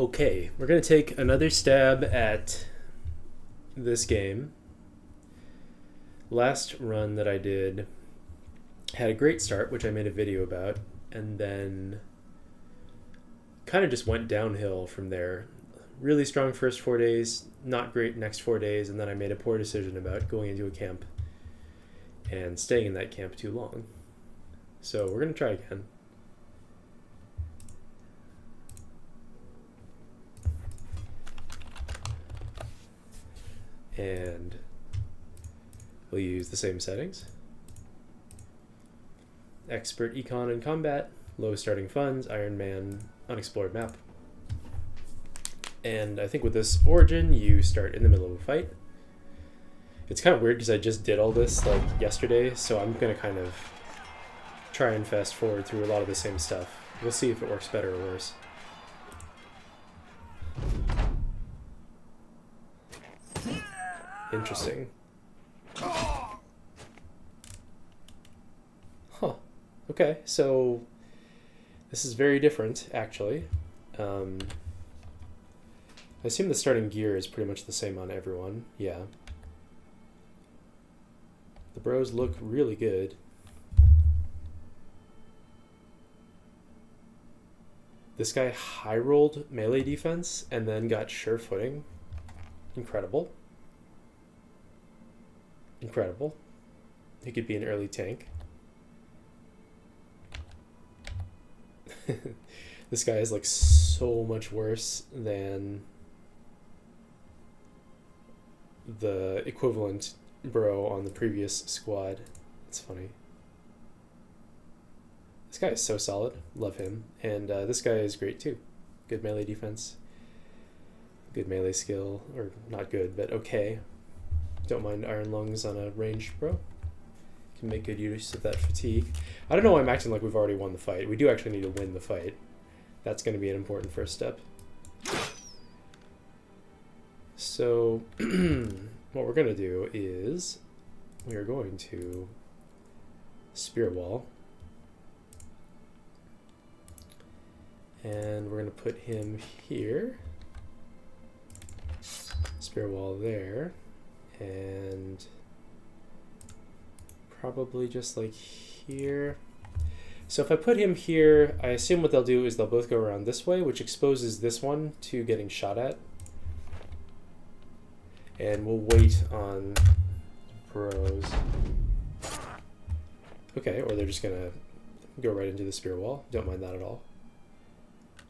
Okay, we're going to take another stab at this game. Last run that I did had a great start, which I made a video about, and then kind of just went downhill from there. Really strong first 4 days, not great next 4 days, and then I made a poor decision about going into a camp and staying in that camp too long. So we're going to try again. And we'll use the same settings. Expert Econ and Combat, low starting funds, Ironman, unexplored map. And I think with this origin, you start in the middle of a fight. It's kind of weird because I just did all this like yesterday, so I'm going to kind of try and fast forward through a lot of the same stuff. We'll see if it works better or worse. Interesting. Huh. Okay, so this is very different, actually. I assume the starting gear is pretty much the same on everyone. Yeah. The bros look really good. This guy high-rolled melee defense and then got sure footing. Incredible. Incredible. He could be an early tank. This guy is like so much worse than the equivalent bro on the previous squad. It's funny. This guy is so solid. Love him. And this guy is great too. Good melee defense. Good melee skill. Or not good, but okay. Don't mind Iron Lungs on a ranged bro. Can make good use of that fatigue. I don't know why I'm acting like we've already won the fight. We do actually need to win the fight. That's going to be an important first step. So what we're going to do is we are going to spear wall. And we're going to put him here. Spear wall there. And probably just like here. So if I put him here, I assume what they'll do is they'll both go around this way, which exposes this one to getting shot at. And we'll wait on bros. Okay, or they're just gonna go right into the spear wall. Don't mind that at all.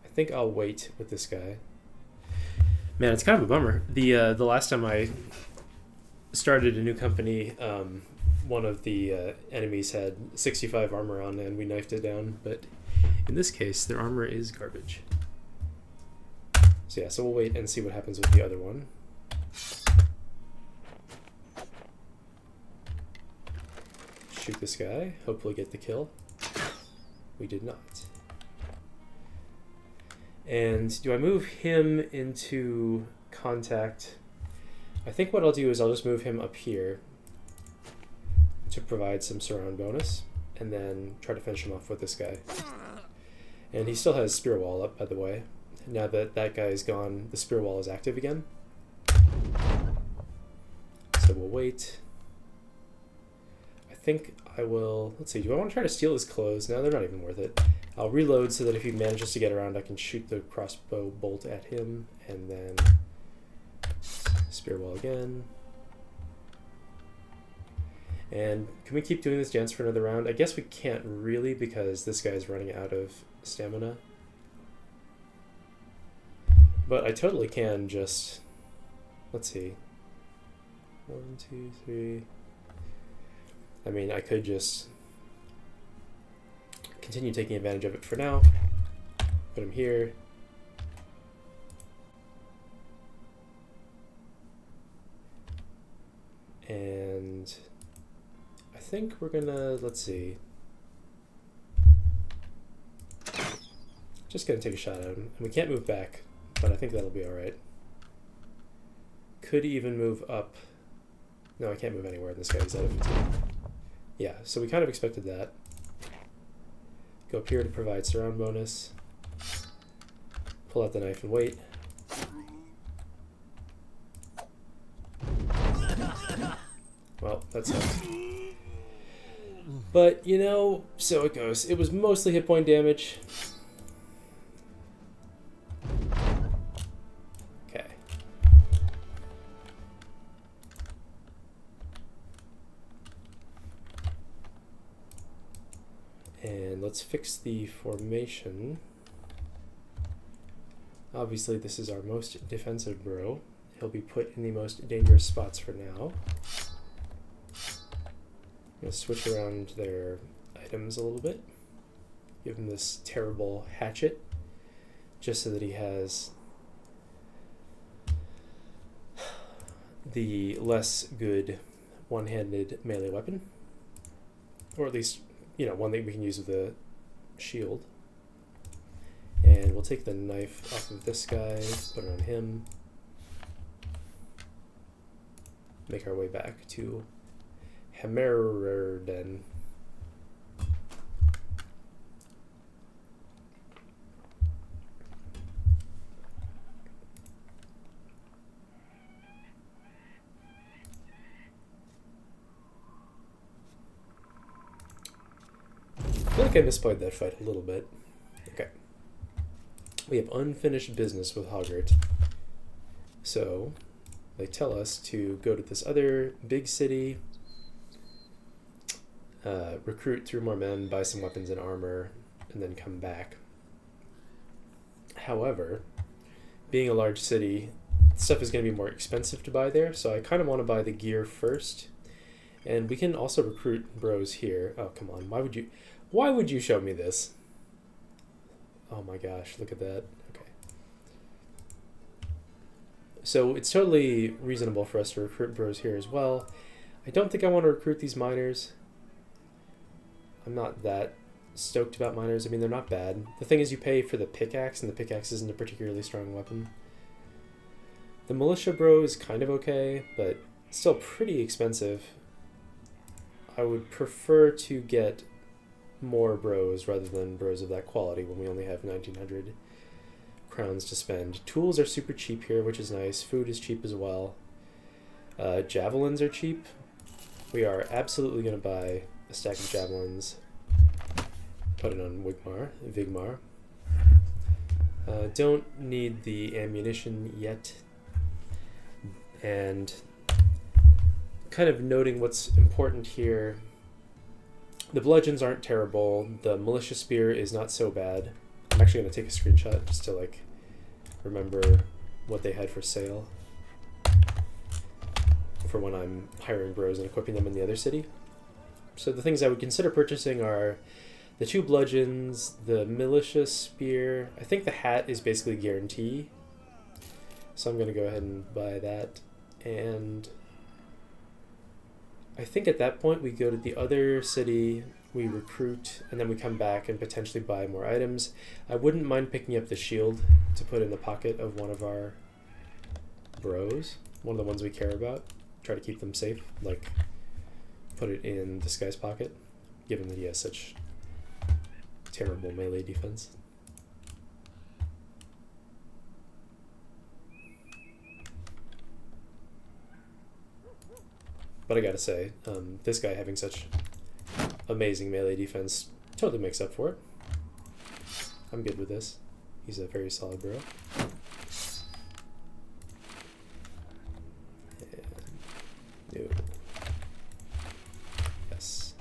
I think I'll wait with this guy. Man, it's kind of a bummer. The last time I started a new company, one of the enemies had 65 armor on and we knifed it down, but in this case their armor is garbage. So yeah, so we'll wait and see what happens with the other one. Shoot this guy, hopefully get the kill. We did not. And do I move him into contact? I think what I'll do is I'll just move him up here to provide some surround bonus, and then try to finish him off with this guy. And he still has spear wall up, by the way. Now that that guy is gone, the spear wall is active again. So we'll wait. I think I will, let's see, do I want to try to steal his clothes? No, they're not even worth it. I'll reload so that if he manages to get around, I can shoot the crossbow bolt at him, and then spear wall again. And can we keep doing this dance for another round? I guess we can't really because this guy's running out of stamina. But I totally can just, let's see. 1, 2, 3. I mean, I could just continue taking advantage of it for now. Put him here. And I think we're gonna, let's see. Just gonna take a shot at him. And we can't move back, but I think that'll be alright. Could even move up. No, I can't move anywhere. This guy's out of fatigue. Yeah, so we kind of expected that. Go up here to provide surround bonus. Pull out the knife and wait. Well, that sucks. But, you know, so it goes. It was mostly hit point damage. Okay. And let's fix the formation. Obviously, this is our most defensive bro. He'll be put in the most dangerous spots for now. I'm going to switch around their items a little bit. Give him this terrible hatchet, just so that he has the less good one-handed melee weapon. Or at least, you know, one that we can use with a shield. And we'll take the knife off of this guy, put it on him. Make our way back to Hammerden. I feel like I misplayed that fight a little bit. Okay. We have unfinished business with Hoggart. So they tell us to go to this other big city, recruit 3 more men, buy some weapons and armor, and then come back. However, being a large city, stuff is going to be more expensive to buy there, so I kind of want to buy the gear first. And we can also recruit bros here. Oh, come on. Why would you show me this? Oh my gosh, look at that. Okay. So it's totally reasonable for us to recruit bros here as well. I don't think I want to recruit these miners. I'm not that stoked about miners. I mean, they're not bad. The thing is, you pay for the pickaxe, and the pickaxe isn't a particularly strong weapon. The militia bro is kind of okay, but still pretty expensive. I would prefer to get more bros rather than bros of that quality when we only have 1900 crowns to spend. Tools are super cheap here, which is nice. Food is cheap as well. Javelins are cheap. We are absolutely going to buy a stack of javelins. Put it on Vigmar. Don't need the ammunition yet. And kind of noting what's important here, the bludgeons aren't terrible. The militia spear is not so bad. I'm actually going to take a screenshot just to like remember what they had for sale for when I'm hiring bros and equipping them in the other city. So the things I would consider purchasing are the 2 bludgeons, the militia spear. I think the hat is basically a guarantee, so I'm going to go ahead and buy that. And I think at that point we go to the other city, we recruit, and then we come back and potentially buy more items. I wouldn't mind picking up the shield to put in the pocket of one of our bros, one of the ones we care about. Try to keep them safe, like put it in this guy's pocket, given that he has such terrible melee defense. But I gotta say, this guy having such amazing melee defense totally makes up for it. I'm good with this. He's a very solid bro. No. Yes.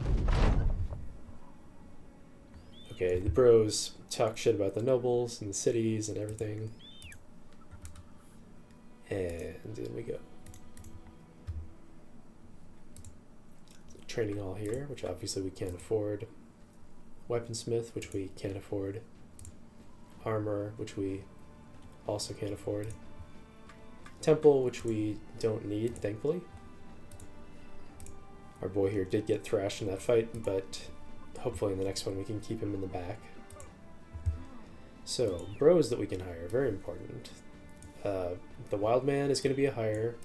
Okay, the bros talk shit about the nobles and the cities and everything. And in we go. Training hall here, which obviously we can't afford. Weaponsmith, which we can't afford. Armor, which we also can't afford. Temple, which we don't need, thankfully. Our boy here did get thrashed in that fight, but hopefully in the next one we can keep him in the back. So, bros that we can hire, very important. The wild man is going to be a hire.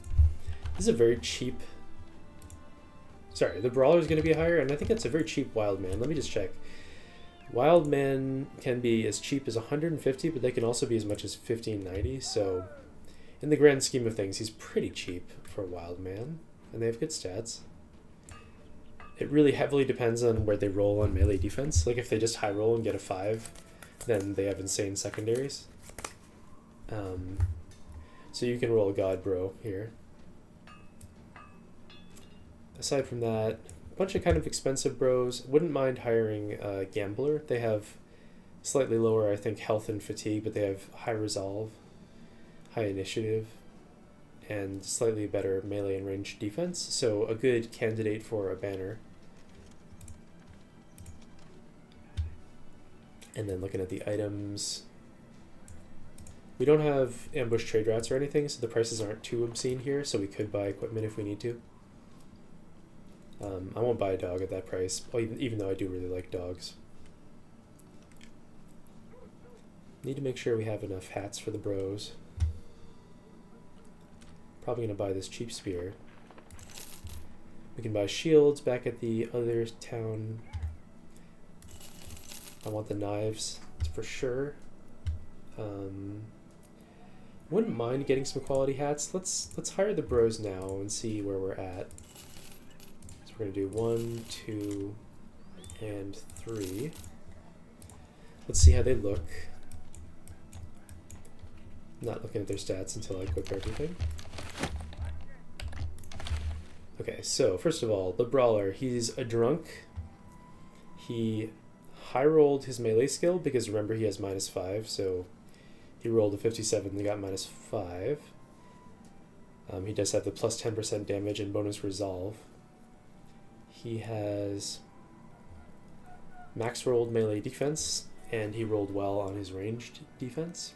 This is a very cheap... Sorry, the brawler is going to be a hire, and I think that's a very cheap wild man. Let me just check. Wild Man can be as cheap as 150, but they can also be as much as 1590. So, in the grand scheme of things, he's pretty cheap for Wild Man, and they have good stats. It really heavily depends on where they roll on melee defense. Like if they just high roll and get a 5, then they have insane secondaries. So you can roll a God Bro here. Aside from that, a bunch of kind of expensive bros. Wouldn't mind hiring a Gambler. They have slightly lower, I think, health and fatigue, but they have high resolve, high initiative, and slightly better melee and ranged defense. So a good candidate for a banner. And then looking at the items, we don't have ambush trade routes or anything, so the prices aren't too obscene here, so we could buy equipment if we need to. I won't buy a dog at that price, even though I do really like dogs. Need to make sure we have enough hats for the bros. Probably going to buy this cheap spear. We can buy shields back at the other town. I want the knives for sure. Wouldn't mind getting some quality hats. Let's hire the bros now and see where we're at. So we're gonna do 1, 2, and 3. Let's see how they look. Not looking at their stats until I equip everything. Okay, so first of all, the Brawler, he's a drunk. He high rolled his melee skill because remember he has -5, so he rolled a 57 and got -5. He does have the plus 10% damage and bonus resolve. He has max rolled melee defense and he rolled well on his ranged defense.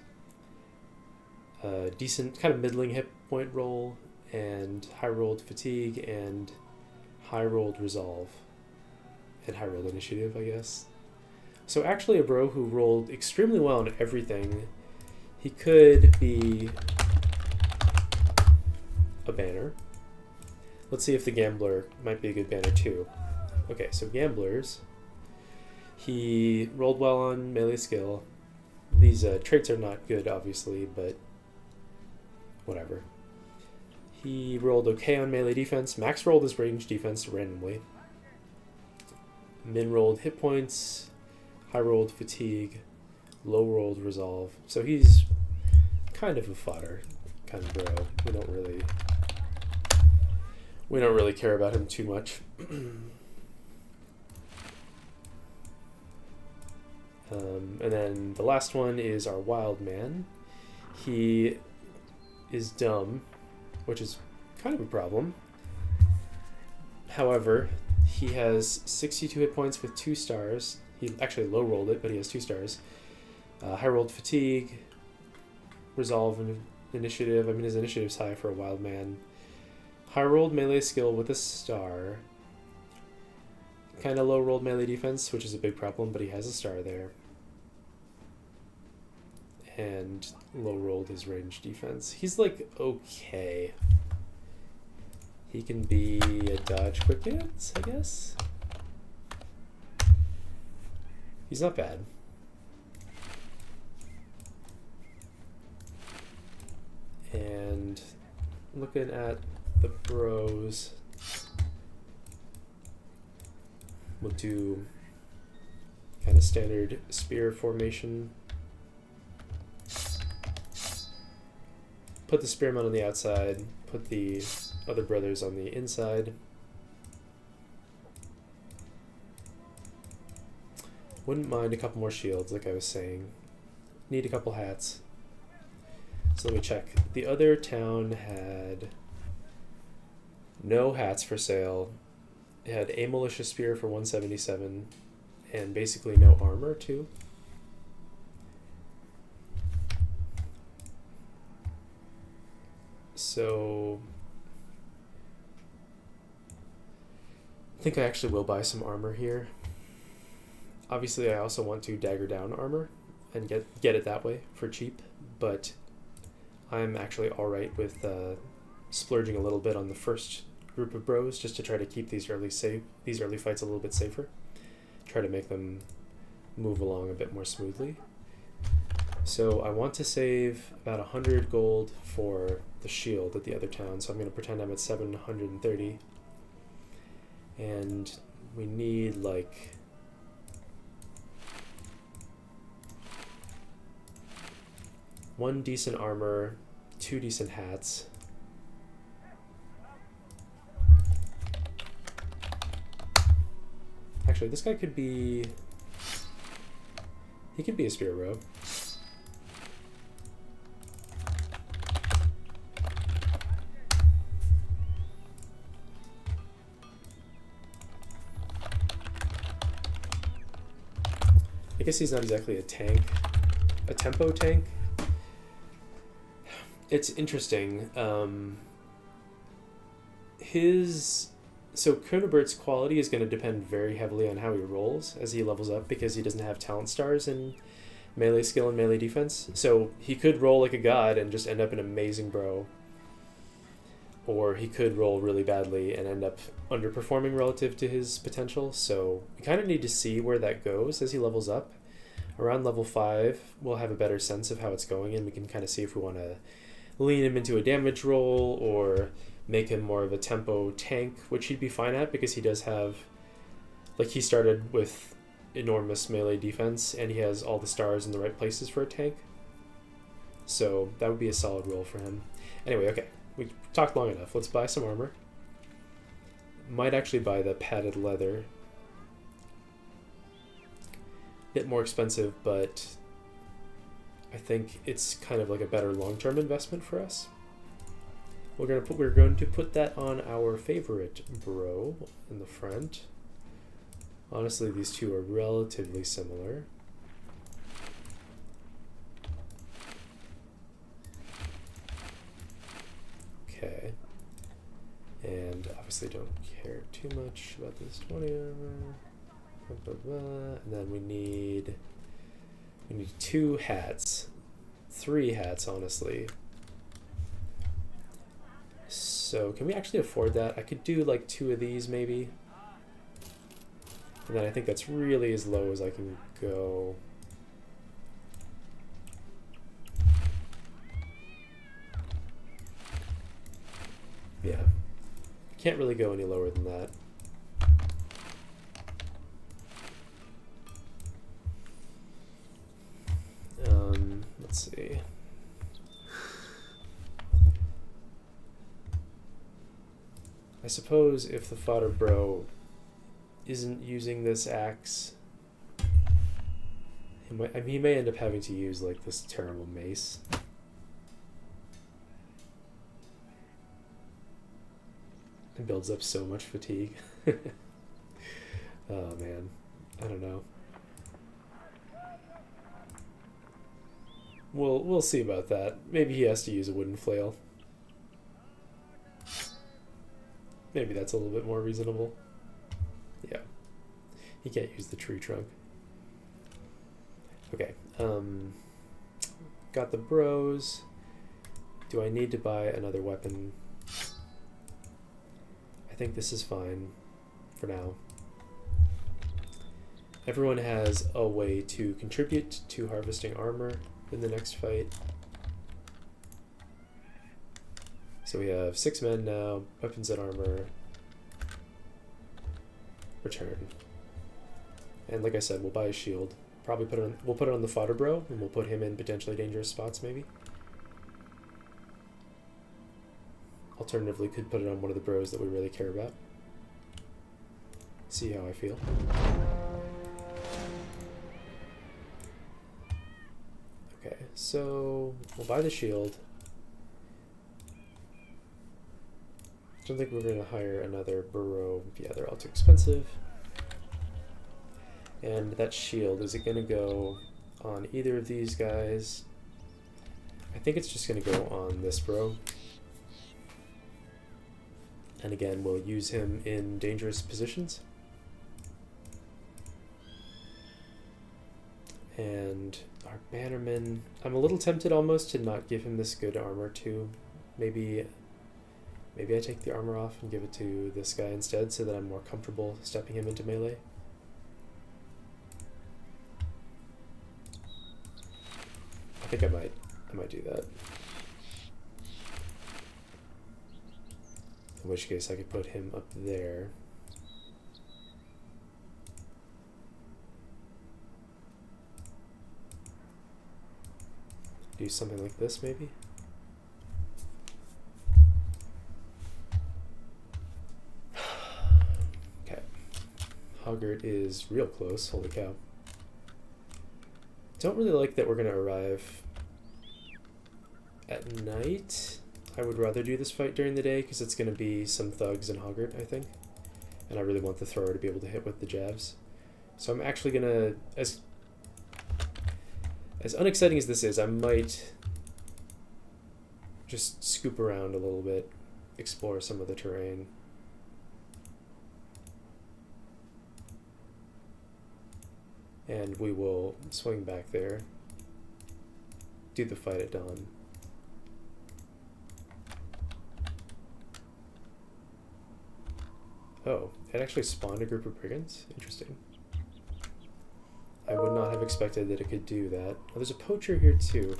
Decent kind of middling hit point roll and high rolled fatigue and high rolled resolve and high rolled initiative, I guess. So actually a bro who rolled extremely well on everything. He could be a banner. Let's see if the Gambler might be a good banner too. Okay, so Gamblers. He rolled well on melee skill. These traits are not good, obviously, but whatever. He rolled okay on melee defense. Max rolled his range defense randomly. Min rolled hit points. High rolled fatigue, low rolled resolve. So he's kind of a fodder kind of bro. We don't really care about him too much. And then the last one is our Wild Man. He is dumb, which is kind of a problem. However, he has 62 hit points with 2 stars. He actually low rolled it, but he has 2 stars. High rolled fatigue, resolve, and initiative. I mean, his initiative's high for a Wild Man. High rolled melee skill with a star. Kind of low rolled melee defense, which is a big problem, but he has a star there. And low rolled his range defense. He's like okay. He can be a dodge quick dance, I guess. He's not bad. And looking at the bros, we'll do kind of standard spear formation. Put the spearman on the outside, put the other brothers on the inside. Wouldn't mind a couple more shields, like I was saying. Need a couple hats. So let me check. The other town had no hats for sale. It had a militia spear for 177 and basically no armor too. So I think I actually will buy some armor here. Obviously, I also want to dagger down armor and get it that way for cheap, but I'm actually alright with splurging a little bit on the first group of bros just to try to keep these early fights a little bit safer. Try to make them move along a bit more smoothly. So I want to save about 100 gold for the shield at the other town, so I'm going to pretend I'm at 730. And we need like one decent armor, 2 decent hats. Actually, this guy could be... he could be a spear rogue. I guess he's not exactly a tank, a tempo tank. It's interesting. So Kronobert's quality is going to depend very heavily on how he rolls as he levels up, because he doesn't have talent stars in melee skill and melee defense. So he could roll like a god and just end up an amazing bro, or he could roll really badly and end up underperforming relative to his potential. So we kind of need to see where that goes as he levels up. Around level 5, we'll have a better sense of how it's going, and we can kind of see if we want to lean him into a damage roll or make him more of a tempo tank, which he'd be fine at because he does have, like, he started with enormous melee defense and he has all the stars in the right places for a tank. So that would be a solid roll for him. Anyway, okay, we talked long enough. Let's buy some armor. Might actually buy the padded leather. Bit more expensive, but I think it's kind of like a better long-term investment for us. We're going to put that on our favorite bro in the front. Honestly, these two are relatively similar. Okay. And obviously don't care too much about this 20 armor. Blah, blah, blah. And then we need 2 hats. 3 hats, honestly. So can we actually afford that? I could do like 2 of these maybe. And then I think that's really as low as I can go. Yeah. Can't really go any lower than that. Let's see. I suppose if the fodder bro isn't using this axe, he may end up having to use like this terrible mace. It builds up so much fatigue. Oh man, I don't know. We'll see about that. Maybe he has to use a wooden flail. Maybe that's a little bit more reasonable. Yeah. He can't use the tree trunk. Okay. Got the bros. Do I need to buy another weapon? I think this is fine for now. Everyone has a way to contribute to harvesting armor in the next fight. So we have 6 men now, weapons and armor, return. And like I said, we'll buy a shield. Probably we'll put it on the fodder bro, and we'll put him in potentially dangerous spots maybe. Alternatively, could put it on one of the bros that we really care about. See how I feel. Okay, so we'll buy the shield. Don't think we're going to hire another burrow. Yeah, they're all too expensive. And that shield, is it going to go on either of these guys? I think it's just going to go on this bro. And again, we'll use him in dangerous positions. And our bannerman, I'm a little tempted almost to not give him this good armor too. Maybe I take the armor off and give it to this guy instead so that I'm more comfortable stepping him into melee. I think I might do that. In which case I could put him up there. Do something like this maybe? Okay. Hoggart is real close, holy cow. Don't really like that we're gonna arrive at night. I would rather do this fight during the day because it's going to be some thugs and Hoggart, I think. And I really want the thrower to be able to hit with the jabs. So I'm actually going to, as unexciting as this is, I might just scoop around a little bit, explore some of the terrain. And we will swing back there, do the fight at dawn. Oh, it actually spawned a group of brigands? Interesting. I would not have expected that it could do that. Oh, there's a poacher here too.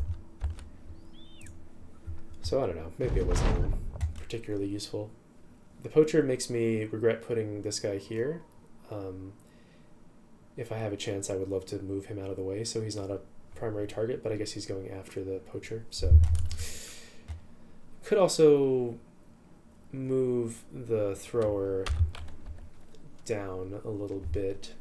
So I don't know, maybe it wasn't particularly useful. The poacher makes me regret putting this guy here. If I have a chance, I would love to move him out of the way so he's not a primary target, but I guess he's going after the poacher, so. Could also move the thrower down a little bit.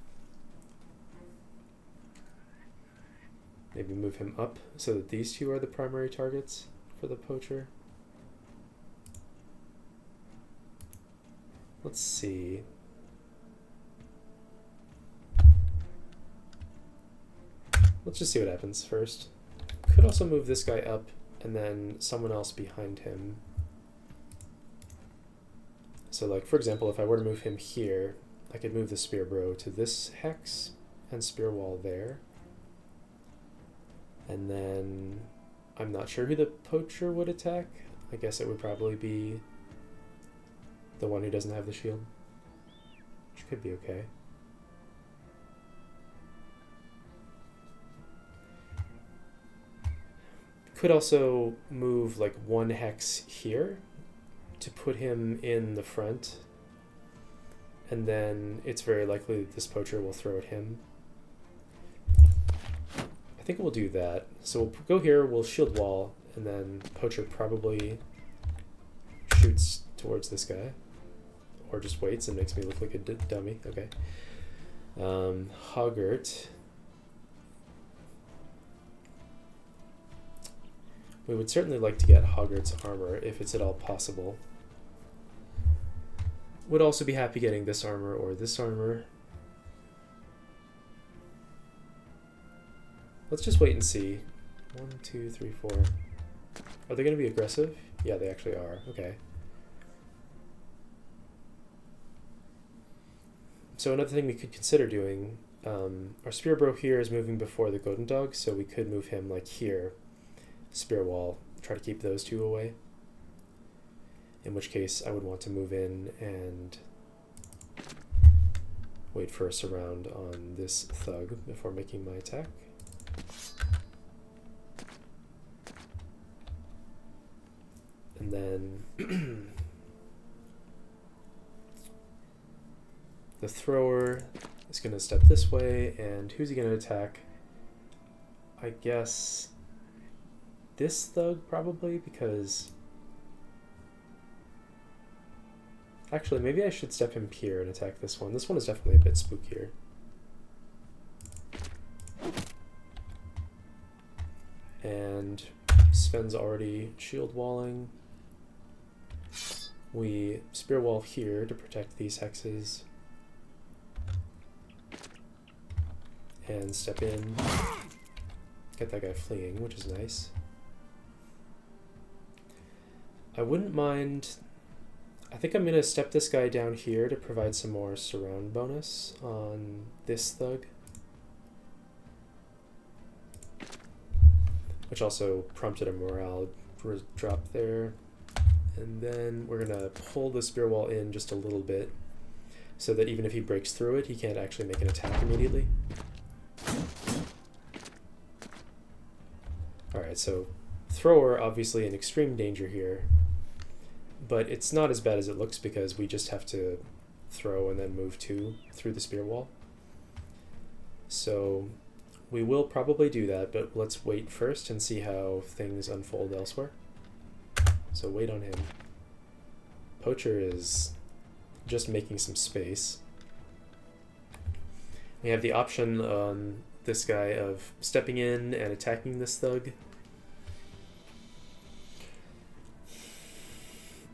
Maybe move him up so that these two are the primary targets for the poacher. Let's see. Let's just see what happens first. Could also move this guy up and then someone else behind him. So like, for example, if I were to move him here, I could move the spear bro to this hex and spear wall there. And then I'm not sure who the poacher would attack. I guess it would probably be the one who doesn't have the shield, which could be okay. Could also move like one hex here to put him in the front, and then it's very likely that this poacher will throw at him. I think we'll do that. So we'll go here, we'll shield wall, and then poacher probably shoots towards this guy, or just waits and makes me look like a dummy. Okay. Hoggart. We would certainly like to get Hoggart's armor if it's at all possible. Would also be happy getting this armor or this armor. Let's just wait and see. 1, 2, 3, 4. Are they going to be aggressive? Yeah, they actually are. Okay. So another thing we could consider doing, our spear bro here is moving before the golden dog, so we could move him like here. Spear wall, try to keep those two away. In which case I would want to move in and wait for a surround on this thug before making my attack. And then the thrower is going to step this way, and who's he going to attack? I guess this thug probably, because actually maybe I should step him here and attack this one. This one is definitely a bit spookier. And Sven's already shield walling. We spear wall here to protect these hexes. And step in. Get that guy fleeing, which is nice. I wouldn't mind. I think I'm going to step this guy down here to provide some more surround bonus on this thug. Which also prompted a morale drop there. And then we're going to pull the spear wall in just a little bit so that even if he breaks through it, he can't actually make an attack immediately. Alright, Alright, so thrower obviously in extreme danger here, but it's not as bad as it looks because we just have to throw and then move 2 through the spear wall. So we will probably do that, but let's wait first and see how things unfold elsewhere. So wait on him. Poacher is just making some space. We have the option on this guy of stepping in and attacking this thug.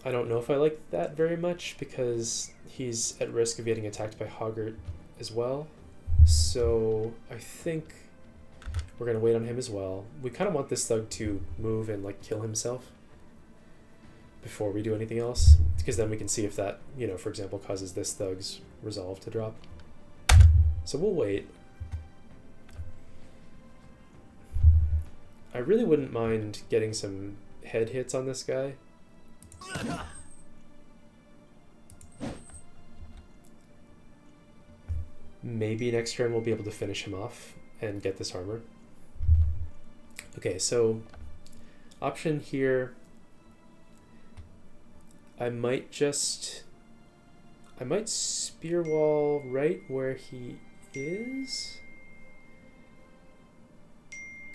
I don't know if I like that very much because he's at risk of getting attacked by Hoggart as well. So I think we're going to wait on him as well. We kind of want this thug to move and like kill himself before we do anything else, because then we can see if that, you know, for example, causes this thug's resolve to drop. So we'll wait. I really wouldn't mind getting some head hits on this guy. Maybe next turn we'll be able to finish him off and get this armor. Okay, so option here, I might spear wall right where he is.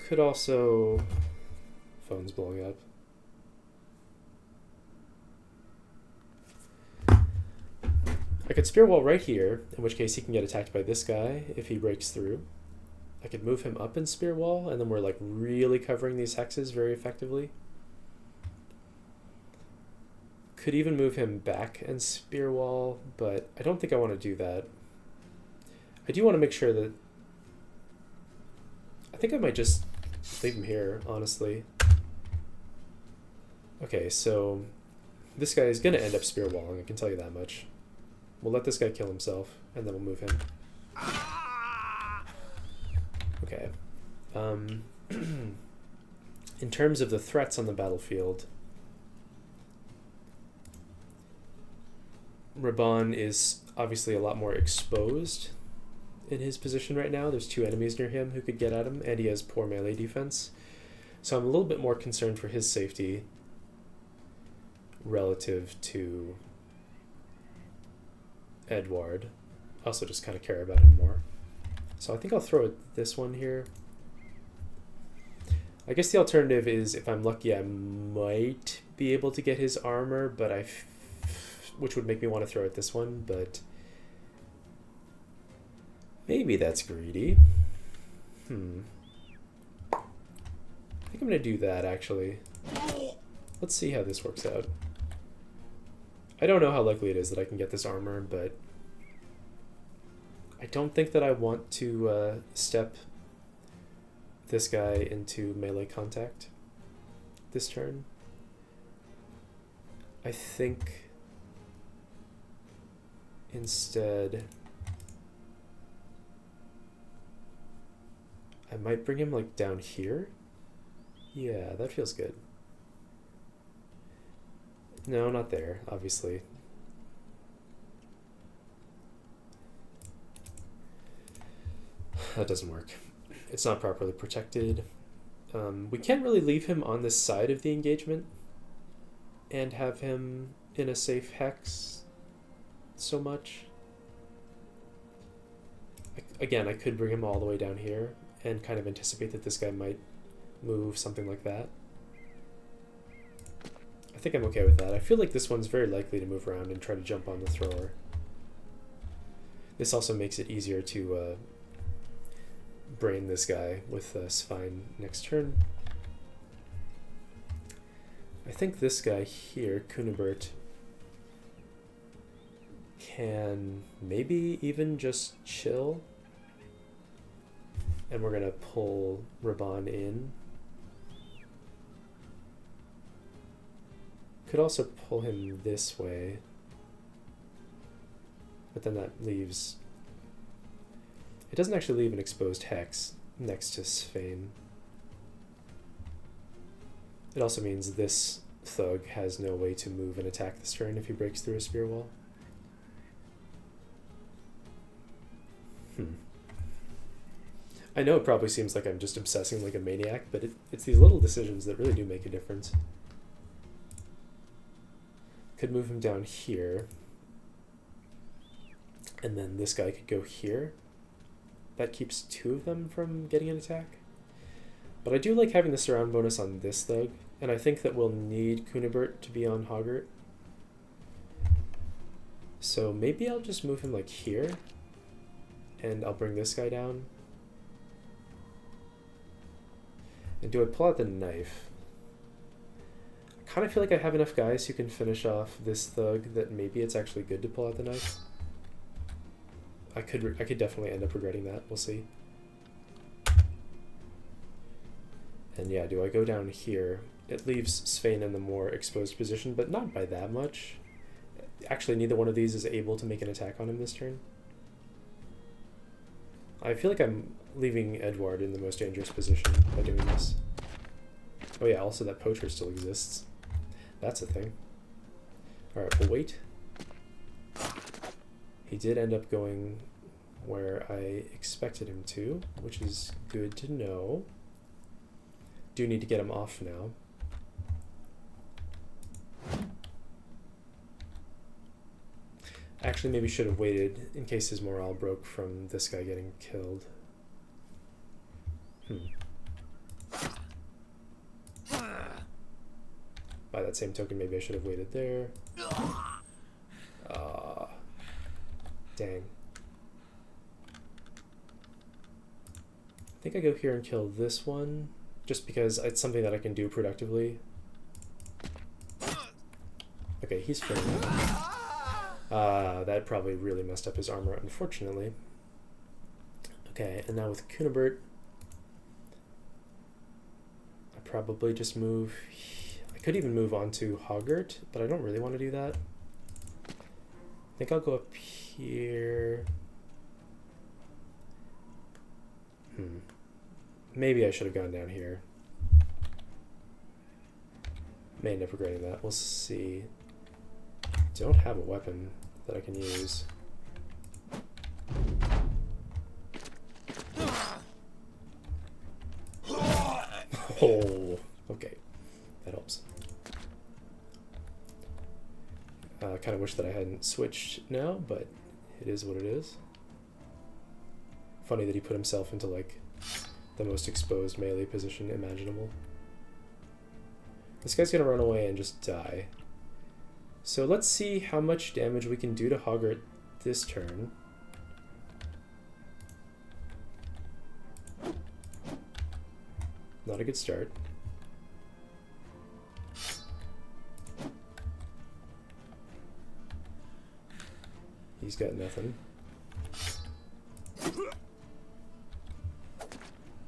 Could also, phone's blowing up. I could spear wall right here, in which case he can get attacked by this guy if he breaks through. I could move him up and spear wall, and then we're like really covering these hexes very effectively. Could even move him back and spear wall, but I don't think I want to do that. I do want to make sure that... I think I might just leave him here, honestly. Okay, so this guy is going to end up spear walling, I can tell you that much. We'll let this guy kill himself, and then we'll move him. Okay. In terms of the threats on the battlefield, Raban is obviously a lot more exposed in his position right now. There's 2 enemies near him who could get at him, and he has poor melee defense. So I'm a little bit more concerned for his safety relative to Edward. I also just kind of care about him more. So I think I'll throw this one here. I guess the alternative is, if I'm lucky, I might be able to get his armor, but which would make me want to throw at this one, but maybe that's greedy. I think I'm going to do that, actually. Let's see how this works out. I don't know how likely it is that I can get this armor, but I don't think that I want to step this guy into melee contact this turn. I think instead I might bring him like down here. Yeah, that feels good. No, not there, obviously. That doesn't work. It's not properly protected. We can't really leave him on this side of the engagement and have him in a safe hex so much. Again, I could bring him all the way down here and kind of anticipate that this guy might move something like that. I think I'm okay with that. I feel like this one's very likely to move around and try to jump on the thrower. This also makes it easier to brain this guy with Svein next turn. I think this guy here, Kunibert, can maybe even just chill. And we're going to pull Raban in. Could also pull him this way. But then that leaves... It doesn't actually leave an exposed hex next to Svein. It also means this thug has no way to move and attack this turn if he breaks through a spear wall. I know it probably seems like I'm just obsessing like a maniac, but it's these little decisions that really do make a difference. Could move him down here. And then this guy could go here. That keeps 2 of them from getting an attack. But I do like having the surround bonus on this thug, and I think that we'll need Kunibert to be on Hoggart. So maybe I'll just move him like here, and I'll bring this guy down. And do I pull out the knife? I kind of feel like I have enough guys who can finish off this thug that maybe it's actually good to pull out the knife. I could definitely end up regretting that. We'll see. And yeah, do I go down here? It leaves Svein in the more exposed position, but not by that much. Actually, neither one of these is able to make an attack on him this turn. I feel like I'm leaving Edward in the most dangerous position by doing this. Oh yeah, also that poacher still exists. That's a thing. Alright, we'll wait. He did end up going where I expected him to, which is good to know. Do need to get him off now. Actually, maybe should have waited in case his morale broke from this guy getting killed. By that same token, maybe I should have waited there. Dang. I think I go here and kill this one, just because it's something that I can do productively. Okay, he's failing. That probably really messed up his armor, unfortunately. Okay, and now with Kunibert, I probably just move... I could even move on to Hoggart, but I don't really want to do that. I think I'll go up here. Maybe I should have gone down here. May end up regretting that. We'll see. Don't have a weapon that I can use. Oh, okay. That helps. I kind of wish that I hadn't switched now, but it is what it is. Funny that he put himself into like the most exposed melee position imaginable. This guy's gonna run away and just die. So let's see how much damage we can do to Hoggart this turn. Not a good start. He's got nothing.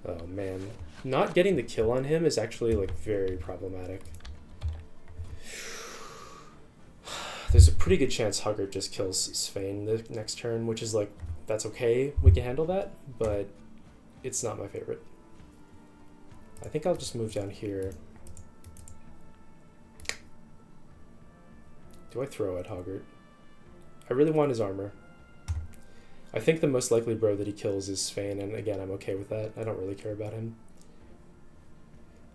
Oh man. Not getting the kill on him is actually like very problematic. There's a pretty good chance Hoggart just kills Svein the next turn, which is like, that's okay, we can handle that, but it's not my favorite. I think I'll just move down here. Do I throw at Hoggart? I really want his armor. I think the most likely bro that he kills is Svein, and again, I'm okay with that. I don't really care about him.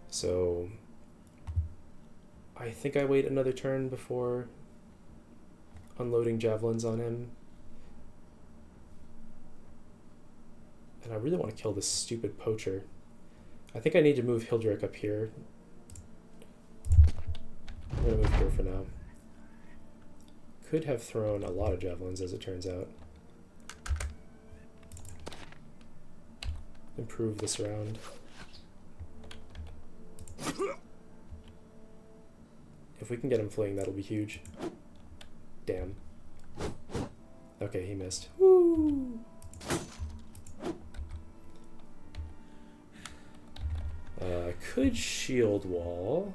So I think I wait another turn before unloading javelins on him. And I really want to kill this stupid poacher. I think I need to move Hilderic up here. I'm going to move here for now. Could have thrown a lot of javelins, as it turns out. Improve this round. If we can get him fleeing, that'll be huge. Damn. Okay, he missed. Woo! Could shield wall.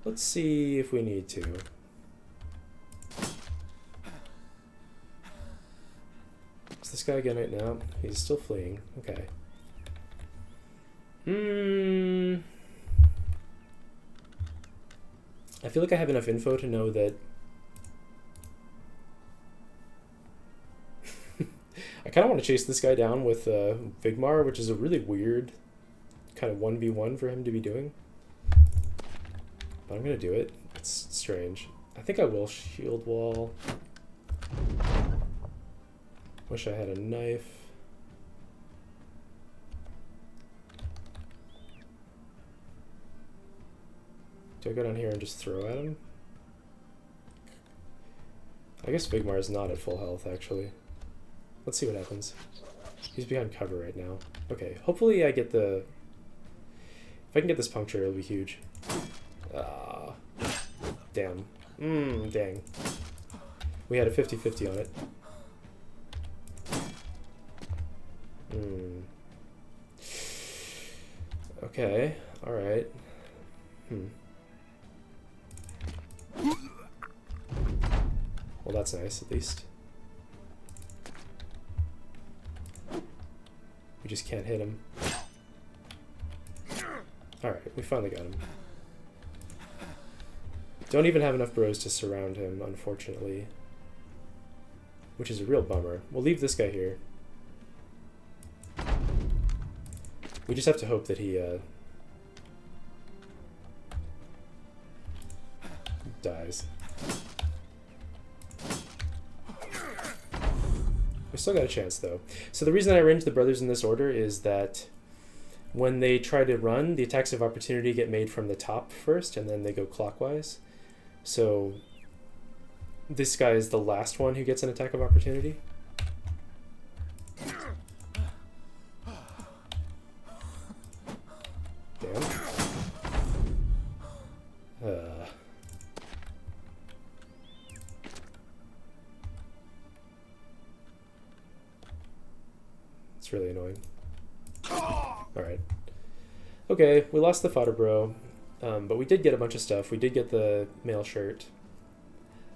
Let's see if we need to. Is this guy again right now? He's still fleeing. Okay. I feel like I have enough info to know that I kind kind of want to chase this guy down with Vigmar, which is a really weird kind of 1v1 for him to be doing. But I'm going to do it. It's strange. I think I will shield wall. Wish I had a knife. Do I go down here and just throw at him? I guess Vigmar is not at full health, actually. Let's see what happens. He's behind cover right now. Okay, hopefully I get the... If I can get this puncture, it'll be huge. Ah, damn. Dang. We had a 50-50 on it. Okay, alright. Well, that's nice, at least. We just can't hit him. Alright, we finally got him. Don't even have enough bros to surround him, unfortunately. Which is a real bummer. We'll leave this guy here. We just have to hope that he dies. We still got a chance, though. So the reason I arranged the brothers in this order is that when they try to run, the attacks of opportunity get made from the top first, and then they go clockwise. So this guy is the last one who gets an attack of opportunity. Damn. It's really annoying. Alright. Okay, we lost the fodder bro, but we did get a bunch of stuff. We did get the mail shirt.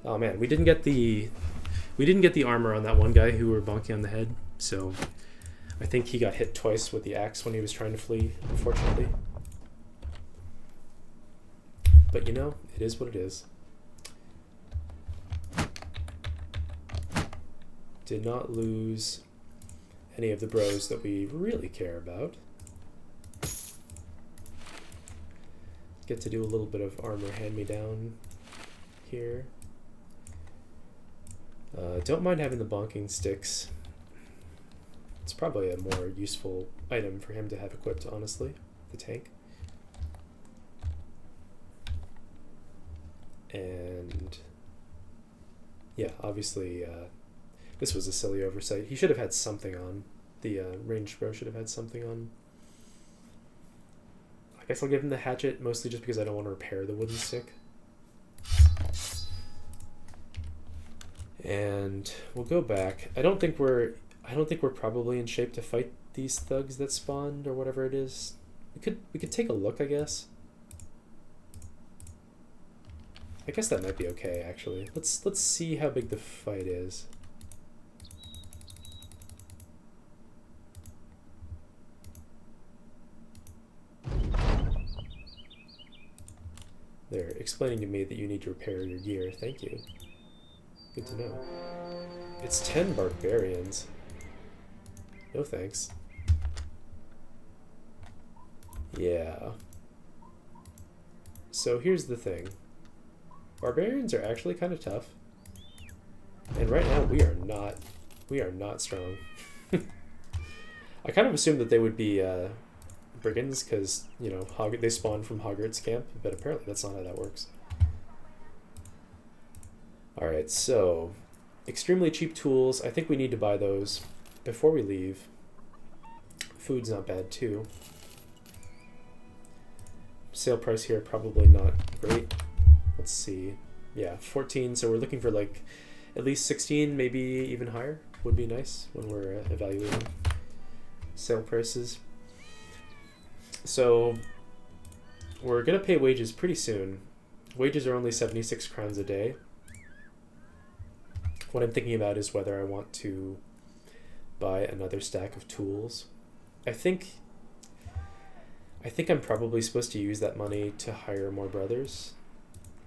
Oh man, we didn't get the armor on that one guy who we were bonking on the head, so I think he got hit twice with the axe when he was trying to flee, unfortunately. But you know, it is what it is. Did not lose any of the bros that we really care about. Get to do a little bit of armor hand-me-down here. Don't mind having the bonking sticks. It's probably a more useful item for him to have equipped, honestly, the tank. And yeah, obviously this was a silly oversight. He should have had something on. The ranged bro should have had something on. I guess I'll give him the hatchet, mostly just because I don't want to repair the wooden stick. And we'll go back. I don't think we're probably in shape to fight these thugs that spawned or whatever it is. We could take a look, I guess. I guess that might be okay, actually. Let's see how big the fight is. They're explaining to me that you need to repair your gear. Thank you. Good to know. It's 10 barbarians. No thanks. Yeah. So here's the thing. Barbarians are actually kind of tough. And right now we are not strong. I kind of assumed that they would be Brigands because, you know, they spawn from Hoggart's camp, but apparently that's not how that works. Alright, so extremely cheap tools. I think we need to buy those before we leave. Food's not bad too. Sale price here probably not great. Let's see. Yeah, 14, so we're looking for like at least 16, maybe even higher would be nice when we're evaluating sale prices. So we're gonna pay wages pretty soon. Wages are only 76 crowns a day. What I'm thinking about is whether I want to buy another stack of tools. I think I'm probably supposed to use that money to hire more brothers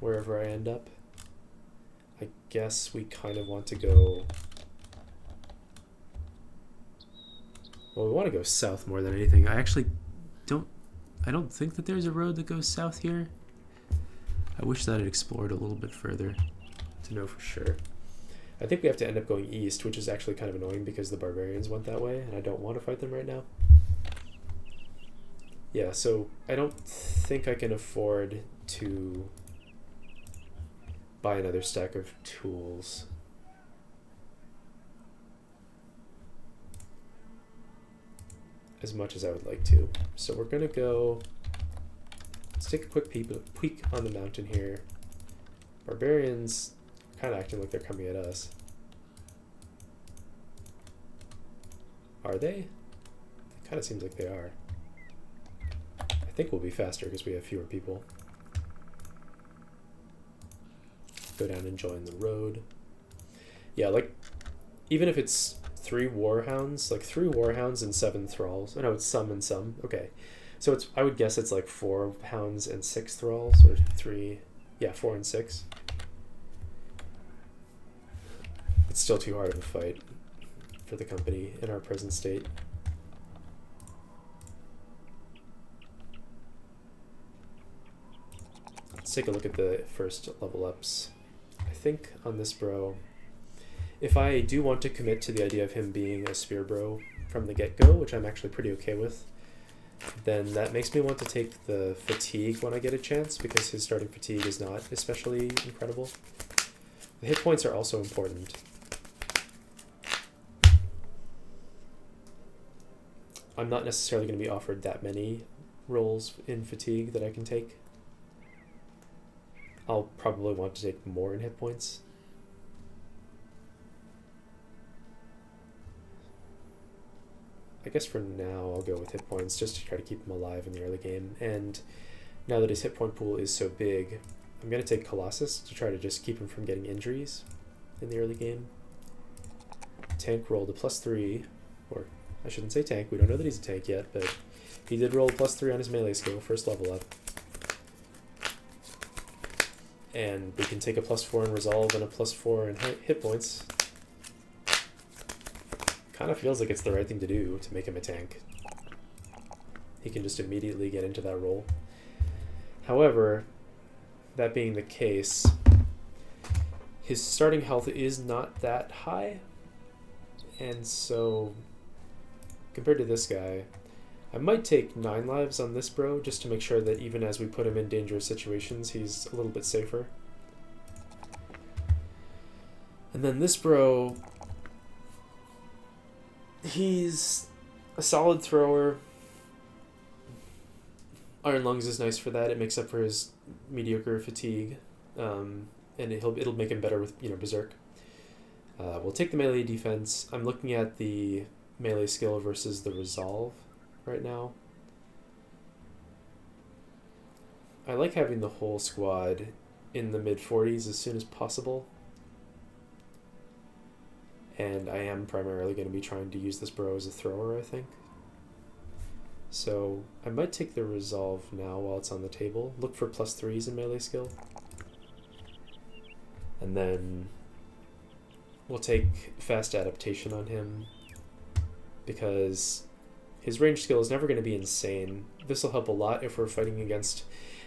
wherever I end up. I guess we kind of want to go Well, we want to go south more than anything. I actually I don't think that there's a road that goes south here. I wish that I'd explored a little bit further to know for sure. I think we have to end up going east, which is actually kind of annoying because the Barbarians went that way, and I don't want to fight them right now. Yeah, so I don't think I can afford to buy another stack of tools. As much as I would like to. So we're gonna go, let's take a quick peek on the mountain here. Barbarians kind of acting like they're coming at us. Are they? It kind of seems like they are. I think we'll be faster because we have fewer people. Go down and join the road. Yeah, like, even if it's 3 warhounds, like 3 warhounds and 7 thralls. Oh, no, it's some and some. Okay. So it's, I would guess it's like 4 hounds and 6 thralls, or 3, yeah, 4 and 6. It's still too hard of a fight for the company in our present state. Let's take a look at the first level ups. I think on this bro, if I do want to commit to the idea of him being a spear bro from the get-go, which I'm actually pretty okay with, then that makes me want to take the fatigue when I get a chance, because his starting fatigue is not especially incredible. The hit points are also important. I'm not necessarily going to be offered that many rolls in fatigue that I can take. I'll probably want to take more in hit points. I guess for now I'll go with hit points just to try to keep him alive in the early game. And now that his hit point pool is so big, I'm going to take Colossus to try to just keep him from getting injuries in the early game. Tank rolled a +3, or I shouldn't say tank, we don't know that he's a tank yet, but he did roll a +3 on his melee skill, first level up. And we can take a +4 in resolve and a +4 in hit points. Kind of feels like it's the right thing to do to make him a tank. He can just immediately get into that role. However, that being the case, his starting health is not that high, and so compared to this guy, I might take 9 lives on this bro just to make sure that even as we put him in dangerous situations, he's a little bit safer. And then this bro, he's a solid thrower. Iron Lungs is nice for that. It makes up for his mediocre fatigue, and it'll make him better with, you know, Berserk. We'll take the melee defense. I'm looking at the melee skill versus the resolve right now. I like having the whole squad in the mid-40s as soon as possible. And I am primarily going to be trying to use this bro as a thrower, I think. So I might take the resolve now while it's on the table. Look for +3s in melee skill. And then we'll take fast adaptation on him, because his range skill is never going to be insane. This will help a lot if we're fighting against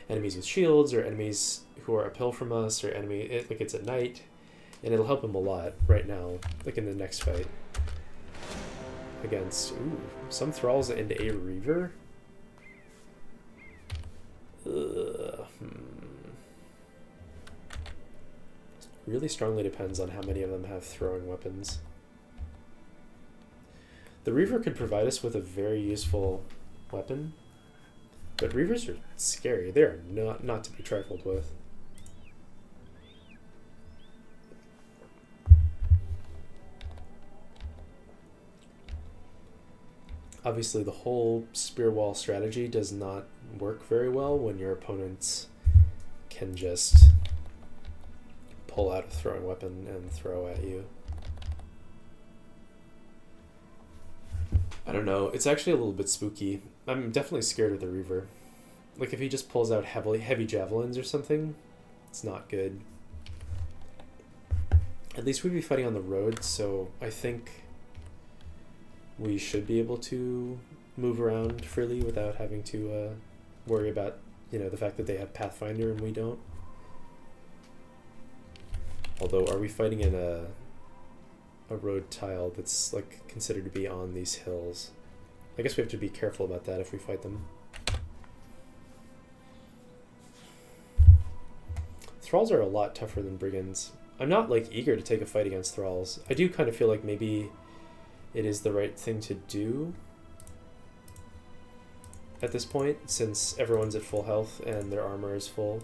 enemies with shields, or enemies who are uphill from us, or like it's at night. And it'll help him a lot right now, like in the next fight. Against, some thralls into a reaver? Really strongly depends on how many of them have throwing weapons. The reaver could provide us with a very useful weapon, but reavers are scary. They are not to be trifled with. Obviously, the whole spear wall strategy does not work very well when your opponents can just pull out a throwing weapon and throw at you. I don't know. It's actually a little bit spooky. I'm definitely scared of the Reaver. Like, if he just pulls out heavy javelins or something, it's not good. At least we'd be fighting on the road, so I think we should be able to move around freely without having to worry about, you know, the fact that they have Pathfinder and we don't. Although, are we fighting in a road tile that's like considered to be on these hills? I guess we have to be careful about that if we fight them. Thralls are a lot tougher than Brigands. I'm not like eager to take a fight against Thralls. I do kind of feel like maybe it is the right thing to do at this point, since everyone's at full health and their armor is full.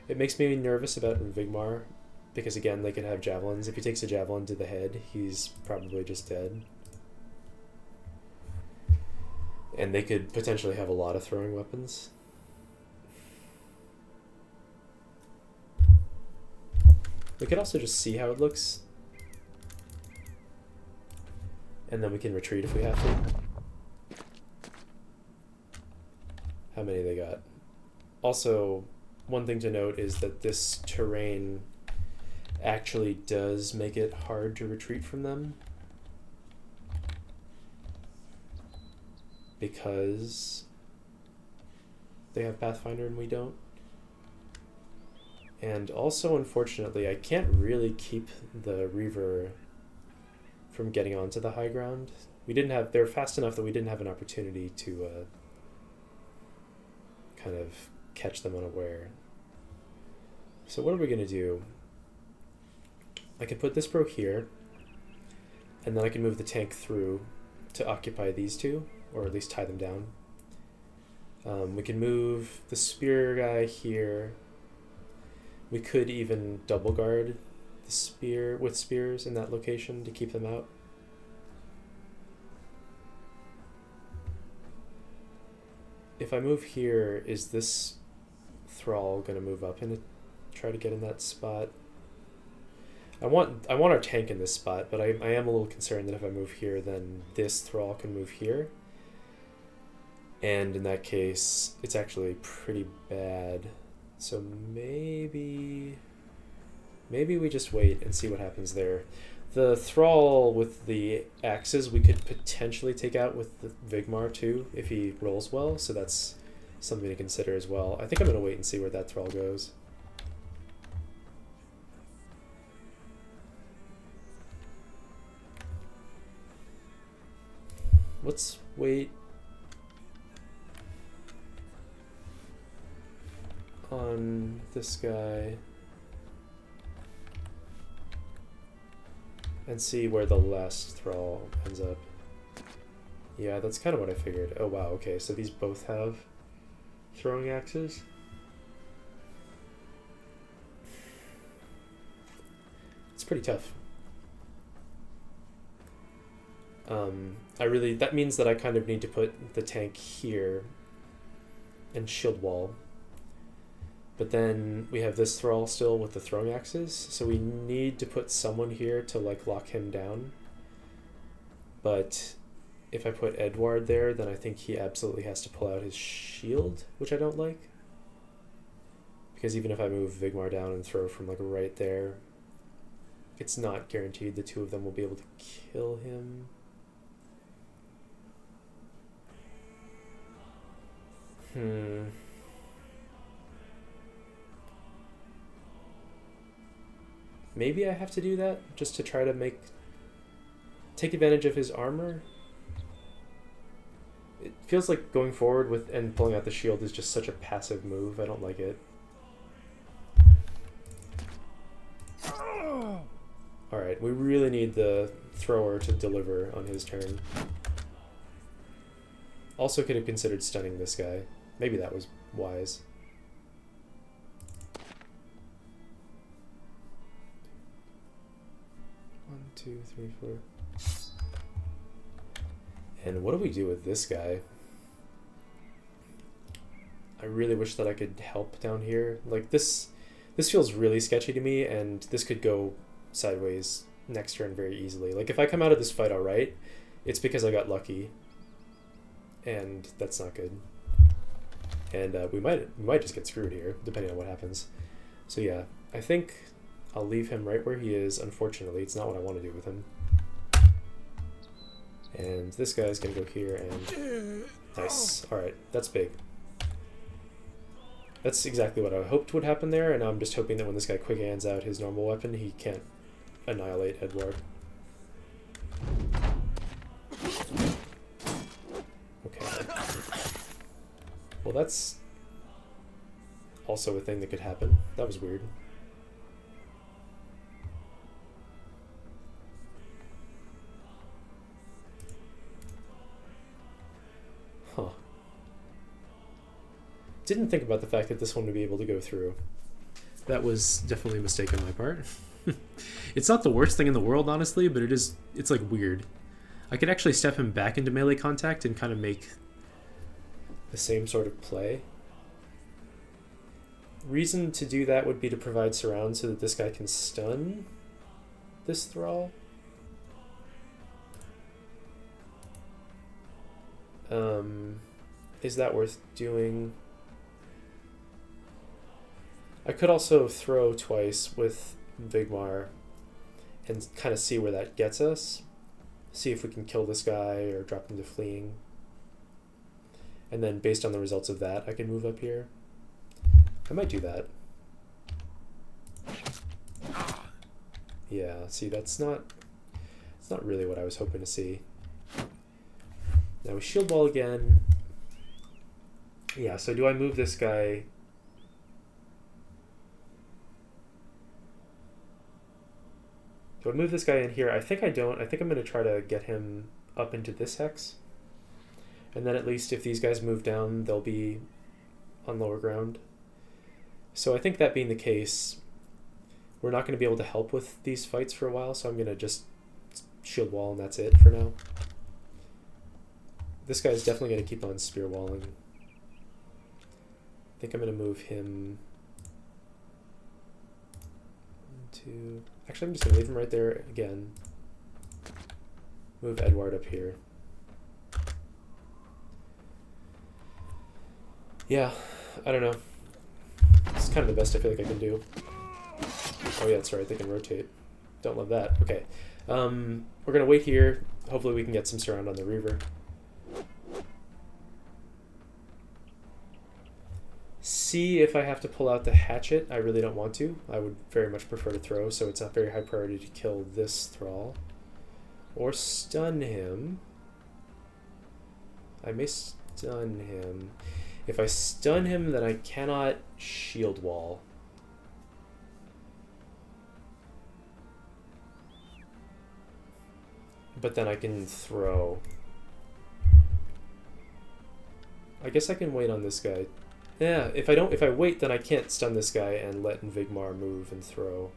It makes me nervous about Vigmar, because again, they can have javelins. If he takes a javelin to the head, he's probably just dead. And they could potentially have a lot of throwing weapons. We could also just see how it looks. And then we can retreat if we have to. How many they got? Also, one thing to note is that this terrain actually does make it hard to retreat from them, because they have Pathfinder and we don't. And also, unfortunately, I can't really keep the Reaver from getting onto the high ground. They're fast enough that we didn't have an opportunity to kind of catch them unaware. So what are we going to do? I can put this bro here, and then I can move the tank through to occupy these two, or at least tie them down. We can move the spear guy here. We could even double guard the spear with spears in that location to keep them out. If I move here, is this Thrall gonna move up and try to get in that spot? I want our tank in this spot, but I am a little concerned that if I move here, then this Thrall can move here. And in that case, it's actually pretty bad. So maybe we just wait and see what happens there. The Thrall with the axes we could potentially take out with the Vigmar too, if he rolls well, so that's something to consider as well. I think I'm going to wait and see where that Thrall goes. Let's wait on this guy and see where the last Thrall ends up. Yeah, that's kind of what I figured. Oh wow, okay, so these both have throwing axes. It's pretty tough. That means that I kind of need to put the tank here and shield wall. But then we have this Thrall still with the throwing axes, so we need to put someone here to like lock him down. But if I put Edward there, then I think he absolutely has to pull out his shield, which I don't like. Because even if I move Vigmar down and throw from like right there, it's not guaranteed the two of them will be able to kill him. Maybe I have to do that just to try to take advantage of his armor. It feels like going forward with and pulling out the shield is just such a passive move. I don't like it. Alright, we really need the thrower to deliver on his turn. Also could have considered stunning this guy. Maybe that was wise. One, two, three, four. And what do we do with this guy? I really wish that I could help down here. Like this feels really sketchy to me, and this could go sideways next turn very easily. Like if I come out of this fight alright, it's because I got lucky. And that's not good. And we might just get screwed here, depending on what happens. So yeah, I think I'll leave him right where he is. Unfortunately, it's not what I want to do with him. And this guy's gonna go here and... Nice. Alright, that's big. That's exactly what I hoped would happen there, and I'm just hoping that when this guy quick hands out his normal weapon, he can't annihilate Edward. Okay. Well, that's also a thing that could happen. That was weird. Huh. Didn't think about the fact that this one would be able to go through. That was definitely a mistake on my part. It's not the worst thing in the world, honestly, but it's like weird. I could actually step him back into melee contact and kind of make the same sort of play. Reason to do that would be to provide surround so that this guy can stun this thrall. Is that worth doing? I could also throw twice with Vigmar and kind of see where that gets us. See if we can kill this guy or drop him to fleeing. And then based on the results of that, I can move up here. I might do that. Yeah, see, it's not really what I was hoping to see. Now we shield wall again. Yeah, so do I move this guy? Do I move this guy in here? I think I don't. I think I'm going to try to get him up into this hex. And then at least if these guys move down, they'll be on lower ground. So I think that being the case, we're not going to be able to help with these fights for a while, so I'm going to just shield wall and that's it for now. This guy's definitely going to keep on spear walling. I think I'm going to move him to... Actually, I'm just going to leave him right there again. Move Edward up here. Yeah, I don't know. It's kind of the best I feel like I can do. Oh yeah, that's right, they can rotate. Don't love that. Okay. We're going to wait here. Hopefully we can get some surround on the Reaver. See if I have to pull out the hatchet. I really don't want to. I would very much prefer to throw, so it's a very high priority to kill this thrall. Or stun him. I may stun him. If I stun him, then I cannot shield wall. But then I can throw. I guess I can wait on this guy. Yeah, if I wait, then I can't stun this guy and let Vigmar move and throw.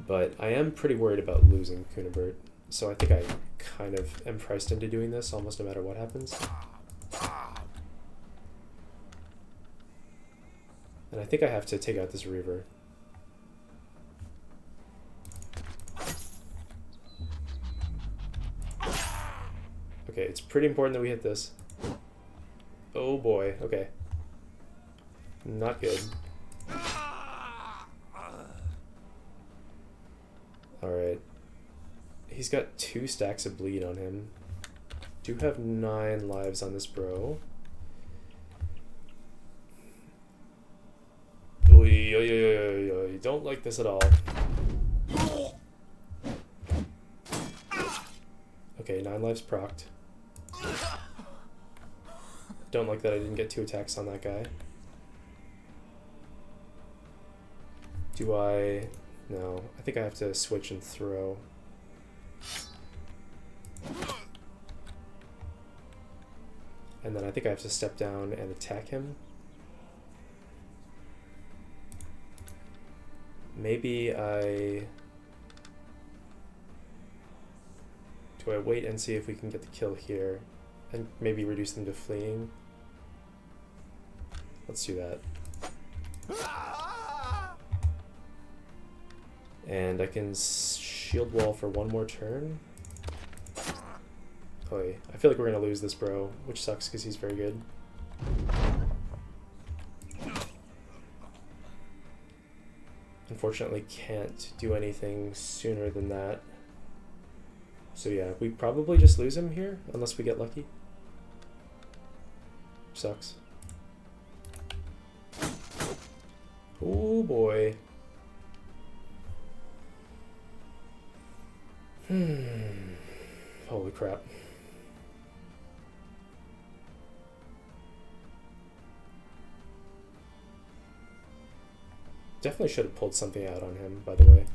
But I am pretty worried about losing Kunibert, so I think I kind of am priced into doing this almost no matter what happens. And I think I have to take out this Reaver. Okay, it's pretty important that we hit this. Oh boy, okay. Not good. Alright. He's got 2 stacks of bleed on him. Do have 9 lives on this bro. Oy, oy, oy, oy, oy. Don't like this at all. Okay, 9 lives procced. Don't like that I didn't get 2 attacks on that guy. Do I... No, I think I have to switch and throw. And then I think I have to step down and attack him. Maybe I... Do I wait and see if we can get the kill here? And maybe reduce them to fleeing? Let's do that. And I can shield wall for 1 more turn. Oy, I feel like we're going to lose this bro, which sucks because he's very good. Unfortunately, can't do anything sooner than that. So yeah, we probably just lose him here, unless we get lucky. Sucks. Oh boy. Holy crap. Definitely should have pulled something out on him, by the way.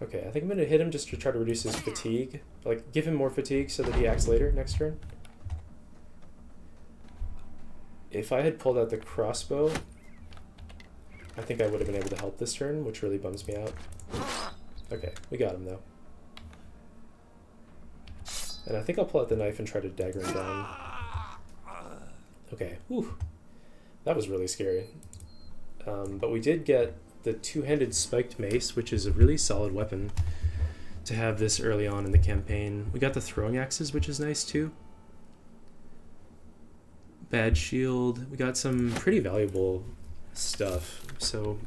Okay, I think I'm going to hit him just to try to reduce his fatigue. Like, give him more fatigue so that he acts later next turn. If I had pulled out the crossbow, I think I would have been able to help this turn, which really bums me out. Okay, we got him though. And I think I'll pull out the knife and try to dagger him down. Okay, whew. That was really scary. But we did get the two-handed spiked mace, which is a really solid weapon to have this early on in the campaign. We got the throwing axes, which is nice too. Bad shield. We got some pretty valuable stuff. So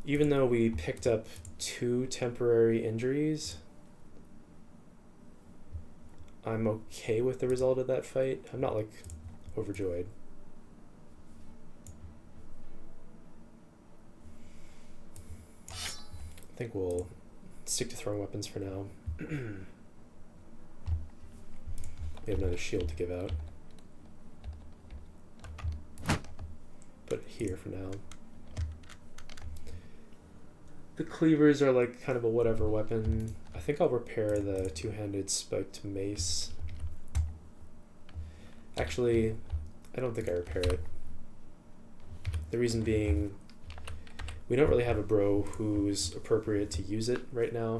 even though we picked up 2 temporary injuries, I'm okay with the result of that fight. I'm not like overjoyed. I think we'll stick to throwing weapons for now. We have another shield to give out. Put it here for now. The cleavers are like kind of a whatever weapon. I think I'll repair the two-handed spiked mace. Actually, I don't think I repair it. The reason being, we don't really have a bro who's appropriate to use it right now.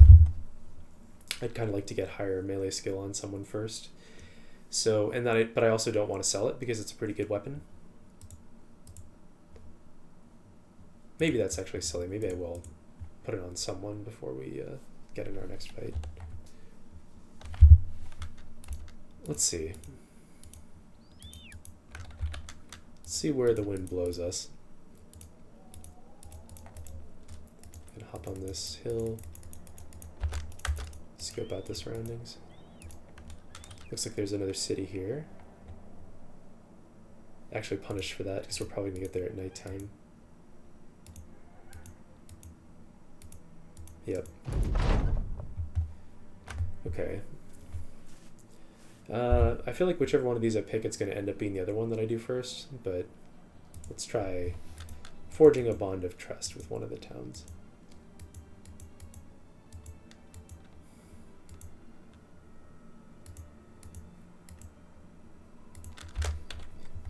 I'd kind of like to get higher melee skill on someone first. So, but I also don't want to sell it because it's a pretty good weapon. Maybe that's actually silly. Maybe I will put it on someone before we get in our next fight. Let's see. Let's see where the wind blows us. I'm gonna hop on this hill. Scope out the surroundings. Looks like there's another city here. Actually punished for that because we're probably gonna get there at nighttime. Yep. Okay. I feel like whichever one of these I pick, it's going to end up being the other one that I do first, but let's try forging a bond of trust with one of the towns.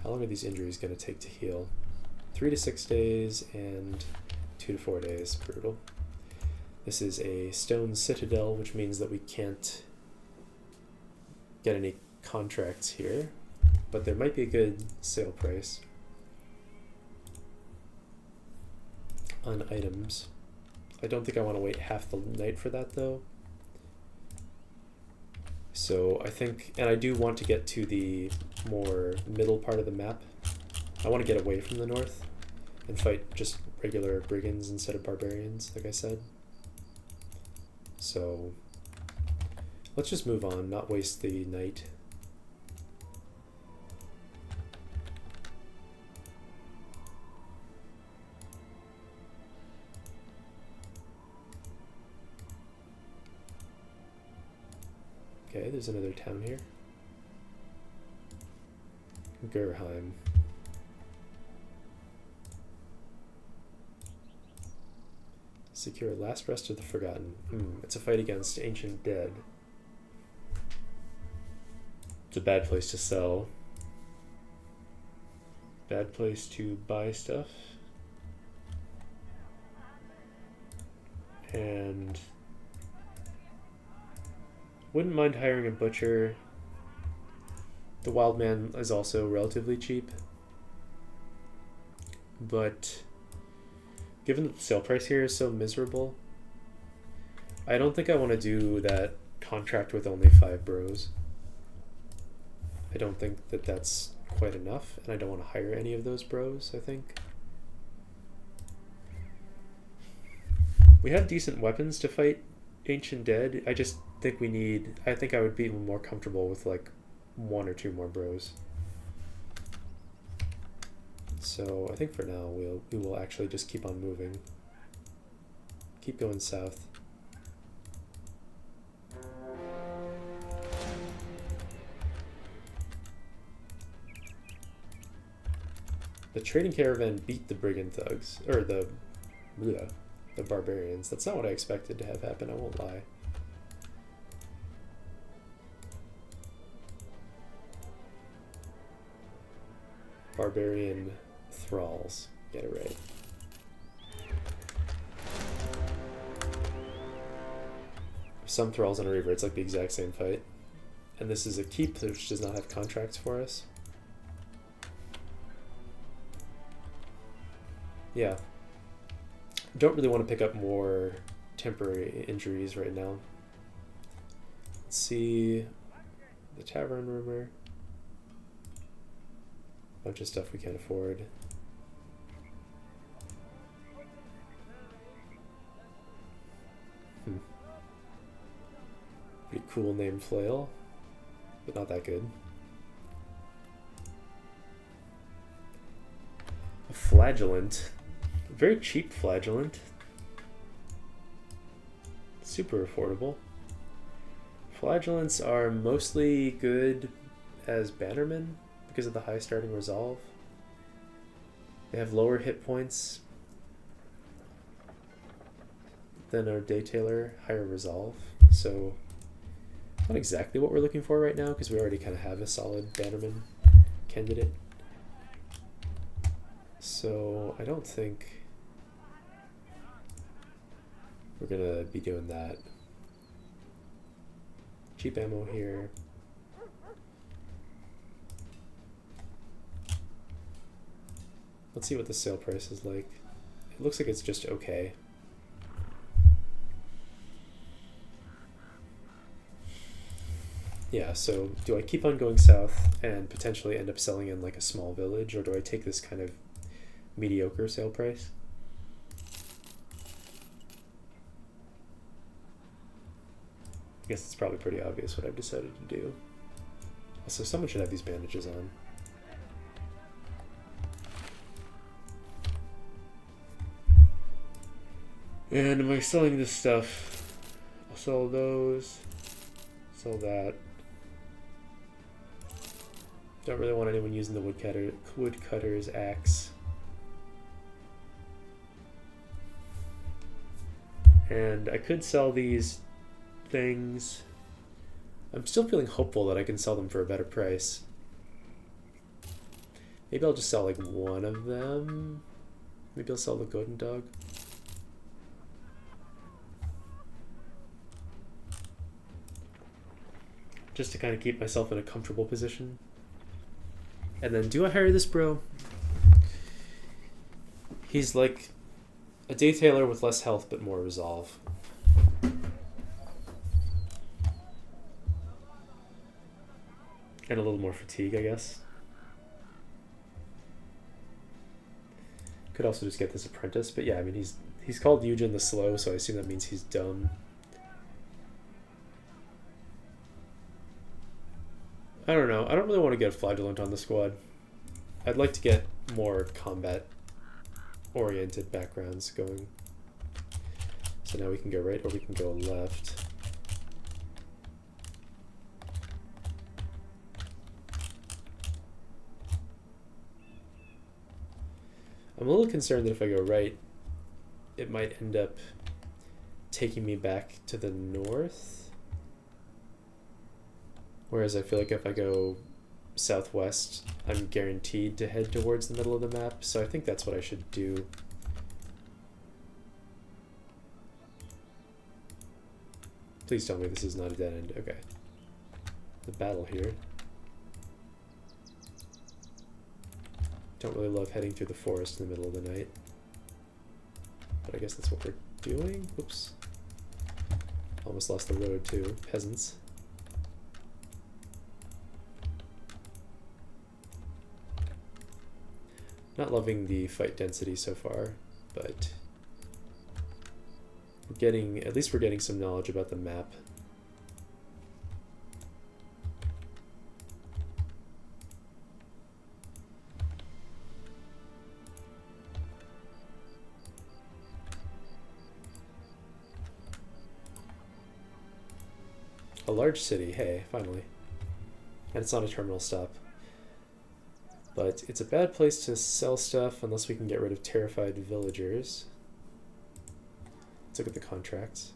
How long are these injuries going to take to heal? 3 to 6 days and 2 to 4 days. Brutal. This is a stone citadel, which means that we can't get any contracts here, but there might be a good sale price on items. I don't think I want to wait half the night for that though. So I think, and I do want to get to the more middle part of the map. I want to get away from the north and fight just regular brigands instead of barbarians, like I said. So let's just move on, not waste the night. Okay, there's another town here. Gerheim. Secure last rest of the forgotten. It's a fight against ancient dead. It's a bad place to sell. Bad place to buy stuff. And wouldn't mind hiring a butcher. The wild man is also relatively cheap. But given that the sale price here is so miserable, I don't think I want to do that contract with only 5 bros. I don't think that that's quite enough, and I don't want to hire any of those bros, I think. We have decent weapons to fight Ancient Dead. I just think we need... I think I would be more comfortable with like 1 or 2 more bros. So I think for now we will actually just keep on moving. Keep going south. The trading caravan beat the brigand thugs, or the barbarians. That's not what I expected to have happen, I won't lie. Barbarian thralls. Get it right. Some thralls on a river, it's like the exact same fight. And this is a keep which does not have contracts for us. Yeah. Don't really want to pick up more temporary injuries right now. Let's see the tavern rumor. Bunch of stuff we can't afford. Pretty cool name, Flail, but not that good. A flagellant. A very cheap flagellant. Super affordable. Flagellants are mostly good as bannermen because of the high starting resolve. They have lower hit points than our Daytailor, higher resolve. So not exactly what we're looking for right now because we already kind of have a solid bannerman candidate. So I don't think we're gonna be doing that. Cheap ammo here. Let's see what the sale price is like. It looks like it's just okay. Yeah, so do I keep on going south and potentially end up selling in like a small village, or do I take this kind of mediocre sale price? I guess it's probably pretty obvious what I've decided to do. Also, someone should have these bandages on. And am I selling this stuff? I'll sell those. Sell that. Don't really want anyone using the woodcutter's axe. And I could sell these things. I'm still feeling hopeful that I can sell them for a better price. Maybe I'll just sell like one of them. Maybe I'll sell the golden dog. Just to kind of keep myself in a comfortable position. And then, do I hire this bro? He's like a Daytailor with less health but more resolve. And a little more fatigue, I guess. Could also just get this apprentice, but yeah, I mean he's called Eugen the Slow, so I assume that means he's dumb. I don't know. I don't really want to get a flagellant on the squad. I'd like to get more combat-oriented backgrounds going. So now we can go right or we can go left. I'm a little concerned that if I go right, it might end up taking me back to the north. Whereas I feel like if I go southwest, I'm guaranteed to head towards the middle of the map. So I think that's what I should do. Please tell me this is not a dead end. Okay. The battle here. Don't really love heading through the forest in the middle of the night. But I guess that's what we're doing. Oops. Almost lost the road too. Peasants. Not loving the fight density so far, but we're getting, at least we're getting some knowledge about the map. A large city, hey, finally. And it's not a terminal stop. But it's a bad place to sell stuff unless we can get rid of terrified villagers. Let's look at the contracts.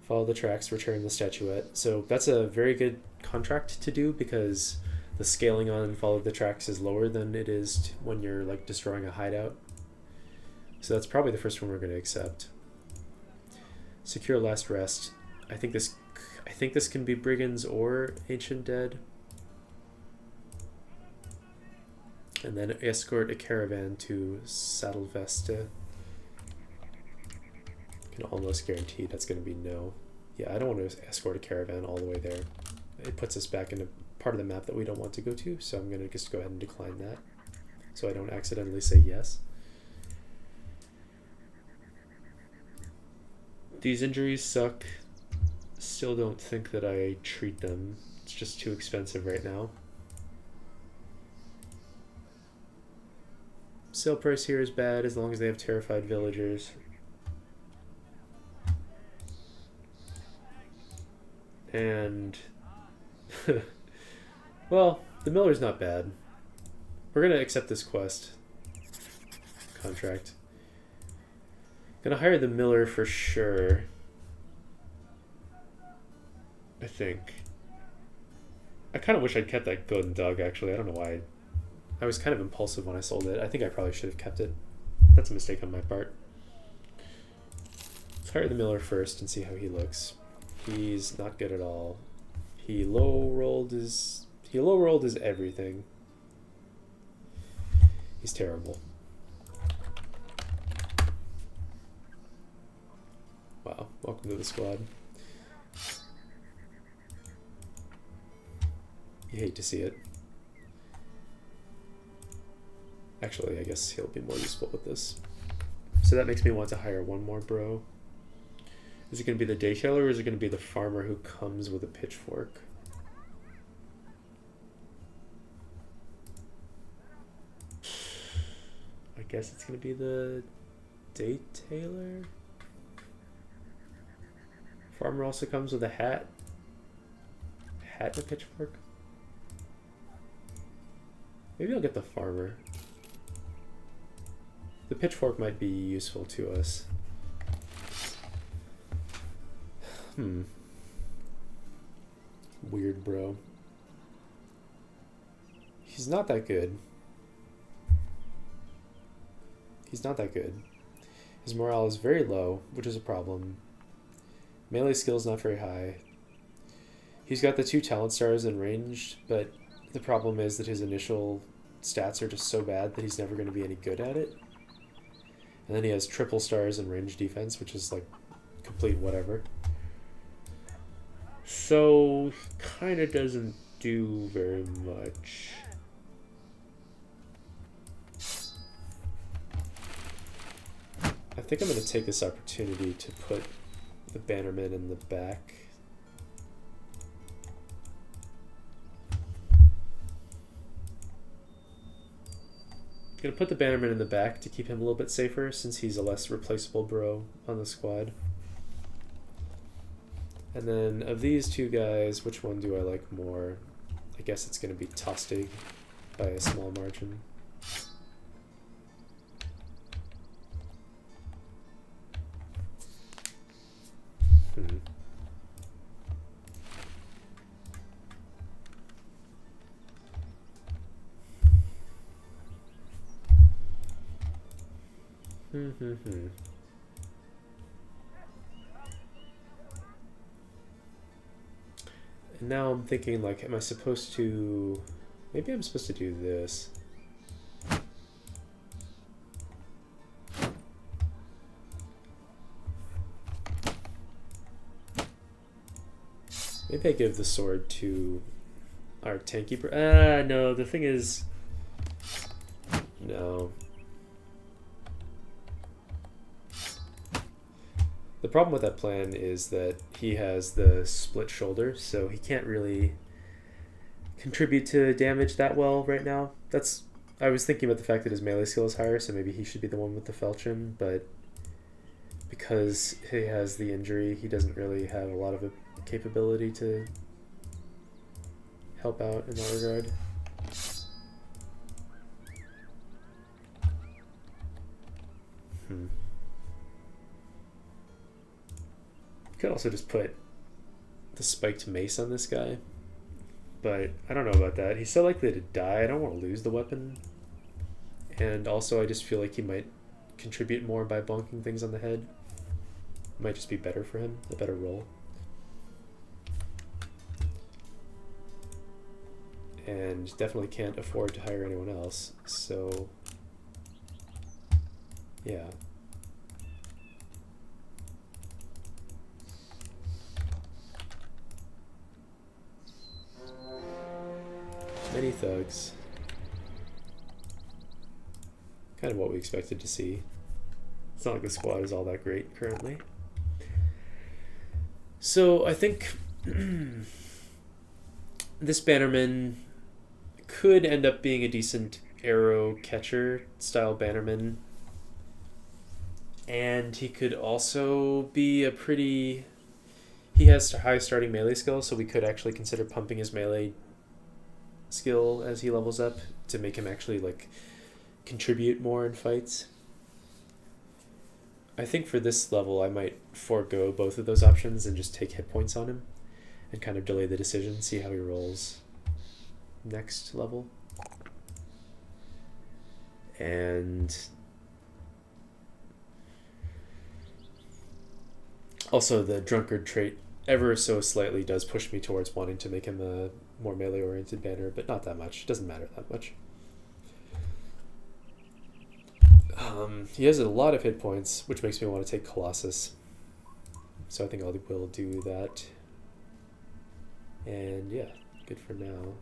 Follow the tracks, return the statuette. So that's a very good contract to do because the scaling on follow the tracks is lower than it is when you're like destroying a hideout. So that's probably the first one we're going to accept. Secure last rest. I think this can be Brigands or Ancient Dead. And then escort a caravan to Saddle Vesta. Can almost guarantee that's going to be no. Yeah, I don't want to escort a caravan all the way there. It puts us back in a part of the map that we don't want to go to, so I'm going to just go ahead and decline that so I don't accidentally say yes. These injuries suck. Still don't think that I treat them. It's just too expensive right now. Sale price here is bad as long as they have terrified villagers. And well, the miller's not bad. We're gonna accept this quest contract. Gonna hire the miller for sure. I think. I kind of wish I'd kept that golden dog, actually. I don't know why. I was kind of impulsive when I sold it. I think I probably should have kept it. That's a mistake on my part. Let's hire the miller first and see how he looks. He's not good at all. He low rolled his everything. He's terrible. Wow, welcome to the squad. You hate to see it. Actually, I guess he'll be more useful with this. So that makes me want to hire one more bro. Is it going to be the daytailor or is it going to be the farmer who comes with a pitchfork? I guess it's going to be the daytailor. Farmer also comes with a hat. Hat and a pitchfork? Maybe I'll get the farmer. The pitchfork might be useful to us. Weird bro. He's not that good. He's not that good. His morale is very low, which is a problem. Melee skill's not very high. He's got the 2 talent stars in ranged, but the problem is that his initial stats are just so bad that he's never going to be any good at it. And then he has triple stars in range defense, which is like complete whatever. So, kind of doesn't do very much. I think I'm going to take this opportunity to put the bannerman in the back. I'm going to put the bannerman in the back to keep him a little bit safer since he's a less replaceable bro on the squad. And then of these 2 guys, which one do I like more? I guess it's going to be Tostig by a small margin. And now I'm thinking, like, am I supposed to... Maybe I'm supposed to do this. Maybe I give the sword to our tanky... no, the thing is... No. The problem with that plan is that he has the split shoulder, so he can't really contribute to damage that well right now. I was thinking about the fact that his melee skill is higher, so maybe he should be the one with the falchion, but because he has the injury, he doesn't really have a lot of a capability to help out in that regard. Could also just put the spiked mace on this guy, but I don't know about that. He's so likely to die. I don't want to lose the weapon, and also I just feel like he might contribute more by bonking things on the head. Might just be better for him, a better roll. And definitely can't afford to hire anyone else, so yeah. Many thugs. Kind of what we expected to see. It's not like the squad is all that great currently. So I think this Bannerman could end up being a decent arrow catcher style Bannerman. And he could also be a pretty... He has high starting melee skill, so we could actually consider pumping his melee skill as he levels up to make him actually like contribute more in fights. I think for this level I might forego both of those options and just take hit points on him and kind of delay the decision, see how he rolls next level. And also the drunkard trait ever so slightly does push me towards wanting to make him a more melee-oriented banner, but not that much. It doesn't matter that much. He has a lot of hit points, which makes me want to take Colossus. So I think I will do that. And yeah, good for now.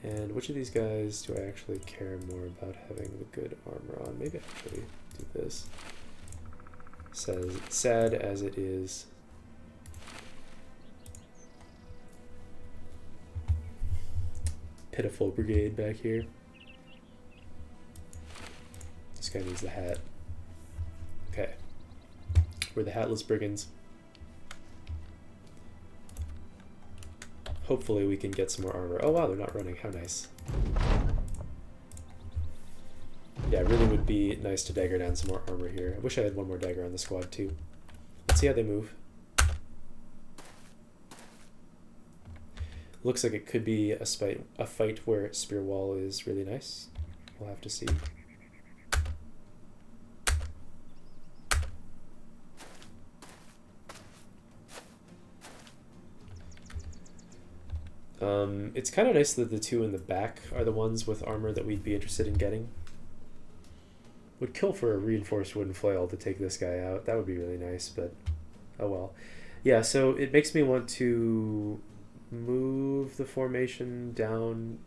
And which of these guys do I actually care more about having the good armor on? Maybe actually do this. Sad as it is. Pitiful brigade back here. This guy needs the hat. Okay. We're the hatless brigands. Hopefully we can get some more armor. Oh wow, they're not running. How nice. Yeah, it really would be nice to dagger down some more armor here. I wish I had one more dagger on the squad too. Let's see how they move. Looks like it could be a fight where spear wall is really nice. We'll have to see. It's kind of nice that the two in the back are the ones with armor that we'd be interested in getting. Would kill for a reinforced wooden flail to take this guy out. That would be really nice, but oh well. Yeah, so it makes me want to move the formation down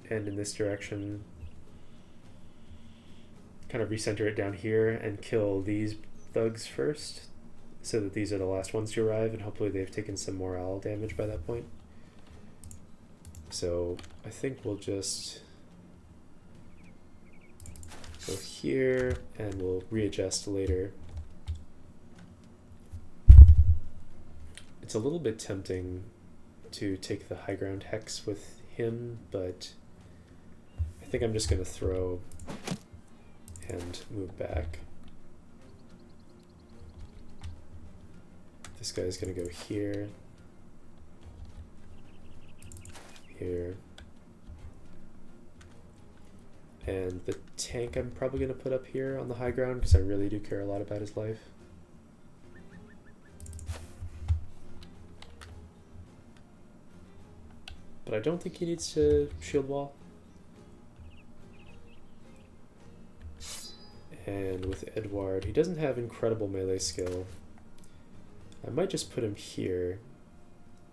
and in this direction. Kind of recenter it down here and kill these thugs first so that these are the last ones to arrive, and hopefully they've taken some morale damage by that point. So I think we'll just go here and we'll readjust later. It's a little bit tempting to take the high ground hex with him, but I think I'm just going to throw and move back. This guy's going to go here, here, and the tank I'm probably going to put up here on the high ground because I really do care a lot about his life. But I don't think he needs to shield wall. And with Edward, he doesn't have incredible melee skill. I might just put him here,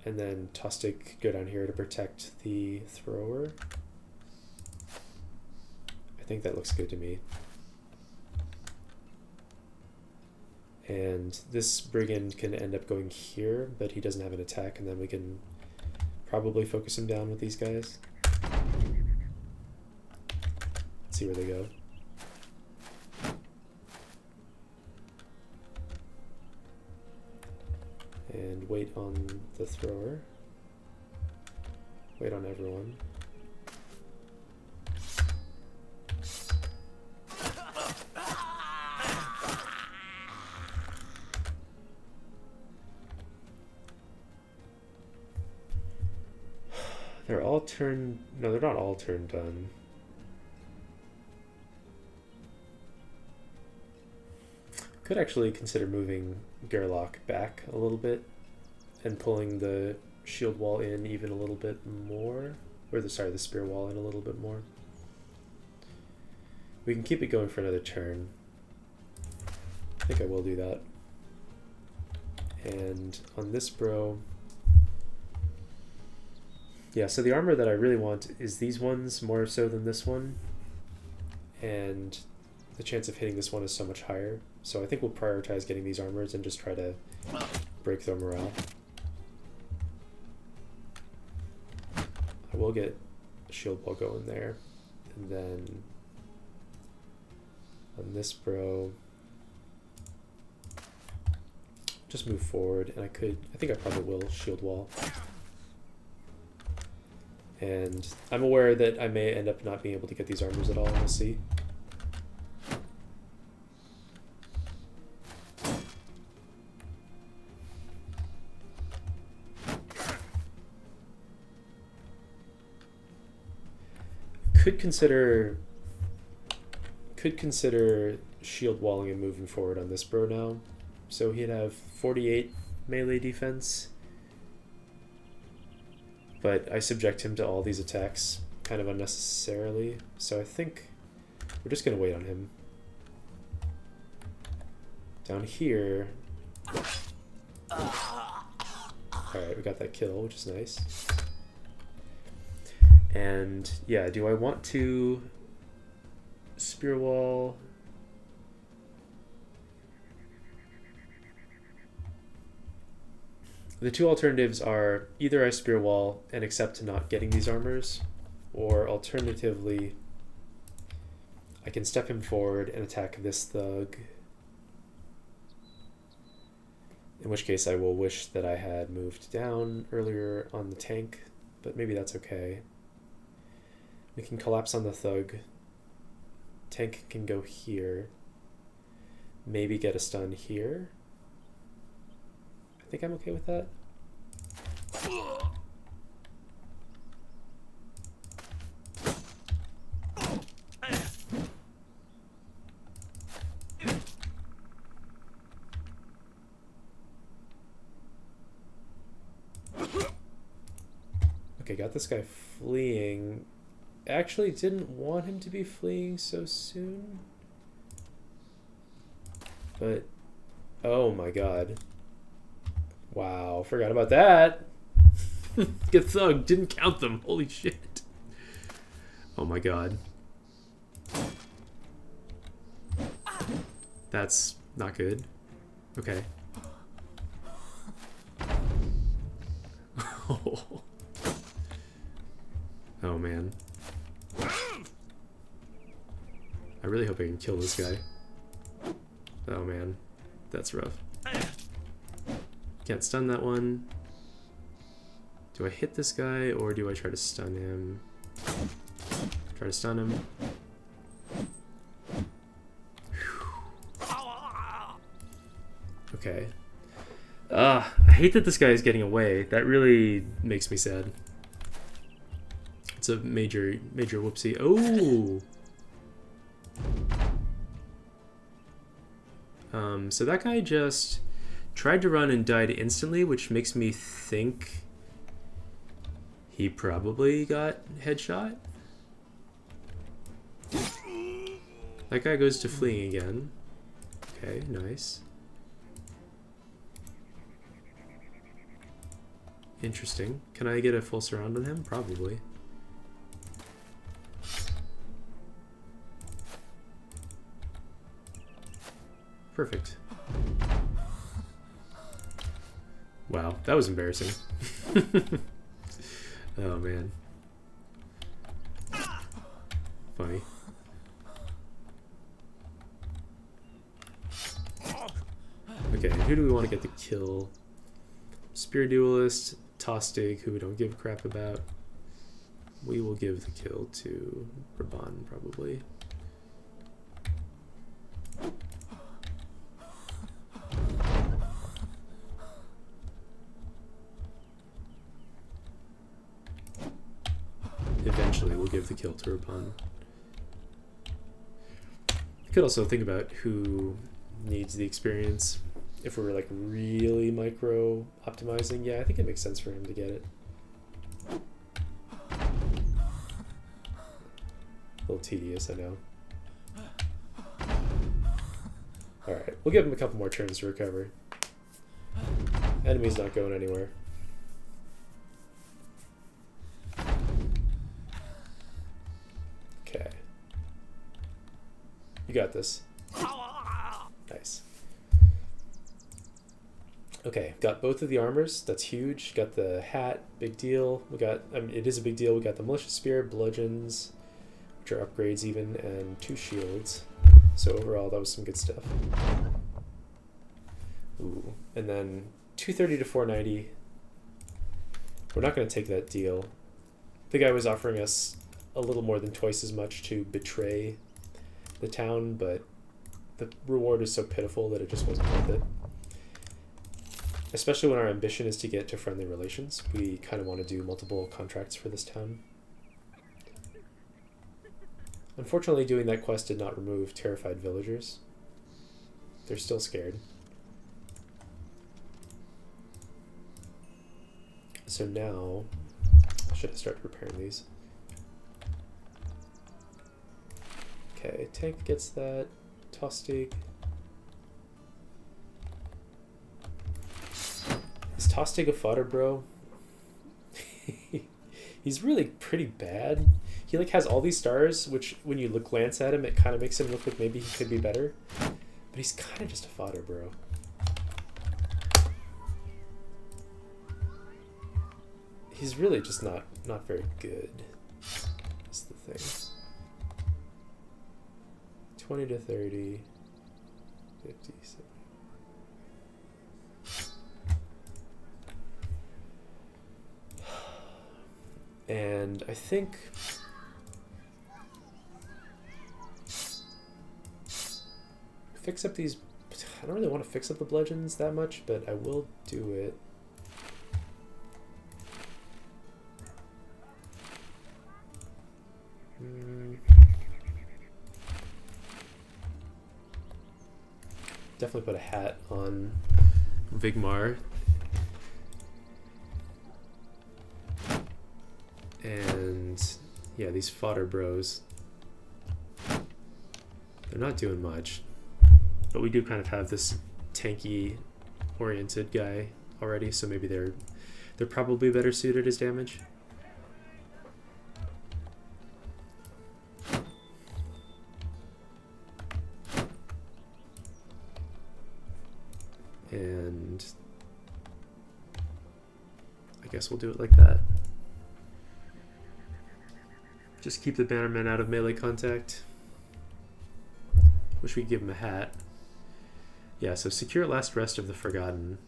and then Tostic go down here to protect the thrower. I think that looks good to me. And this Brigand can end up going here, but he doesn't have an attack, and then we can probably focus him down with these guys. Let's see where they go. And wait on the thrower. Wait on everyone. They're all turned... No, they're not all turned done. Could actually consider moving Gerlach back a little bit and pulling the shield wall in even a little bit more. Or the spear wall in a little bit more. We can keep it going for another turn. I think I will do that. And on this bro... Yeah, so the armor that I really want is these ones more so than this one. And the chance of hitting this one is so much higher. So I think we'll prioritize getting these armors and just try to break their morale. I will get a shield wall going there. And then on this bro, just move forward. And I think I probably will shield wall. And I'm aware that I may end up not being able to get these armors at all. We'll see. Could consider shield walling and moving forward on this bro now. So he'd have 48 melee defense. But I subject him to all these attacks kind of unnecessarily, so I think we're just going to wait on him. Down here... Alright, we got that kill, which is nice. And yeah, do I want to spear wall? The two alternatives are either I spear wall and accept not getting these armors, or alternatively, I can step him forward and attack this thug. In which case I will wish that I had moved down earlier on the tank, but maybe that's okay. We can collapse on the thug. Tank can go here. Maybe get a stun here. I think I'm okay with that. Okay, got this guy fleeing. Actually didn't want him to be fleeing so soon. But, oh my god. Wow, forgot about that. Get thug, didn't count them. Holy shit. Oh my god. That's not good. Okay. Oh man. I really hope I can kill this guy. Oh man, that's rough. Can't stun that one. Do I hit this guy or do I try to stun him? Try to stun him. Okay. I hate that this guy is getting away. That really makes me sad. It's a major whoopsie. Oh! So that guy just tried to run and died instantly, which makes me think he probably got headshot. That guy goes to fleeing again. Okay, nice. Interesting. Can I get a full surround on him? Probably. Perfect. Wow, that was embarrassing. Oh man. Funny. Okay, who do we want to get the kill? Spear Duelist, Tostig, who we don't give a crap about. We will give the kill to Raban, probably. Eventually, we'll give the kill to Raban. You could also think about who needs the experience. If we were like really micro optimizing, yeah, I think it makes sense for him to get it. A little tedious, I know. Alright, we'll give him a couple more turns to recover. Enemy's not going anywhere. Okay. You got this. Nice. Okay, got both of the armors. That's huge. Got the hat, big deal. We got, I mean, it is a big deal. We got the militia spear, bludgeons, which are upgrades even, and 2 shields. So overall, that was some good stuff. Ooh, and then 230 to 490. We're not going to take that deal. The guy was offering us a little more than twice as much to betray the town, but the reward is so pitiful that it just wasn't worth it. Especially when our ambition is to get to friendly relations. We kind of want to do multiple contracts for this town. Unfortunately, doing that quest did not remove terrified villagers. They're still scared. So now, should I start repairing these? Okay, tank gets that. Tostig. Is Tostig a fodder bro? He's really pretty bad. He like has all these stars, which when you glance at him, it kind of makes him look like maybe he could be better. But he's kind of just a fodder bro. He's really just not very good. That's the thing. 20 to 30, 50, 70. And I think fix up these. I don't really want to fix up the bludgeons that much, but I will do it. Definitely put a hat on Vigmar. And yeah, these fodder bros, they're not doing much, but we do kind of have this tanky oriented guy already, so maybe they're probably better suited as damage. And I guess we'll do it like that. Just keep the bannermen out of melee contact. Wish we could give him a hat. Yeah, so secure last rest of the Forgotten.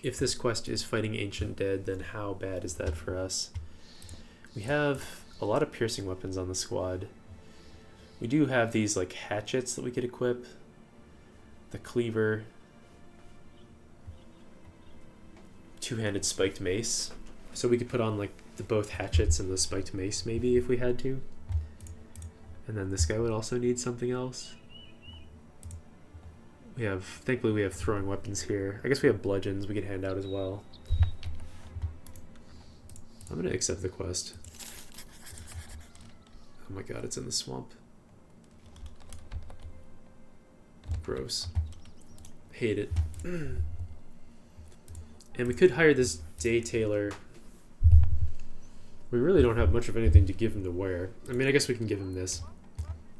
If this quest is fighting Ancient Dead, then how bad is that for us? We have a lot of piercing weapons on the squad. We do have these like hatchets that we could equip. The cleaver. Two-handed spiked mace. So we could put on like both hatchets and the spiked mace maybe if we had to. And then this guy would also need something else. We have, thankfully we have throwing weapons here. I guess we have bludgeons we could hand out as well. I'm gonna accept the quest. Oh my god, it's in the swamp. Gross. Hate it. And we could hire this day tailor. We really don't have much of anything to give him to wear. I mean, I guess we can give him this.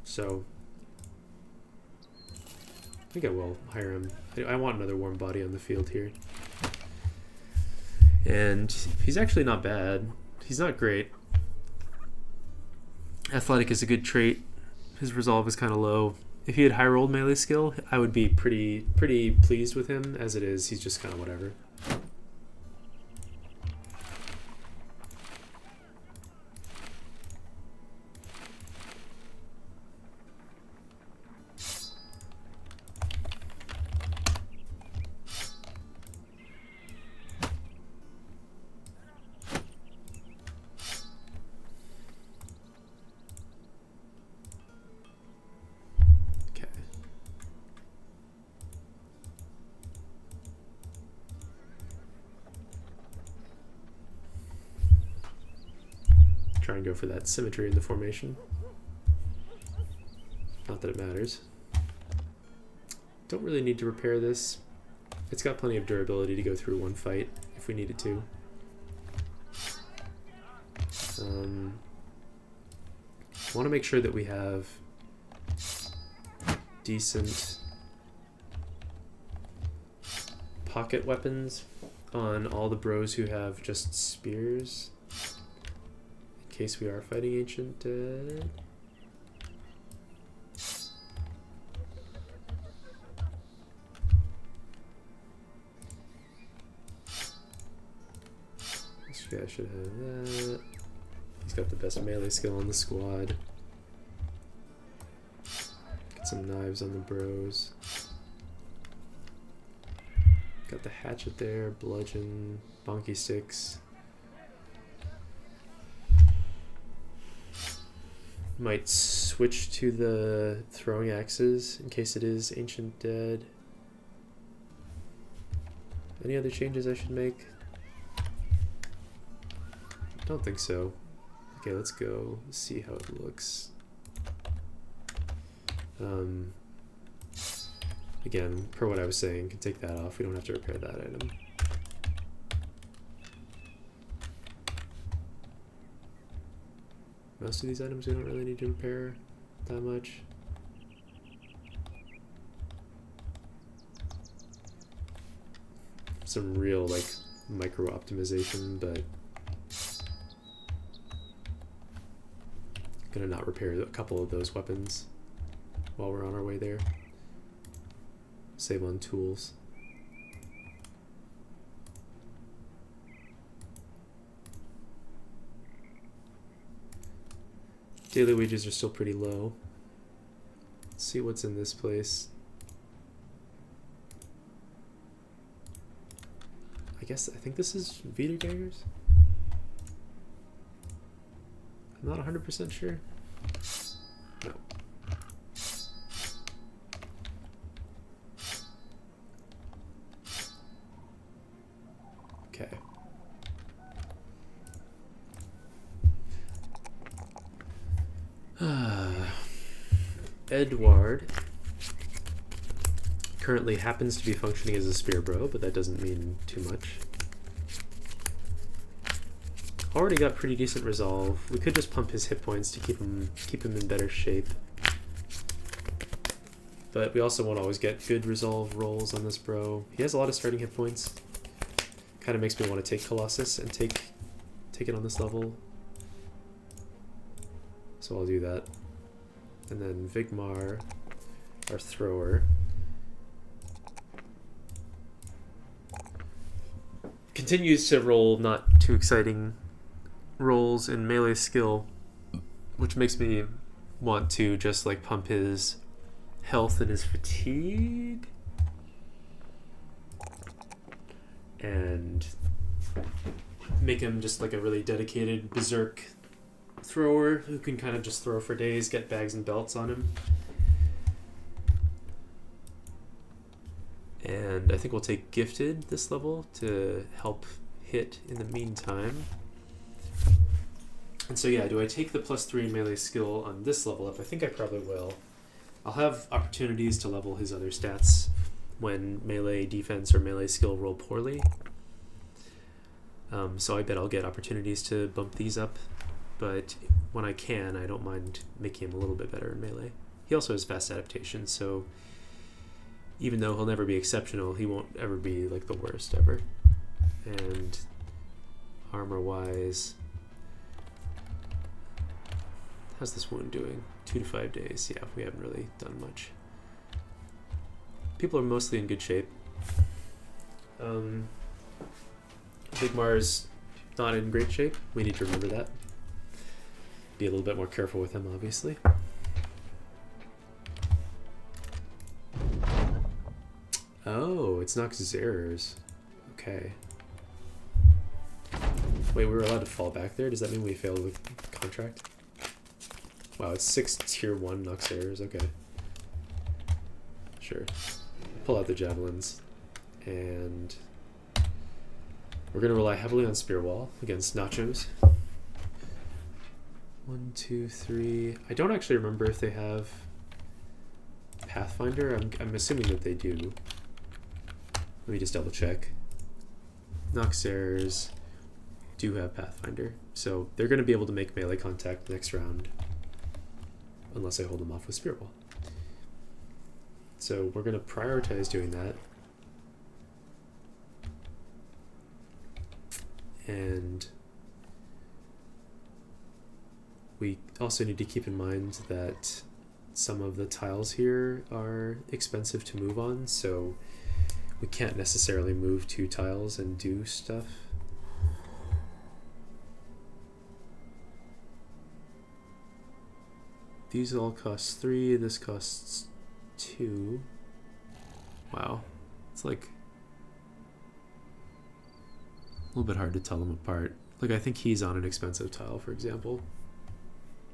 So I think I will hire him. I want another warm body on the field here. And he's actually not bad. He's not great. Athletic is a good trait. His resolve is kind of low. If he had high rolled melee skill, I would be pretty pleased with him. As it is, he's just kind of whatever. Try and go for that symmetry in the formation. Not that it matters. Don't really need to repair this. It's got plenty of durability to go through one fight if we needed to. Want to make sure that we have decent pocket weapons on all the bros who have just spears. In case we are fighting Ancient Dead. This guy should have that. He's got the best melee skill on the squad. Get some knives on the bros. Got the hatchet there, bludgeon, bonky sticks. Might switch to the throwing axes in case it is Ancient Dead. Any other changes I should make? Don't think so. Okay, let's go see how it looks. Again, per what I was saying, can take that off. We don't have to repair that item. Most of these items we don't really need to repair that much. Some real like micro optimization, but gonna not repair a couple of those weapons while we're on our way there. Save on tools. Daily wages are still pretty low. Let's see what's in this place. I think this is Wiedergängers? I'm not 100% sure. No. Okay. Edward currently happens to be functioning as a spear bro, but that doesn't mean too much. Already got pretty decent resolve. We could just pump his hit points to keep him in better shape. But we also won't always get good resolve rolls on this bro. He has a lot of starting hit points. Kind of makes me want to take Colossus and take it on this level. So I'll do that. And then Vigmar, our thrower, continues to roll not too exciting rolls in melee skill, which makes me want to just like pump his health and his fatigue and make him just like a really dedicated berserk thrower who can kind of just throw for days, get bags and belts on him. And I think we'll take Gifted this level to help hit in the meantime. And so yeah, do I take the +3 melee skill on this level up? I think I probably will. I'll have opportunities to level his other stats when melee defense or melee skill roll poorly. So I bet I'll get opportunities to bump these up, but when I can, I don't mind making him a little bit better in melee. He also has fast adaptation, so even though he'll never be exceptional, he won't ever be like the worst ever. And armor-wise, how's this wound doing? 2 to 5 days. Yeah, we haven't really done much. People are mostly in good shape. Big Mar's not in great shape. We need to remember that. Be a little bit more careful with him, obviously. Oh, it's Nox's errors. Okay. Wait, we were allowed to fall back there? Does that mean we failed the contract? Wow, it's 6 tier 1 Nox errors. Okay. Sure. Pull out the javelins. And we're going to rely heavily on Spear Wall against Nachos. 1, 2, 3. I don't actually remember if they have Pathfinder. I'm assuming that they do. Let me just double check. Noxers do have Pathfinder, so they're going to be able to make melee contact next round unless I hold them off with Spear Wall. So we're going to prioritize doing that. And we also need to keep in mind that some of the tiles here are expensive to move on, so we can't necessarily move 2 tiles and do stuff. These all cost 3, this costs 2. Wow, it's like a little bit hard to tell them apart. Like, I think he's on an expensive tile, for example.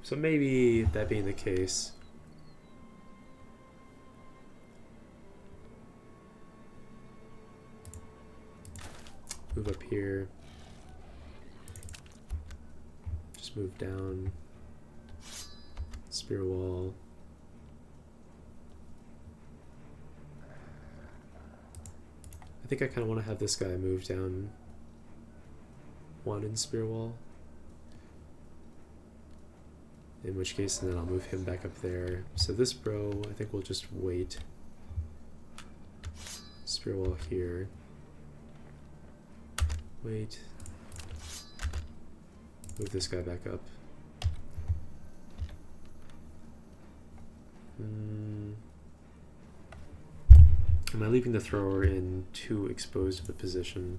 So maybe that being the case, move up here, just move down, Spear Wall. I think I kind of want to have this guy move down 1 in Spear Wall. In which case, then I'll move him back up there. So this bro, I think we'll just wait. Spear Wall here. Wait. Move this guy back up. Am I leaving the thrower in too exposed of a position?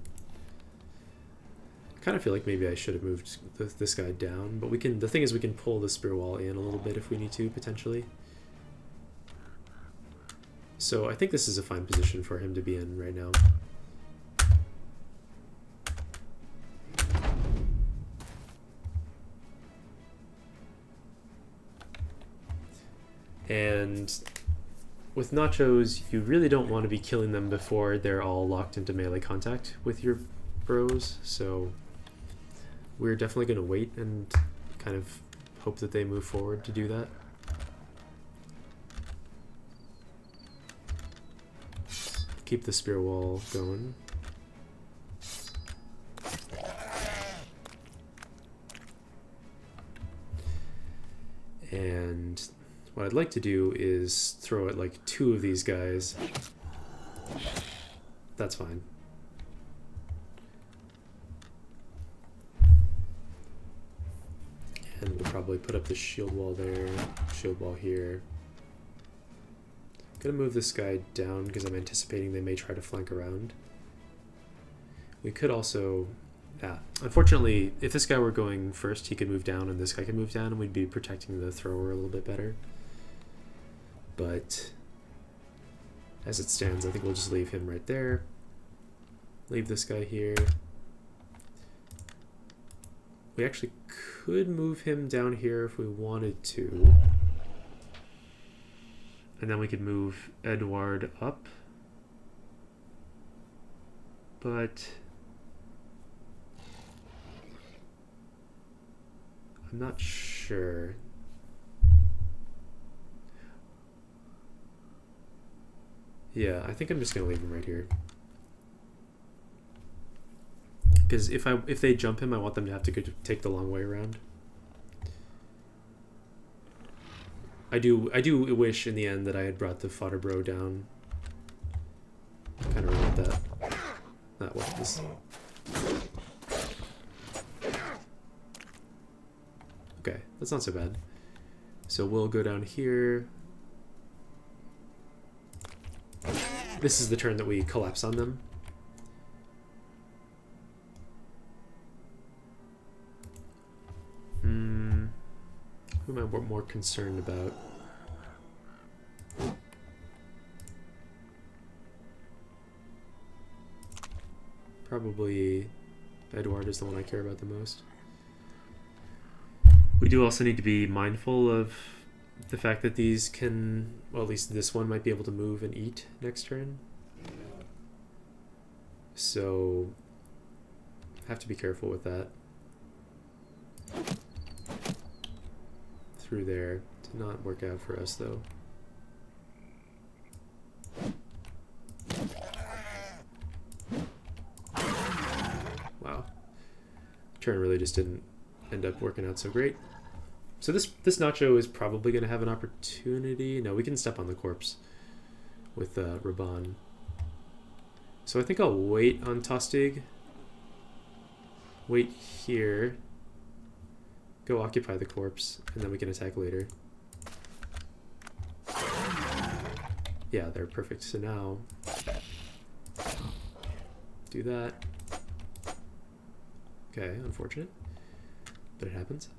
I kind of feel like maybe I should have moved this guy down, but we can. The thing is, we can pull the Spear Wall in a little bit if we need to, potentially. So I think this is a fine position for him to be in right now. And with Nachos, you really don't want to be killing them before they're all locked into melee contact with your bros, so we're definitely going to wait and kind of hope that they move forward to do that. Keep the Spear Wall going. And what I'd like to do is throw at like 2 of these guys. That's fine. And we'll probably put up the shield wall there, shield wall here. I'm gonna move this guy down because I'm anticipating they may try to flank around. We could also, unfortunately, if this guy were going first, he could move down and this guy could move down and we'd be protecting the thrower a little bit better. But as it stands, I think we'll just leave him right there. Leave this guy here. We actually could move him down here if we wanted to. And then we could move Edward up. But I'm not sure. Yeah, I think I'm just going to leave him right here. Because if they jump him, I want them to have to take the long way around. I do wish in the end that I had brought the fodder bro down. Kind of regret that. Not what this. Okay, that's not so bad. So we'll go down here. This is the turn that we collapse on them. Who am I more concerned about? Probably Edward is the one I care about the most. We do also need to be mindful of the fact that these can, well, at least this one might be able to move and eat next turn. So, have to be careful with that. Through there. Did not work out for us, though. Wow. Turn really just didn't end up working out so great. So this Nacho is probably going to have an opportunity. No, we can step on the corpse with Raban. So I think I'll wait on Tostig. Wait here. Go occupy the corpse, and then we can attack later. Yeah, they're perfect. So now, do that. Okay, unfortunate, but it happens.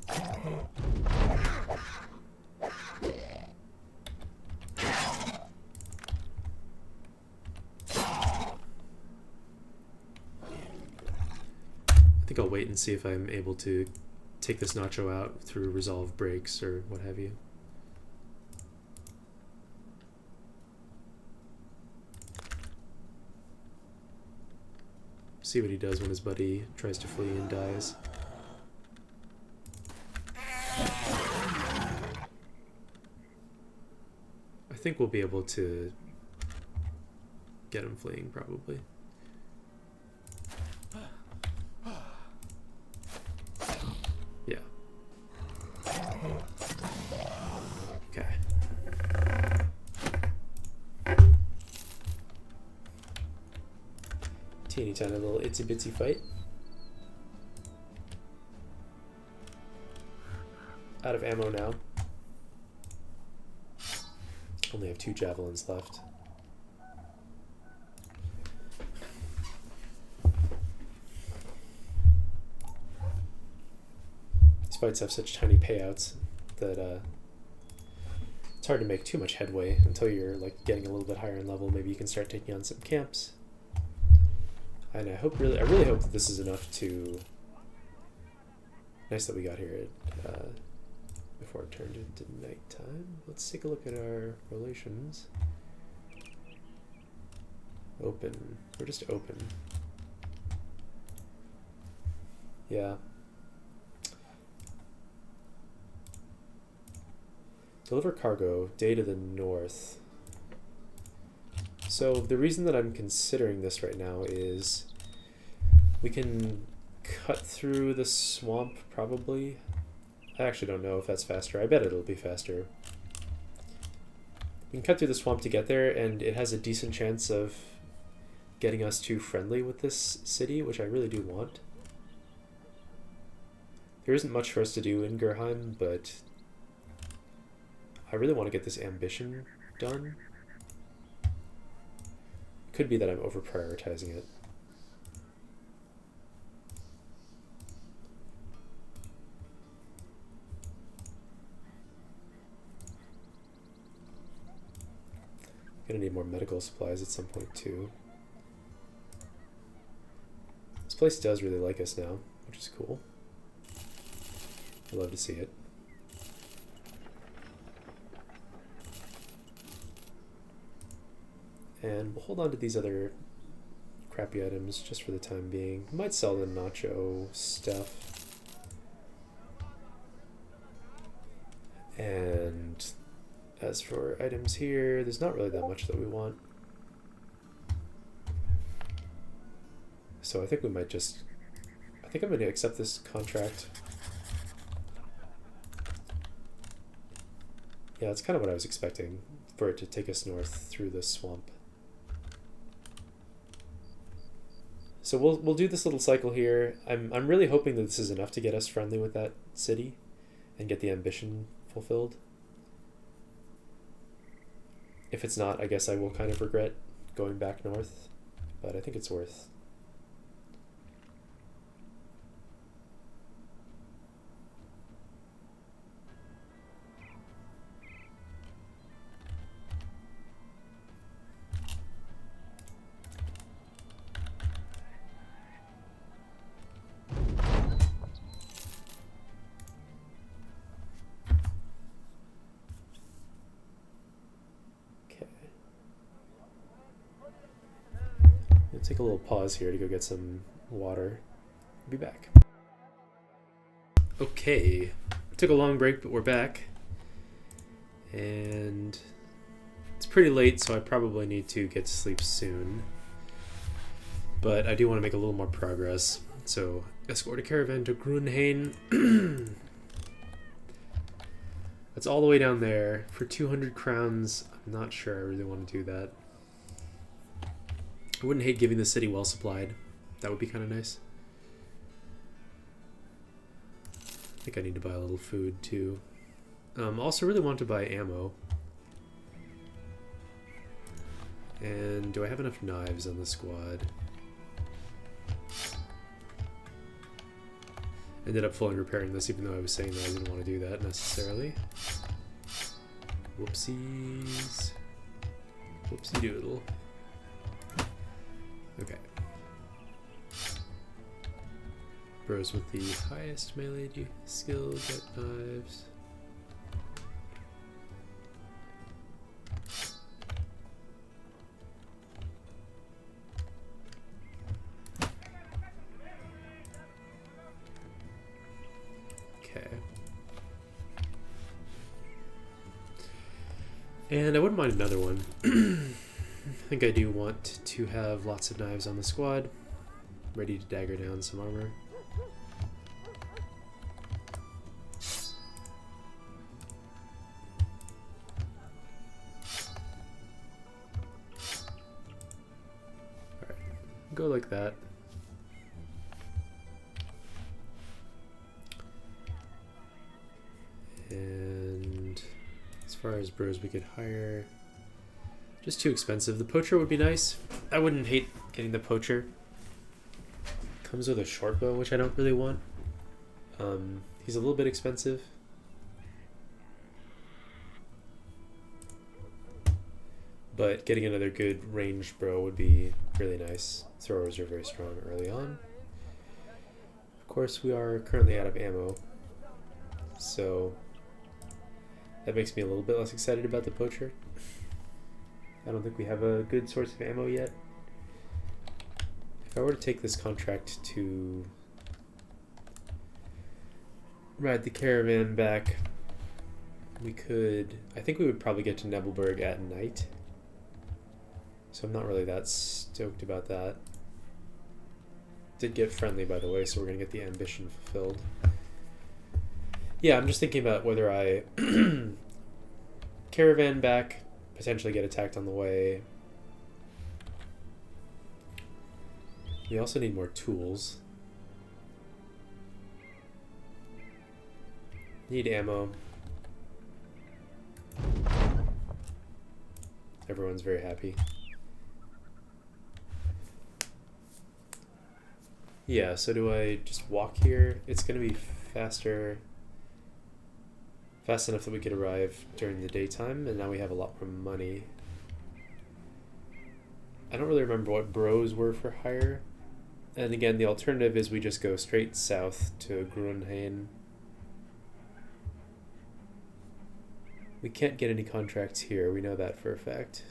I think I'll wait and see if I'm able to take this Nacho out through resolve breaks or what have you. See what he does when his buddy tries to flee and dies. I think we'll be able to get him fleeing, probably. Yeah. Okay. Teeny tiny little itsy bitsy fight. Out of ammo now. Only have 2 javelins left. These fights have such tiny payouts that it's hard to make too much headway until you're like getting a little bit higher in level. Maybe you can start taking on some camps. And I really hope that this is enough to. Nice that we got here at, before it turned into nighttime. Let's take a look at our relations. Open. We're just open. Yeah. Deliver cargo. Day to the north. So the reason that I'm considering this right now is we can cut through the swamp probably. I actually don't know if that's faster. I bet it'll be faster. We can cut through the swamp to get there, and it has a decent chance of getting us too friendly with this city, which I really do want. There isn't much for us to do in Gerheim, but I really want to get this ambition done. Could be that I'm over-prioritizing it. Gonna need more medical supplies at some point too. This place does really like us now, which is cool. I love to see it. And we'll hold on to these other crappy items just for the time being. We might sell the Nacho stuff. And as for items here, there's not really that much that we want. So I think we might just... I think I'm going to accept this contract. Yeah, that's kind of what I was expecting, for it to take us north through the swamp. So we'll do this little cycle here. I'm really hoping that this is enough to get us friendly with that city and get the ambition fulfilled. If it's not, I guess I will kind of regret going back north, but I think it's worth. Take a little pause here to go get some water. Be back. Okay, took a long break, but we're back. And it's pretty late, so I probably need to get to sleep soon. But I do want to make a little more progress. So, escort a caravan to Grunhain. That's all the way down there. For 200 crowns, I'm not sure I really want to do that. I wouldn't hate giving the city well supplied. That would be kind of nice. I think I need to buy a little food too. Also really want to buy ammo. And do I have enough knives on the squad? Ended up fully repairing this even though I was saying that I didn't want to do that necessarily. Whoopsies. Whoopsie doodle. Okay. Bros with the highest melee skill get knives. Okay. And I wouldn't mind another one. I think I do want to have lots of knives on the squad, ready to dagger down some armor. Alright, go like that. And as far as bros we could hire, just too expensive. The poacher would be nice. I wouldn't hate getting the poacher. Comes with a short bow, which I don't really want. He's a little bit expensive. But getting another good ranged bow would be really nice. Throwers are very strong early on. Of course, we are currently out of ammo. So that makes me a little bit less excited about the poacher. I don't think we have a good source of ammo yet. If I were to take this contract to ride the caravan back, we could... I think we would probably get to Nebelberg at night. So I'm not really that stoked about that. Did get friendly, by the way, so we're going to get the ambition fulfilled. Yeah, I'm just thinking about whether I caravan back, potentially get attacked on the way. We also need more tools. Need ammo. Everyone's very happy. Yeah, so do I just walk here? It's going to be faster. Fast enough that we could arrive during the daytime, and now we have a lot more money. I don't really remember what bros were for hire. And again, the alternative is we just go straight south to Grunhain. We can't get any contracts here, we know that for a fact.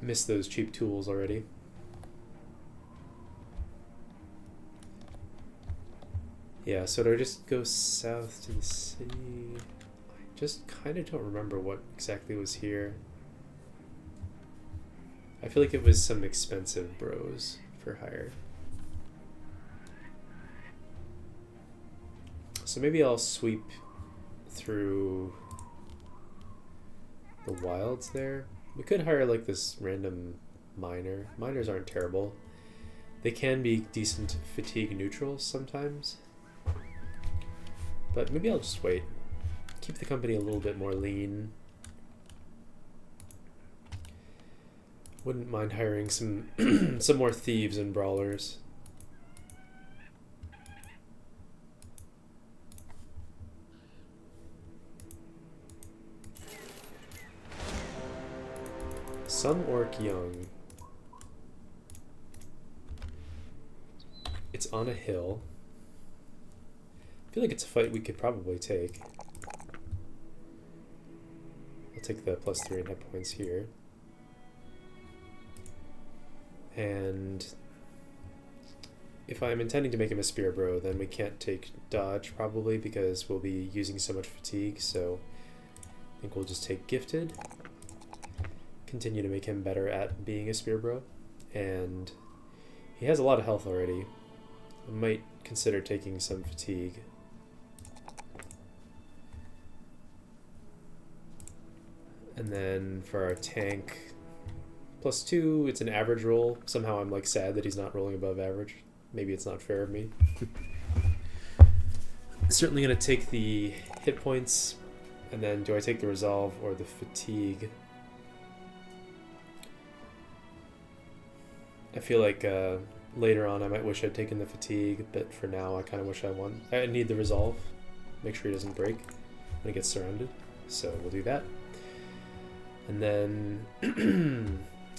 Missed those cheap tools already. Yeah, so do I just go south to the city? I just kind of don't remember what exactly was here. I feel like it was some expensive bros for hire. So maybe I'll sweep through the wilds there. We could hire like this random miner. Miners aren't terrible. They can be decent fatigue neutrals sometimes. But maybe I'll just wait. Keep the company a little bit more lean. Wouldn't mind hiring some some more thieves and brawlers. Some orc young. It's on a hill. I feel like it's a fight we could probably take. I'll take the +3 in hit points here. And if I'm intending to make him a spear bro, then we can't take dodge probably because we'll be using so much fatigue, so I think we'll just take gifted. Continue to make him better at being a spear bro. And he has a lot of health already. I might consider taking some fatigue. And then for our tank, +2, it's an average roll. Somehow I'm like sad that he's not rolling above average. Maybe it's not fair of me. Certainly gonna take the hit points, and then do I take the resolve or the fatigue? I feel like later on I might wish I'd taken the fatigue, but for now I kind of wish I need the resolve. Make sure he doesn't break when he gets surrounded. So we'll do that. And then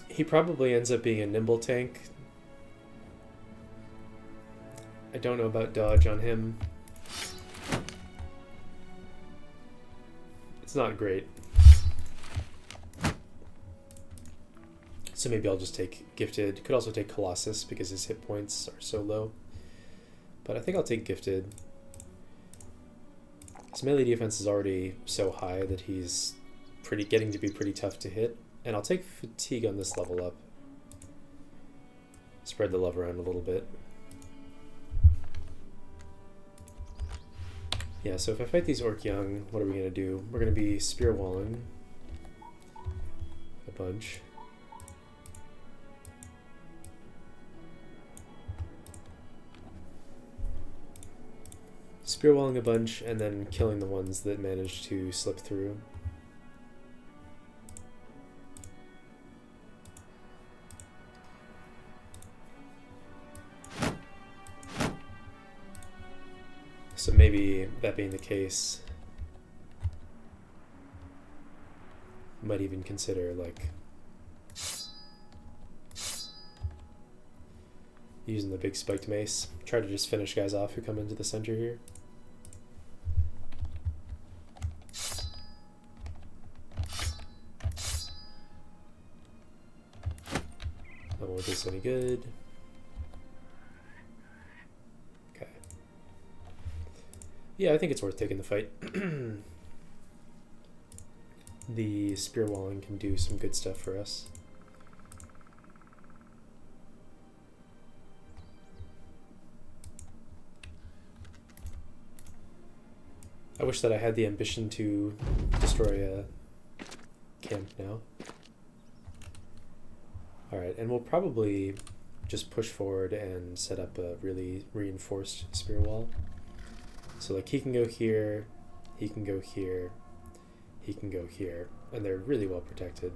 he probably ends up being a nimble tank. I don't know about dodge on him. It's not great. So maybe I'll just take gifted. Could also take Colossus because his hit points are so low. But I think I'll take gifted. His melee defense is already so high that he's getting to be pretty tough to hit. And I'll take fatigue on this level up. Spread the love around a little bit. Yeah, so if I fight these orc young, what are we gonna do? We're gonna be spear walling a bunch. Spear walling a bunch and then killing the ones that manage to slip through. So maybe that being the case, might even consider like using the big spiked mace. Try to just finish guys off who come into the center here. That won't do us any good. Yeah, I think it's worth taking the fight. The spear walling can do some good stuff for us. I wish that I had the ambition to destroy a camp now. Alright, and we'll probably just push forward and set up a really reinforced spear wall. So like he can go here, he can go here, he can go here, and they're really well protected.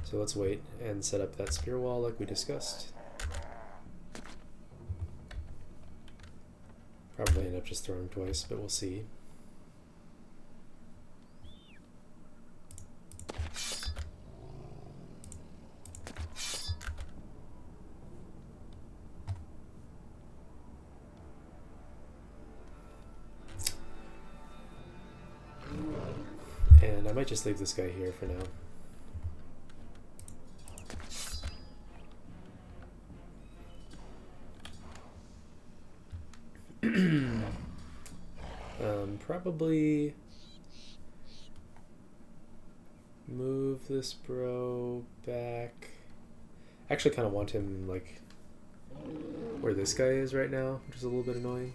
So let's wait and set up that spear wall like we discussed. Probably end up just throwing twice, but we'll see. And I might just leave this guy here for now. probably move this bro back. I actually kind of want him like where this guy is right now, which is a little bit annoying.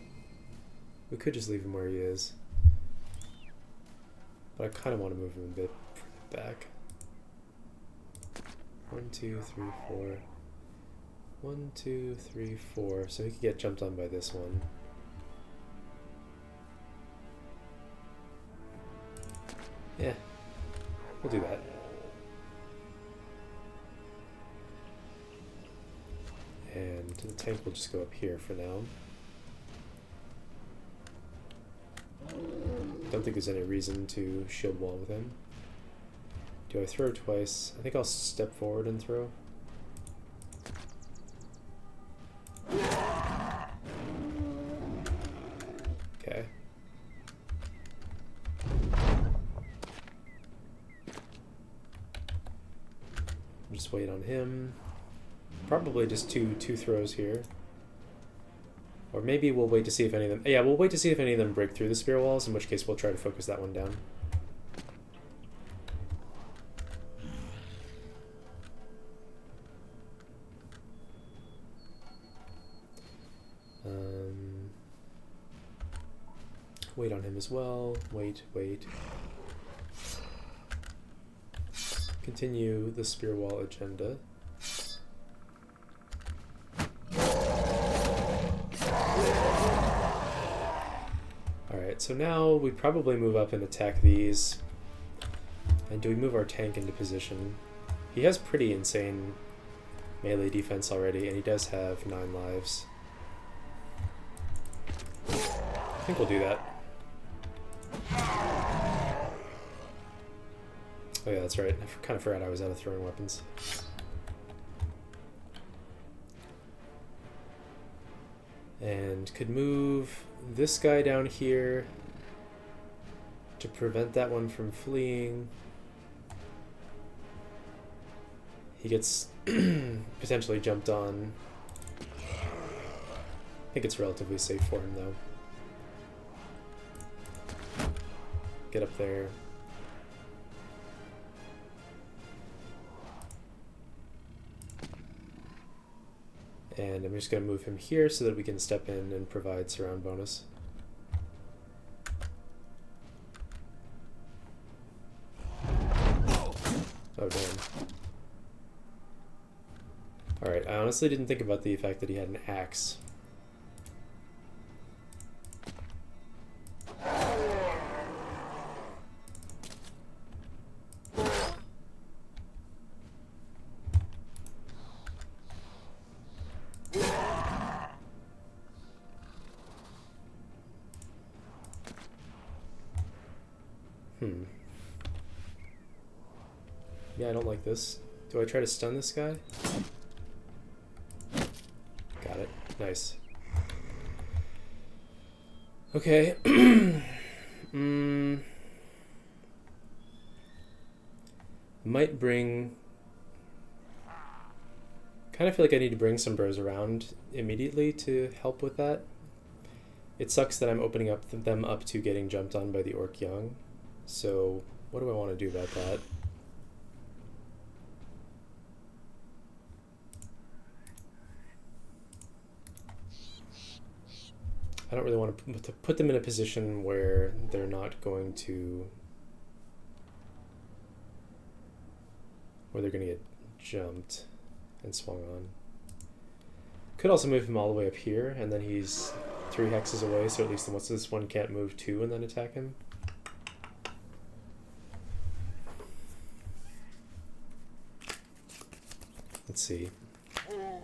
We could just leave him where he is, but I kind of want to move him a bit back. 1, 2, 3, 4. 1, 2, 3, 4. So he could get jumped on by this one. Yeah, we'll do that. And the tank will just go up here for now. Don't think there's any reason to shield wall with him. Do I throw twice? I think I'll step forward and throw. Okay. Just wait on him. Probably just two throws here. Or maybe we'll wait to see if any of them... Yeah, we'll wait to see if any of them break through the spear walls, in which case we'll try to focus that one down. Wait on him as well. Wait. Continue the spear wall agenda. Alright, so now we probably move up and attack these. And do we move our tank into position? He has pretty insane melee defense already, and he does have 9 lives. I think we'll do that. Oh yeah, that's right. I kind of forgot I was out of throwing weapons. And could move this guy down here to prevent that one from fleeing. He gets potentially jumped on. I think it's relatively safe for him though. Get up there. And I'm just going to move him here so that we can step in and provide surround bonus. Oh, damn. Alright, I honestly didn't think about the fact that he had an axe. Yeah, I don't like this. Do I try to stun this guy? Got it. Nice. Okay. Might bring... Kind of feel like I need to bring some bros around immediately to help with that. It sucks that I'm opening up them up to getting jumped on by the Orc Young. So what do I want to do about that? I don't really want to put them in a position where they're not going to... where they're going to get jumped and swung on. Could also move him all the way up here, and then he's 3 hexes away, so at least this one can't move 2 and then attack him. Let's see. I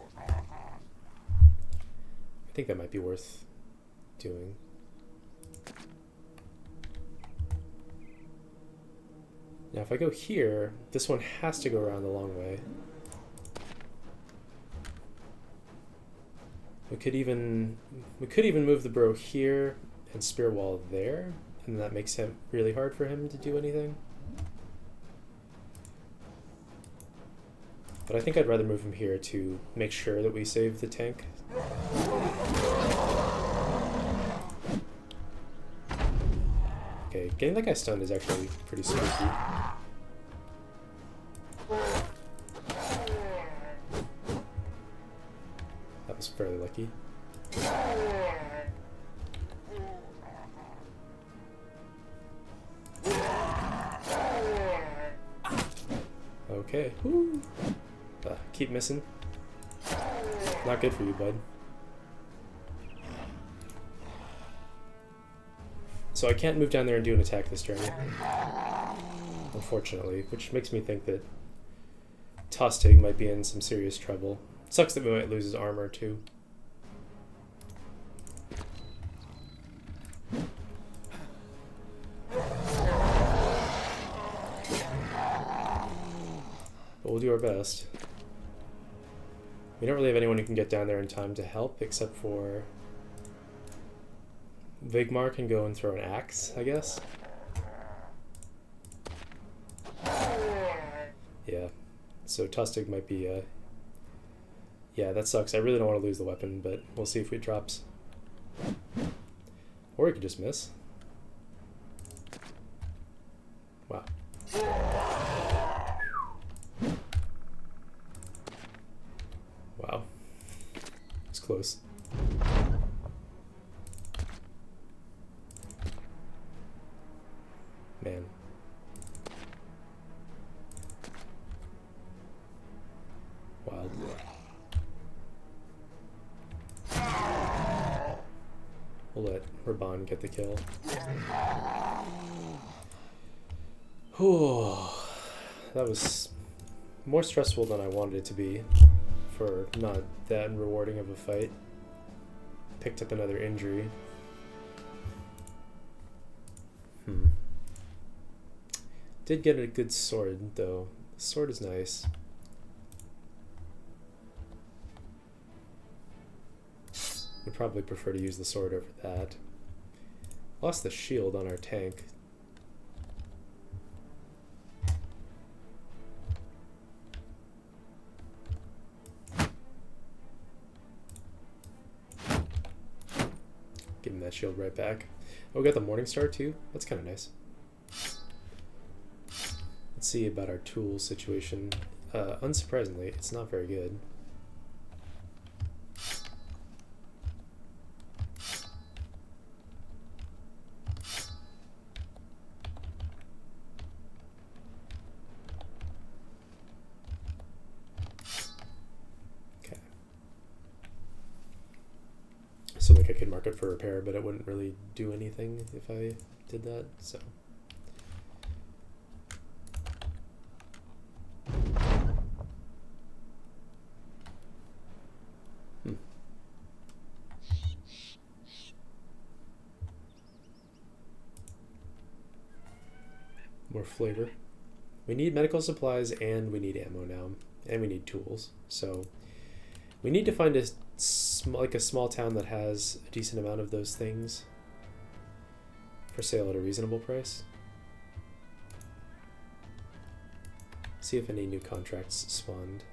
think that might be worth doing. Now if I go here, this one has to go around the long way. We could even move the bro here and spear wall there, and that makes it really hard for him to do anything. But I think I'd rather move him here to make sure that we save the tank. Okay, getting that guy stunned is actually pretty spooky. That was fairly lucky. Okay. Woo. Keep missing. Not good for you, bud. So I can't move down there and do an attack this turn, unfortunately, which makes me think that Tostig might be in some serious trouble. Sucks that we might lose his armor, too. But we'll do our best. We don't really have anyone who can get down there in time to help, except for Vigmar can go and throw an axe, I guess. Yeah, so Tostig might be, yeah, that sucks. I really don't want to lose the weapon, but we'll see if it drops. Or he could just miss. Wow. Wow. It's close. Man. Wild. We'll let Raban get the kill. Whew. That was more stressful than I wanted it to be for not that rewarding of a fight. Picked up another injury. Did get a good sword, though. The sword is nice. Would probably prefer to use the sword over that. Lost the shield on our tank. Give him that shield right back. Oh, we got the Morningstar too? That's kind of nice. Let's see about our tool situation. Unsurprisingly, it's not very good. Okay. So like I could mark it for repair, but it wouldn't really do anything if I did that, so. More flavor. We need medical supplies and we need ammo now, and we need tools. So we need to find a small town that has a decent amount of those things for sale at a reasonable price. See if any new contracts spawned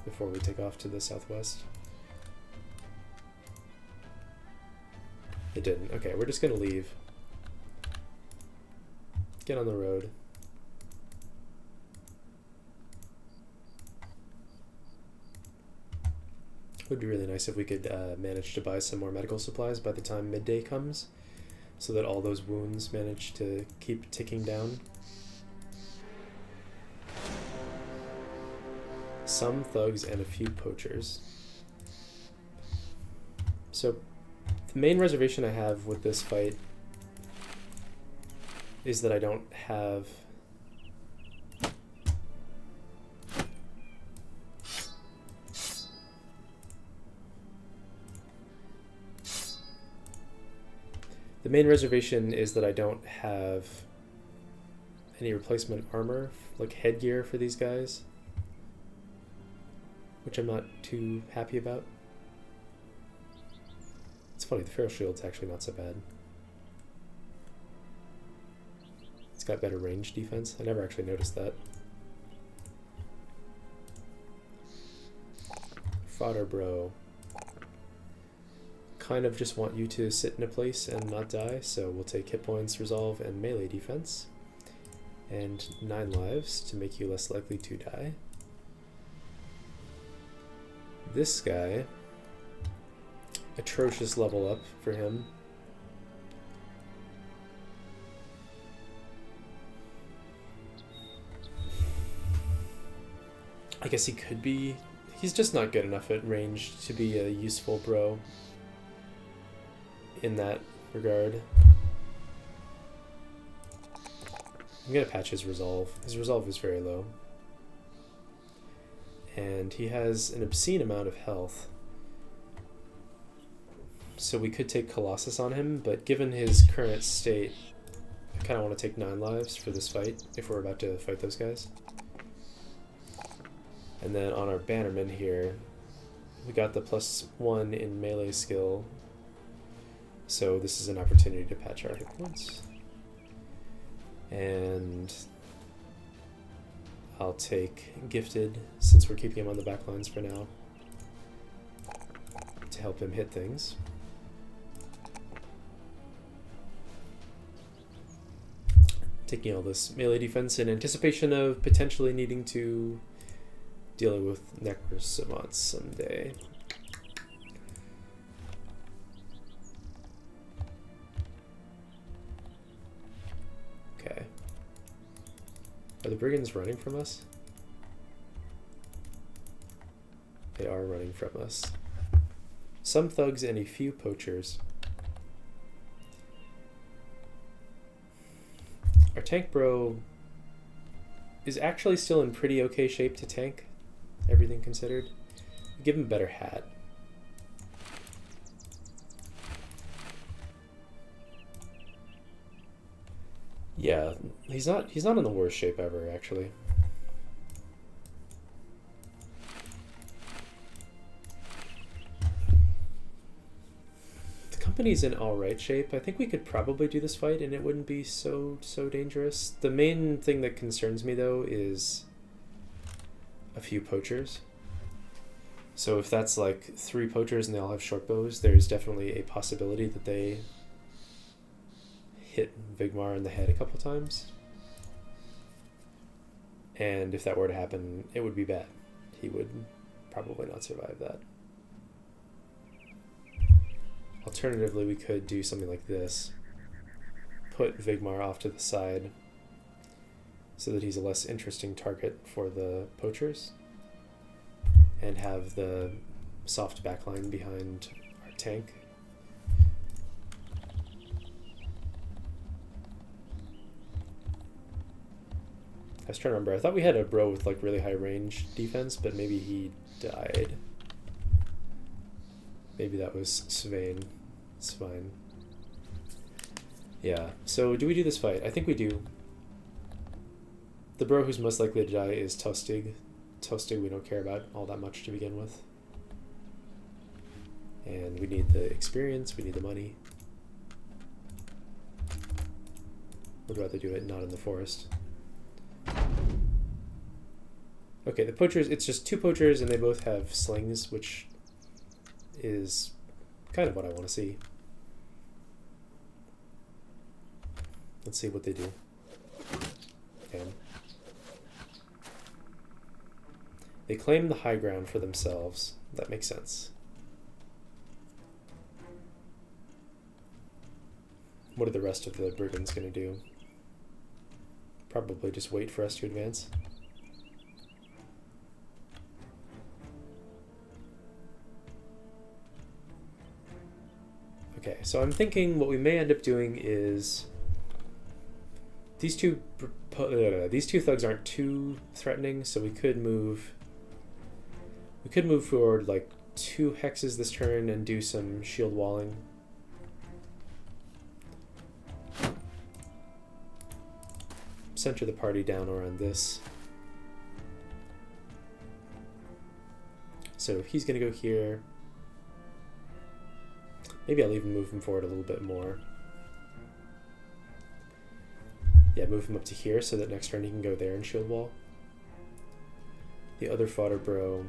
before we take off to the southwest. It didn't. Okay, we're just gonna leave. Get on the road. It would be really nice if we could manage to buy some more medical supplies by the time midday comes, so that all those wounds manage to keep ticking down. Some thugs and a few poachers. So the main reservation I have with this fight is that I don't have any replacement armor, like headgear for these guys, which I'm not too happy about. It's funny, the Feral Shield's actually not so bad. It's got better range defense. I never actually noticed that. Fodder bro. kind of just want you to sit in a place and not die, so we'll take hit points, resolve, and melee defense. And 9 lives to make you less likely to die. This guy, atrocious level up for him. I guess he could be, he's just not good enough at range to be a useful bro in that regard. I'm gonna patch his resolve. His resolve is very low. And he has an obscene amount of health. So we could take Colossus on him, but given his current state, I kind of want to take 9 lives for this fight, if we're about to fight those guys. And then on our Bannerman here, we got the +1 in melee skill, so this is an opportunity to patch our hit points. And I'll take Gifted, since we're keeping him on the back lines for now, to help him hit things. Taking all this melee defense in anticipation of potentially needing to deal with Necrosavants someday. Okay. Are the Brigands running from us? They are running from us. Some thugs and a few poachers. Our tank bro is actually still in pretty okay shape to tank, everything considered. Give him a better hat. Yeah, he's not in the worst shape ever, actually. The company's in alright shape. I think we could probably do this fight and it wouldn't be so dangerous. The main thing that concerns me though is a few poachers. So if that's like 3 poachers and they all have short bows, there's definitely a possibility that they hit Vigmar in the head a couple times. And if that were to happen, it would be bad. He would probably not survive that. Alternatively, we could do something like this. Put Vigmar off to the side so that he's a less interesting target for the poachers, and have the soft backline behind our tank. I was trying to remember, I thought we had a bro with like really high range defense, but maybe he died. Maybe that was Svein. Svein. Yeah, so do we do this fight? I think we do. The bro who's most likely to die is Tostig. Tostig we don't care about all that much to begin with. And we need the experience, we need the money. Would rather do it not in the forest. Okay, the poachers, it's just 2 poachers and they both have slings, which is kind of what I want to see. Let's see what they do. Okay. They claim the high ground for themselves. That makes sense. What are the rest of the Brigands going to do? Probably just wait for us to advance. Okay, so I'm thinking what we may end up doing is these two thugs aren't too threatening, so we could move forward like 2 hexes this turn and do some shield walling. Center the party down around this. So he's gonna go here. Maybe I'll even move him forward a little bit more. Yeah, move him up to here so that next turn he can go there and shield wall. The other fodder bro.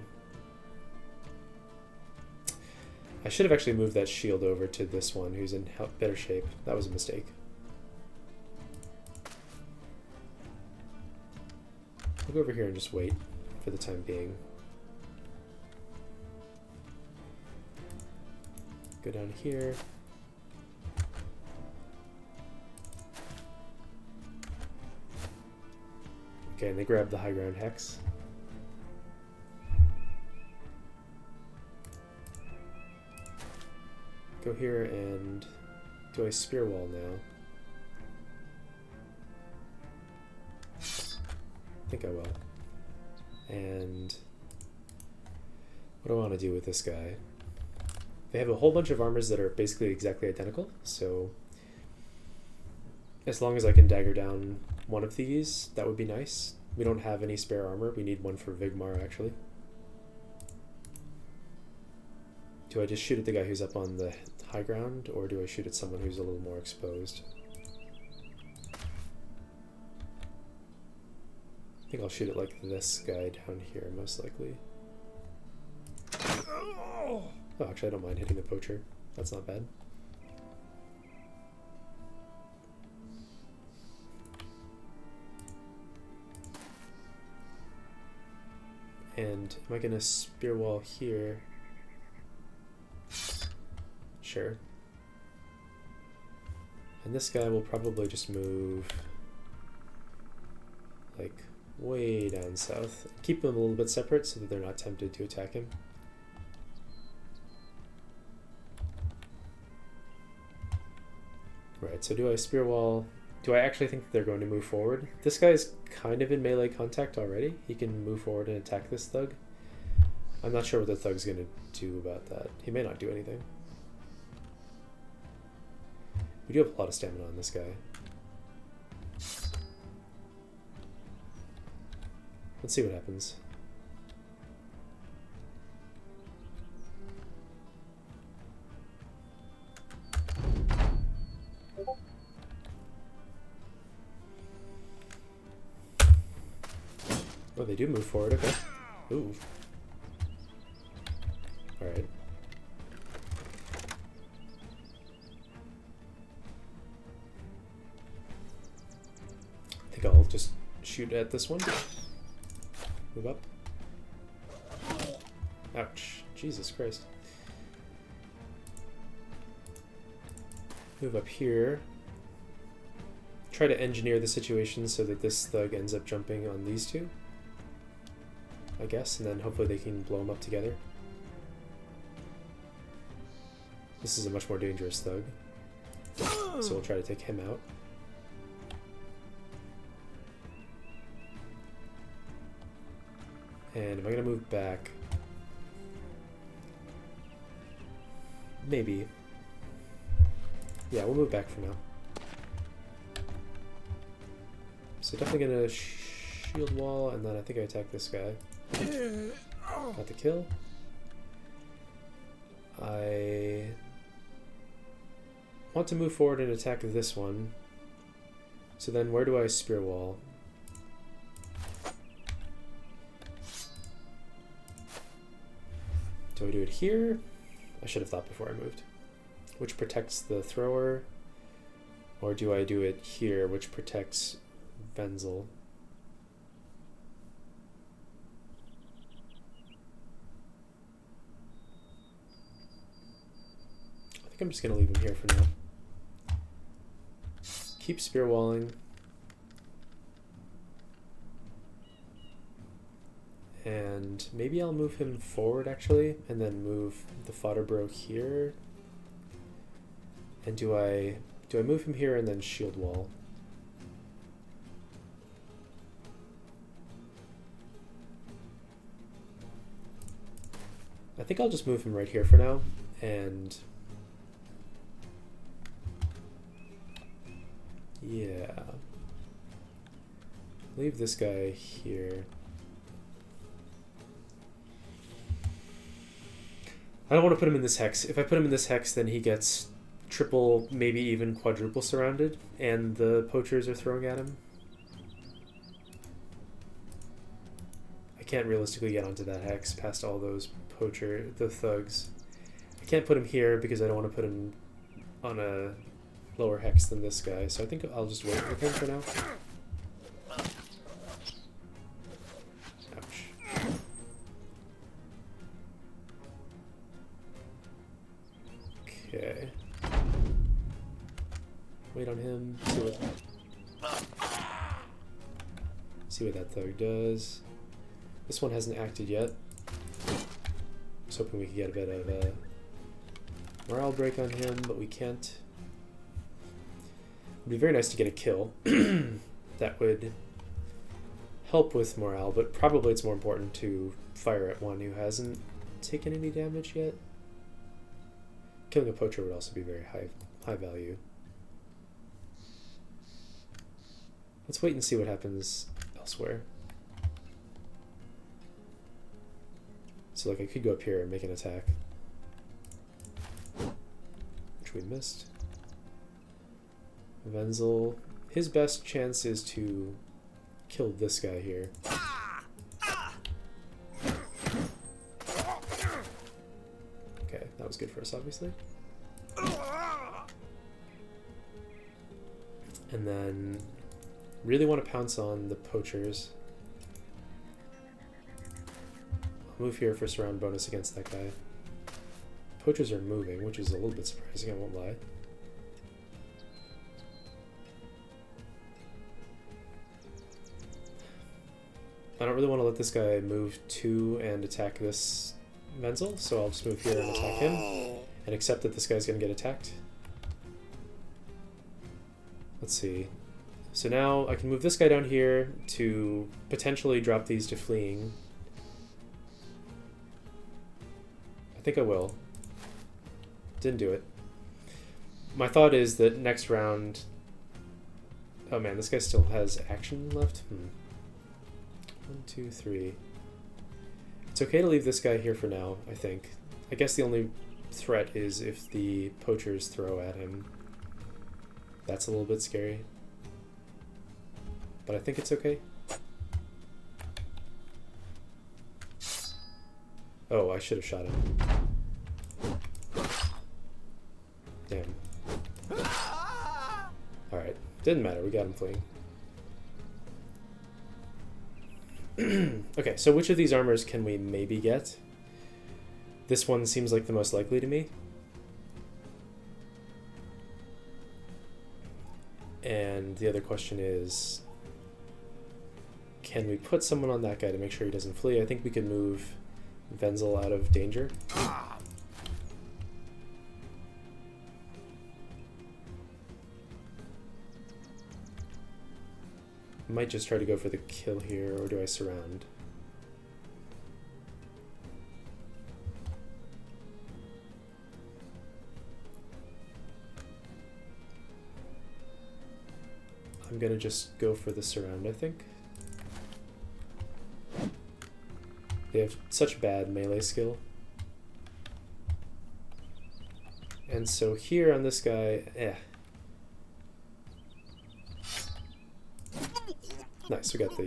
I should have actually moved that shield over to this one who's in better shape. That was a mistake. I'll go over here and just wait for the time being. Go down here. Okay, and they grab the high ground hex. Go here and do I spear wall now? I think I will. And what do I want to do with this guy? They have a whole bunch of armors that are basically exactly identical, so as long as I can dagger down one of these, that would be nice. We don't have any spare armor. We need one for Vigmar, actually. Do I just shoot at the guy who's up on the high ground, or do I shoot at someone who's a little more exposed? I think I'll shoot at like this guy down here, most likely. Oh, actually I don't mind hitting the poacher. That's not bad. And am I gonna spear wall here? Sure. And this guy will probably just move like way down south. Keep them a little bit separate so that they're not tempted to attack him. Right, so do I spear wall? Do I actually think that they're going to move forward? This guy's kind of in melee contact already. He can move forward and attack this thug. I'm not sure what the thug's going to do about that. He may not do anything. We do have a lot of stamina on this guy. Let's see what happens. Oh, they do move forward, okay. Ooh. Alright. I think I'll just shoot at this one. Move up. Ouch. Jesus Christ. Move up here. Try to engineer the situation so that this thug ends up jumping on these two, I guess, and then hopefully they can blow them up together. This is a much more dangerous thug, so we'll try to take him out. And am I going to move back? Maybe. Yeah, we'll move back for now. So definitely going to shield wall, and then I think I attack this guy. Got the kill. I want to move forward and attack this one. So then where do I spear wall? Do I do it here? I should have thought before I moved. Which protects the thrower? Or do I do it here, which protects Venzel? I think I'm just going to leave him here for now. Keep spear walling. And maybe I'll move him forward actually, and then move the fodder bro here. And do I move him here and then shield wall? I think I'll just move him right here for now, and yeah, leave this guy here. I don't want to put him in this hex. If I put him in this hex, then he gets triple, maybe even quadruple surrounded, and the poachers are throwing at him. I can't realistically get onto that hex past all those the thugs. I can't put him here because I don't want to put him on a lower hex than this guy, so I think I'll just wait with him for now. Ouch. Okay. Wait on him. See what that thug does. This one hasn't acted yet. I was hoping we could get a bit of a morale break on him, but we can't. It'd be very nice to get a kill. That would help with morale, but probably it's more important to fire at one who hasn't taken any damage yet. Killing a poacher would also be very high value. Let's wait and see what happens elsewhere. So like I could go up here and make an attack, which we missed. Wenzel, his best chance is to kill this guy here. Okay, that was good for us, obviously. And then really want to pounce on the poachers. I'll move here for surround bonus against that guy. Poachers are moving, which is a little bit surprising, I won't lie. I don't really want to let this guy move to and attack this Wenzel, so I'll just move here and attack him and accept that this guy's going to get attacked. Let's see. So now I can move this guy down here to potentially drop these to fleeing. I think I will. Didn't do it. My thought is that next round... Oh man, this guy still has action left? 1, 2, 3. It's okay to leave this guy here for now, I think. I guess the only threat is if the poachers throw at him. That's a little bit scary. But I think it's okay. Oh, I should have shot him. Damn. Alright, didn't matter, we got him fleeing. Okay, so which of these armors can we maybe get? This one seems like the most likely to me. And the other question is, can we put someone on that guy to make sure he doesn't flee? I think we could move Wenzel out of danger. I might just try to go for the kill here, or do I surround? I'm gonna just go for the surround, I think. They have such bad melee skill. And so here on this guy, Nice, we got the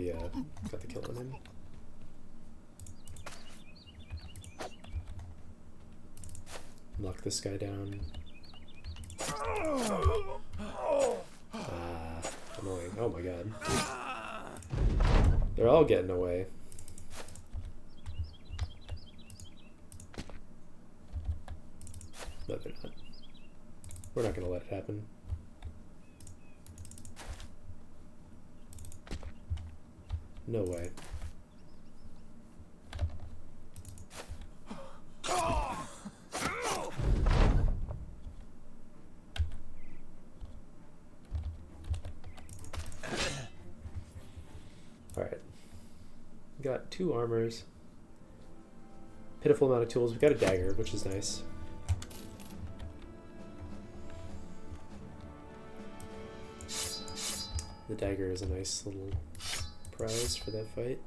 kill on him. Knock this guy down. Annoying. Oh my god. They're all getting away. No, they're not. We're not gonna let it happen. No way. Alright. We got 2 armors. Pitiful amount of tools. We got a dagger, which is nice. The dagger is a nice little prize for that fight.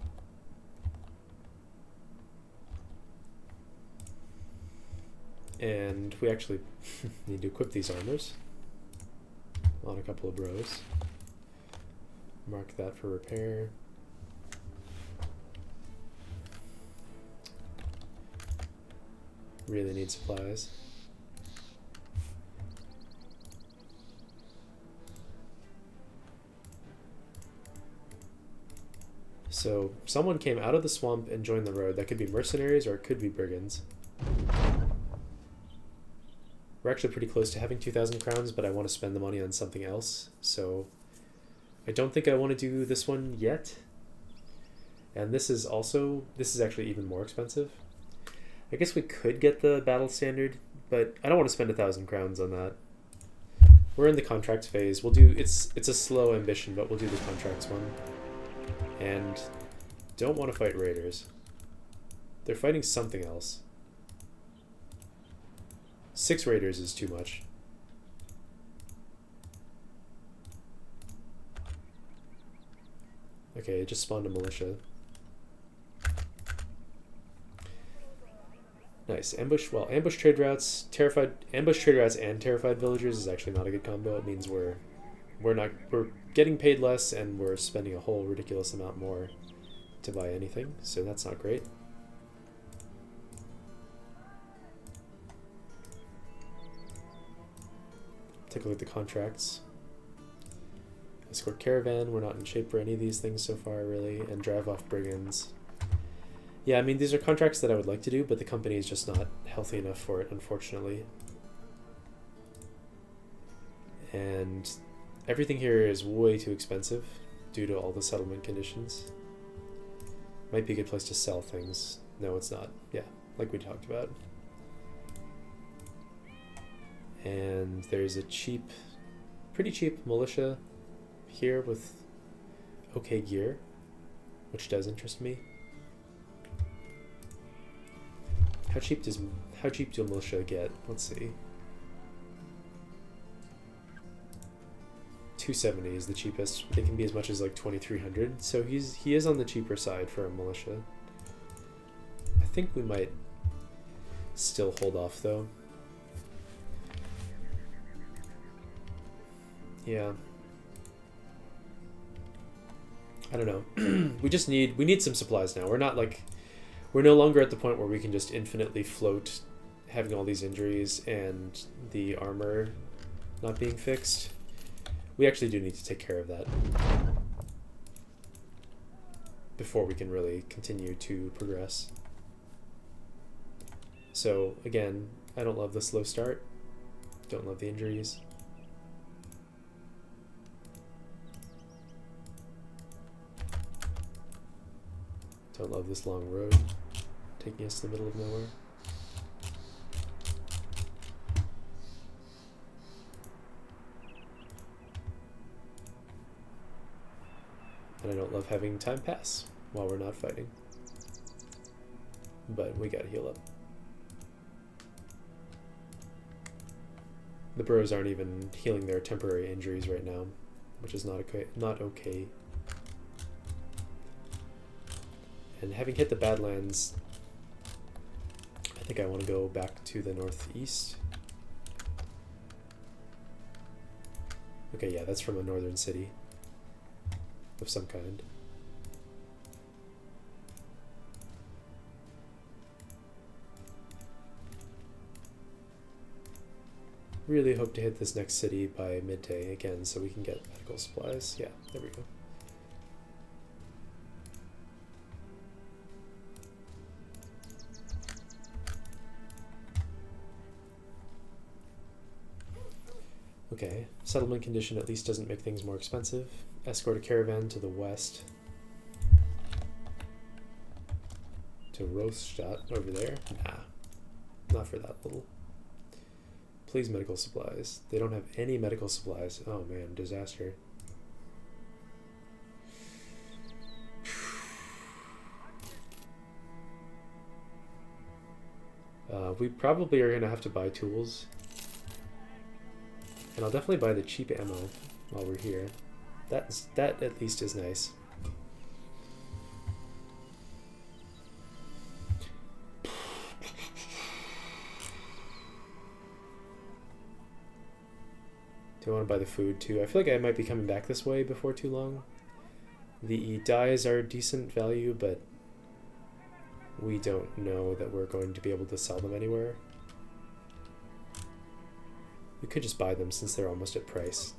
And we actually need to equip these armors on a couple of bros. Mark that for repair. Really need supplies. So someone came out of the swamp and joined the road. That could be mercenaries or it could be brigands. We're actually pretty close to having 2,000 crowns, but I want to spend the money on something else. So I don't think I want to do this one yet. And this is actually even more expensive. I guess we could get the battle standard, but I don't want to spend 1,000 crowns on that. We're in the contracts phase. We'll do, it's a slow ambition, but we'll do the contracts one. And don't want to fight raiders. They're fighting something else. 6 raiders is too much. Okay, it just spawned a militia. Nice. Ambush trade routes, ambush trade routes and terrified villagers is actually not a good combo. It means we're getting paid less and we're spending a whole ridiculous amount more to buy anything, so that's not great. Take a look at the contracts. Escort caravan, we're not in shape for any of these things so far really, and drive off brigands. Yeah, I mean these are contracts that I would like to do, but the company is just not healthy enough for it, unfortunately. And everything here is way too expensive due to all the settlement conditions. Might be a good place to sell things. No, it's not. Yeah, like we talked about. And there's a pretty cheap militia here with okay gear, which does interest me. How cheap do militia get? Let's see. 270 is the cheapest. They can be as much as like 2,300. So he is on the cheaper side for a militia. I think we might still hold off though. Yeah. I don't know. we need some supplies now. We're no longer at the point where we can just infinitely float having all these injuries and the armor not being fixed. We actually do need to take care of that before we can really continue to progress. So again, I don't love the slow start. Don't love the injuries. Don't love this long road taking us to the middle of nowhere. And I don't love having time pass while we're not fighting. But we gotta heal up. The bros aren't even healing their temporary injuries right now, which is not okay. And having hit the Badlands, I think I want to go back to the northeast. Okay, yeah, that's from a northern city of some kind. Really hope to hit this next city by midday again so we can get medical supplies. Yeah, there we go. Okay, settlement condition at least doesn't make things more expensive. Escort a caravan to the west. To Rothstadt over there. Nah, not for that little. Please, medical supplies. They don't have any medical supplies. Oh man, disaster. We probably are going to have to buy tools. And I'll definitely buy the cheap ammo while we're here. That at least is nice. Do I want to buy the food too? I feel like I might be coming back this way before too long. The dyes are decent value, but we don't know that we're going to be able to sell them anywhere. We could just buy them since they're almost at price.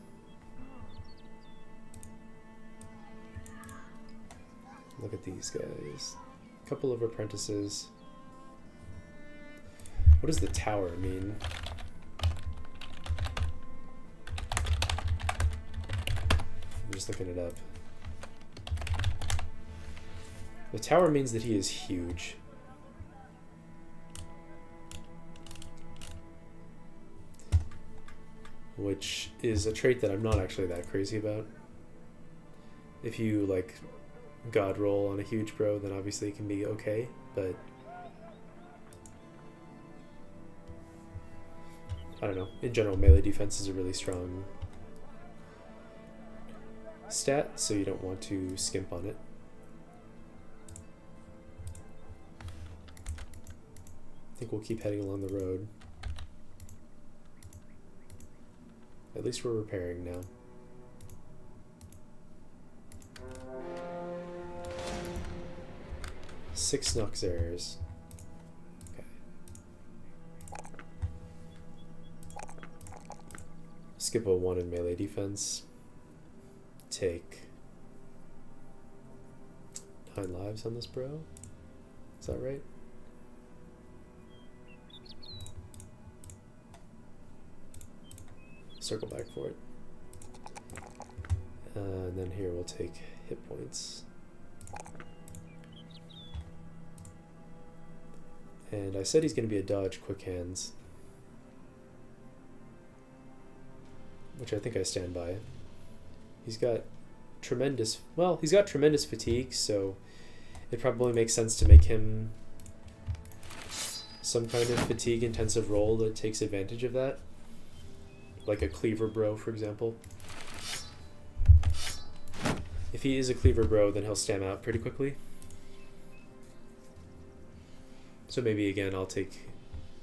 Look at these guys. A couple of apprentices. What does the tower mean? I'm just looking it up. The tower means that he is huge. Which is a trait that I'm not actually that crazy about. If you like god roll on a huge bro, then obviously it can be okay, but I don't know. In general, melee defense is a really strong stat, so you don't want to skimp on it. I think we'll keep heading along the road. At least we're repairing now. Six Nachos. Okay. Skip a 1 in melee defense. Take 9 lives on this bro. Is that right? Circle back for it. And then here we'll take hit points. And I said he's going to be a dodge quick hands, which I think I stand by. He's got tremendous, well, he's got tremendous fatigue, so it probably makes sense to make him some kind of fatigue intensive role that takes advantage of that. Like a cleaver bro, for example. If he is a cleaver bro, then he'll stam out pretty quickly. So maybe again I'll take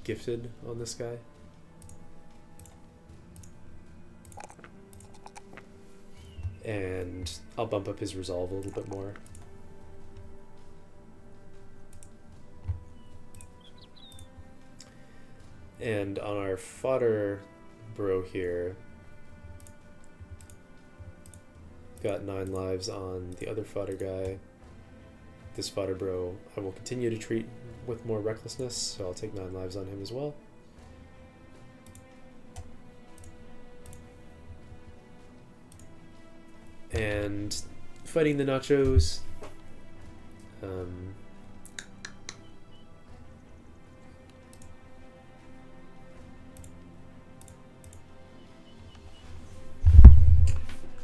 gifted on this guy. And I'll bump up his resolve a little bit more. And on our fodder bro here, got 9 lives on the other fodder guy. This fodder bro I will continue to treat with more recklessness, so I'll take 9 lives on him as well. And fighting the Nachos.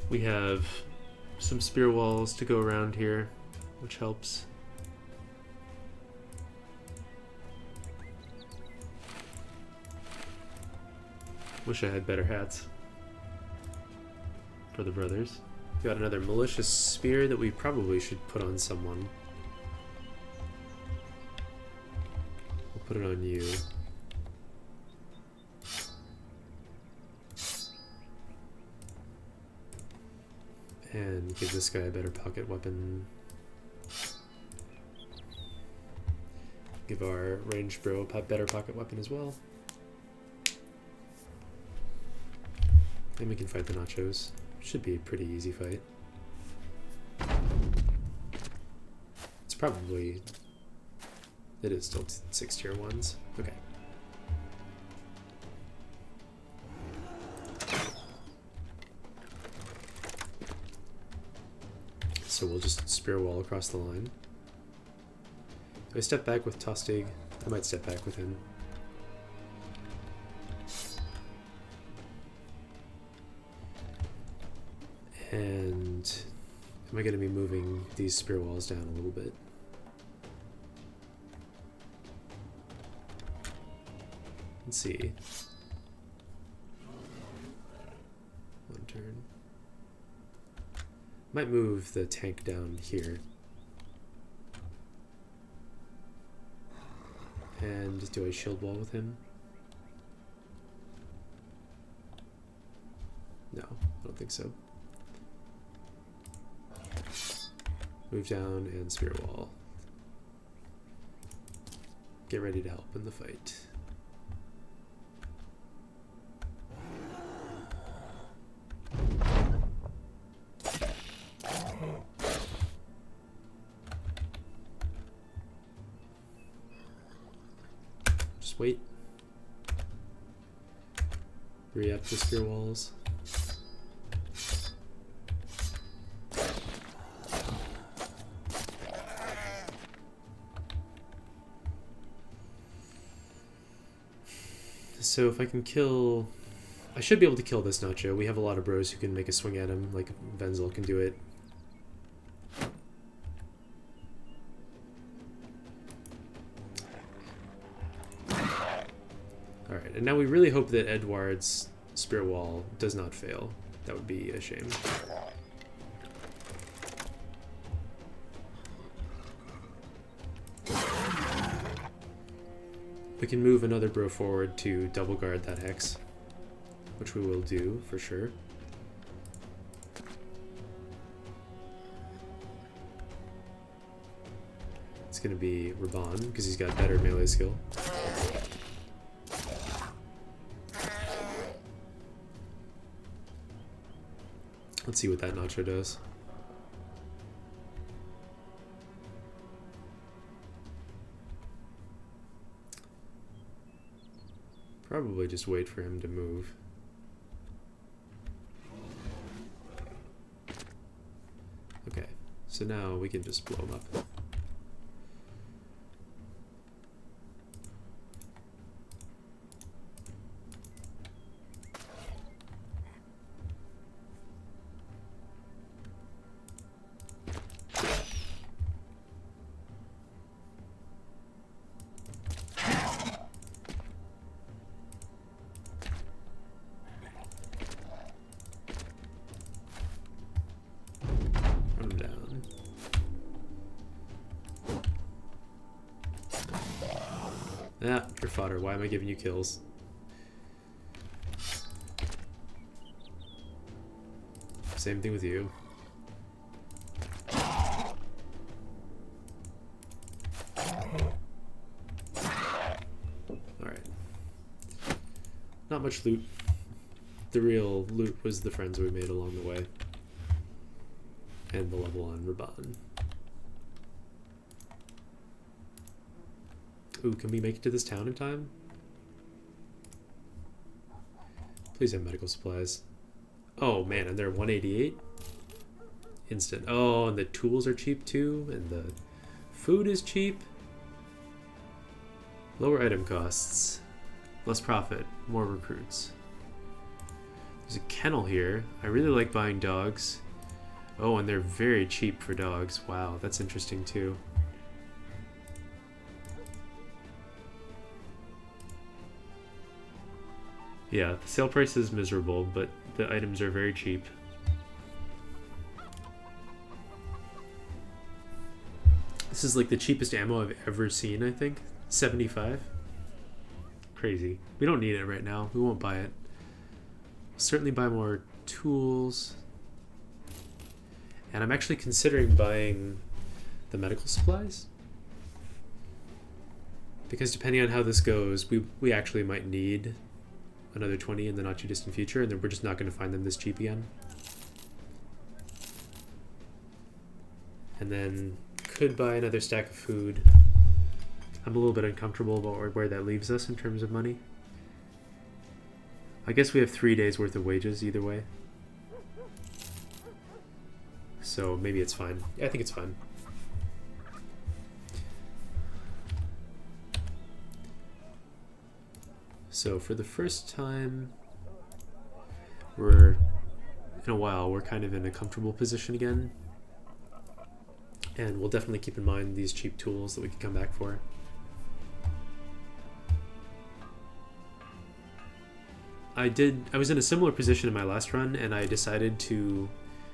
We have some spear walls to go around here, which helps. Wish I had better hats for the brothers. Got another malicious spear that we probably should put on someone. We'll put it on you. And give this guy a better pocket weapon. Give our ranged bro a better pocket weapon as well. And we can fight the Nachos. Should be a pretty easy fight. It's probably... It is still 6 tier 1s. Okay. So we'll just spear wall across the line. If I step back with Tostig, I might step back with him. And am I going to be moving these spear walls down a little bit? Let's see. One turn. Might move the tank down here. And do I shield wall with him? No, I don't think so. Move down and spear wall. get ready to help in the fight. Just wait. Re-up the spear walls. So if I can kill... I should be able to kill this Nacho. We have a lot of bros who can make a swing at him, like Venzel can do it. Alright, and now we really hope that Edward's spear wall does not fail. That would be a shame. We can move another bro forward to double guard that hex, which we will do for sure. It's going to be Raban because he's got better melee skill. Let's see what that Nacho does. Probably just wait for him to move. Okay, so now we can just blow him up. Ah, you're fodder. Why am I giving you kills? Same thing with you. Alright. Not much loot. The real loot was the friends we made along the way. And the level on Raban. Ooh, can we make it to this town in time? Please have medical supplies. Oh man, and they're 188? Instant. Oh, and the tools are cheap too, and the food is cheap. Lower item costs. Less profit. More recruits. There's a kennel here. I really like buying dogs. Oh, and they're very cheap for dogs. Wow, that's interesting too. Yeah, the sale price is miserable, but the items are very cheap. This is like the cheapest ammo I've ever seen, I think. 75. Crazy. We don't need it right now. We won't buy it. We'll certainly buy more tools. And I'm actually considering buying the medical supplies. Because depending on how this goes, we actually might need another 20 in the not too distant future, and then we're just not going to find them this cheap again. And then could buy another stack of food. I'm a little bit uncomfortable about where that leaves us in terms of money. I guess we have 3 days worth of wages either way. So maybe it's fine. Yeah, I think it's fine. So for the first time in a while, we're kind of in a comfortable position again. And we'll definitely keep in mind these cheap tools that we can come back for. I was in a similar position in my last run, and I decided to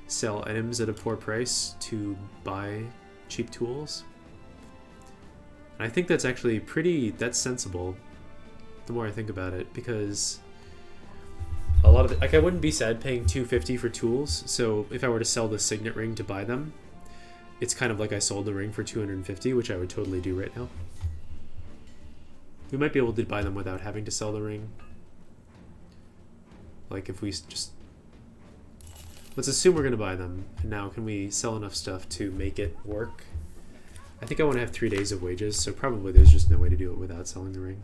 sell items at a poor price to buy cheap tools. And I think that's actually that's sensible. The more I think about it, because a lot of it, like I wouldn't be sad paying $250 for tools. So if I were to sell the signet ring to buy them, it's kind of like I sold the ring for $250, which I would totally do right now. We might be able to buy them without having to sell the ring. Like if we just... Let's assume we're going to buy them. And now can we sell enough stuff to make it work? I think I want to have 3 days of wages, so probably there's just no way to do it without selling the ring.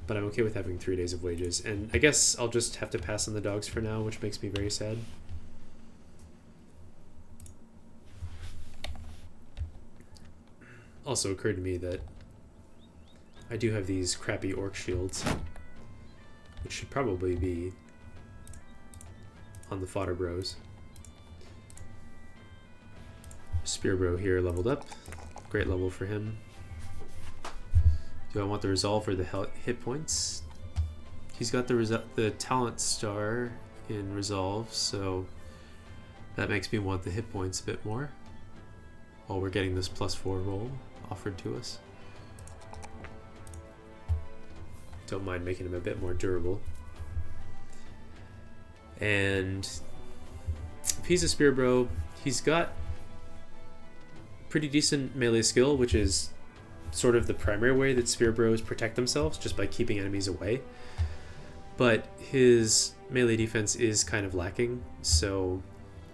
But I'm okay with having 3 days of wages. And I guess I'll just have to pass on the dogs for now, which makes me very sad. Also occurred to me that I do have these crappy orc shields, which should probably be on the fodder bros. Spear bro here leveled up. Great level for him. Do I want the resolve or the hit points? He's got the talent star in resolve, so that makes me want the hit points a bit more. While we're getting this +4 roll offered to us. Don't mind making him a bit more durable. And if he's a spear bro, he's got pretty decent melee skill, which is sort of the primary way that spear bros protect themselves, just by keeping enemies away. But his melee defense is kind of lacking, so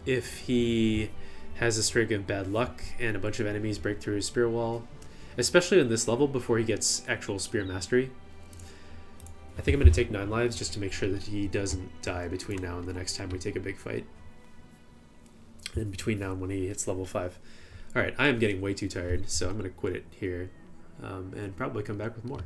if he has a string of bad luck and a bunch of enemies break through his spear wall, especially on this level before he gets actual spear mastery, I think I'm going to take 9 lives just to make sure that he doesn't die between now and the next time we take a big fight. And between now and when he hits level 5. Alright, I am getting way too tired, so I'm going to quit it here and probably come back with more.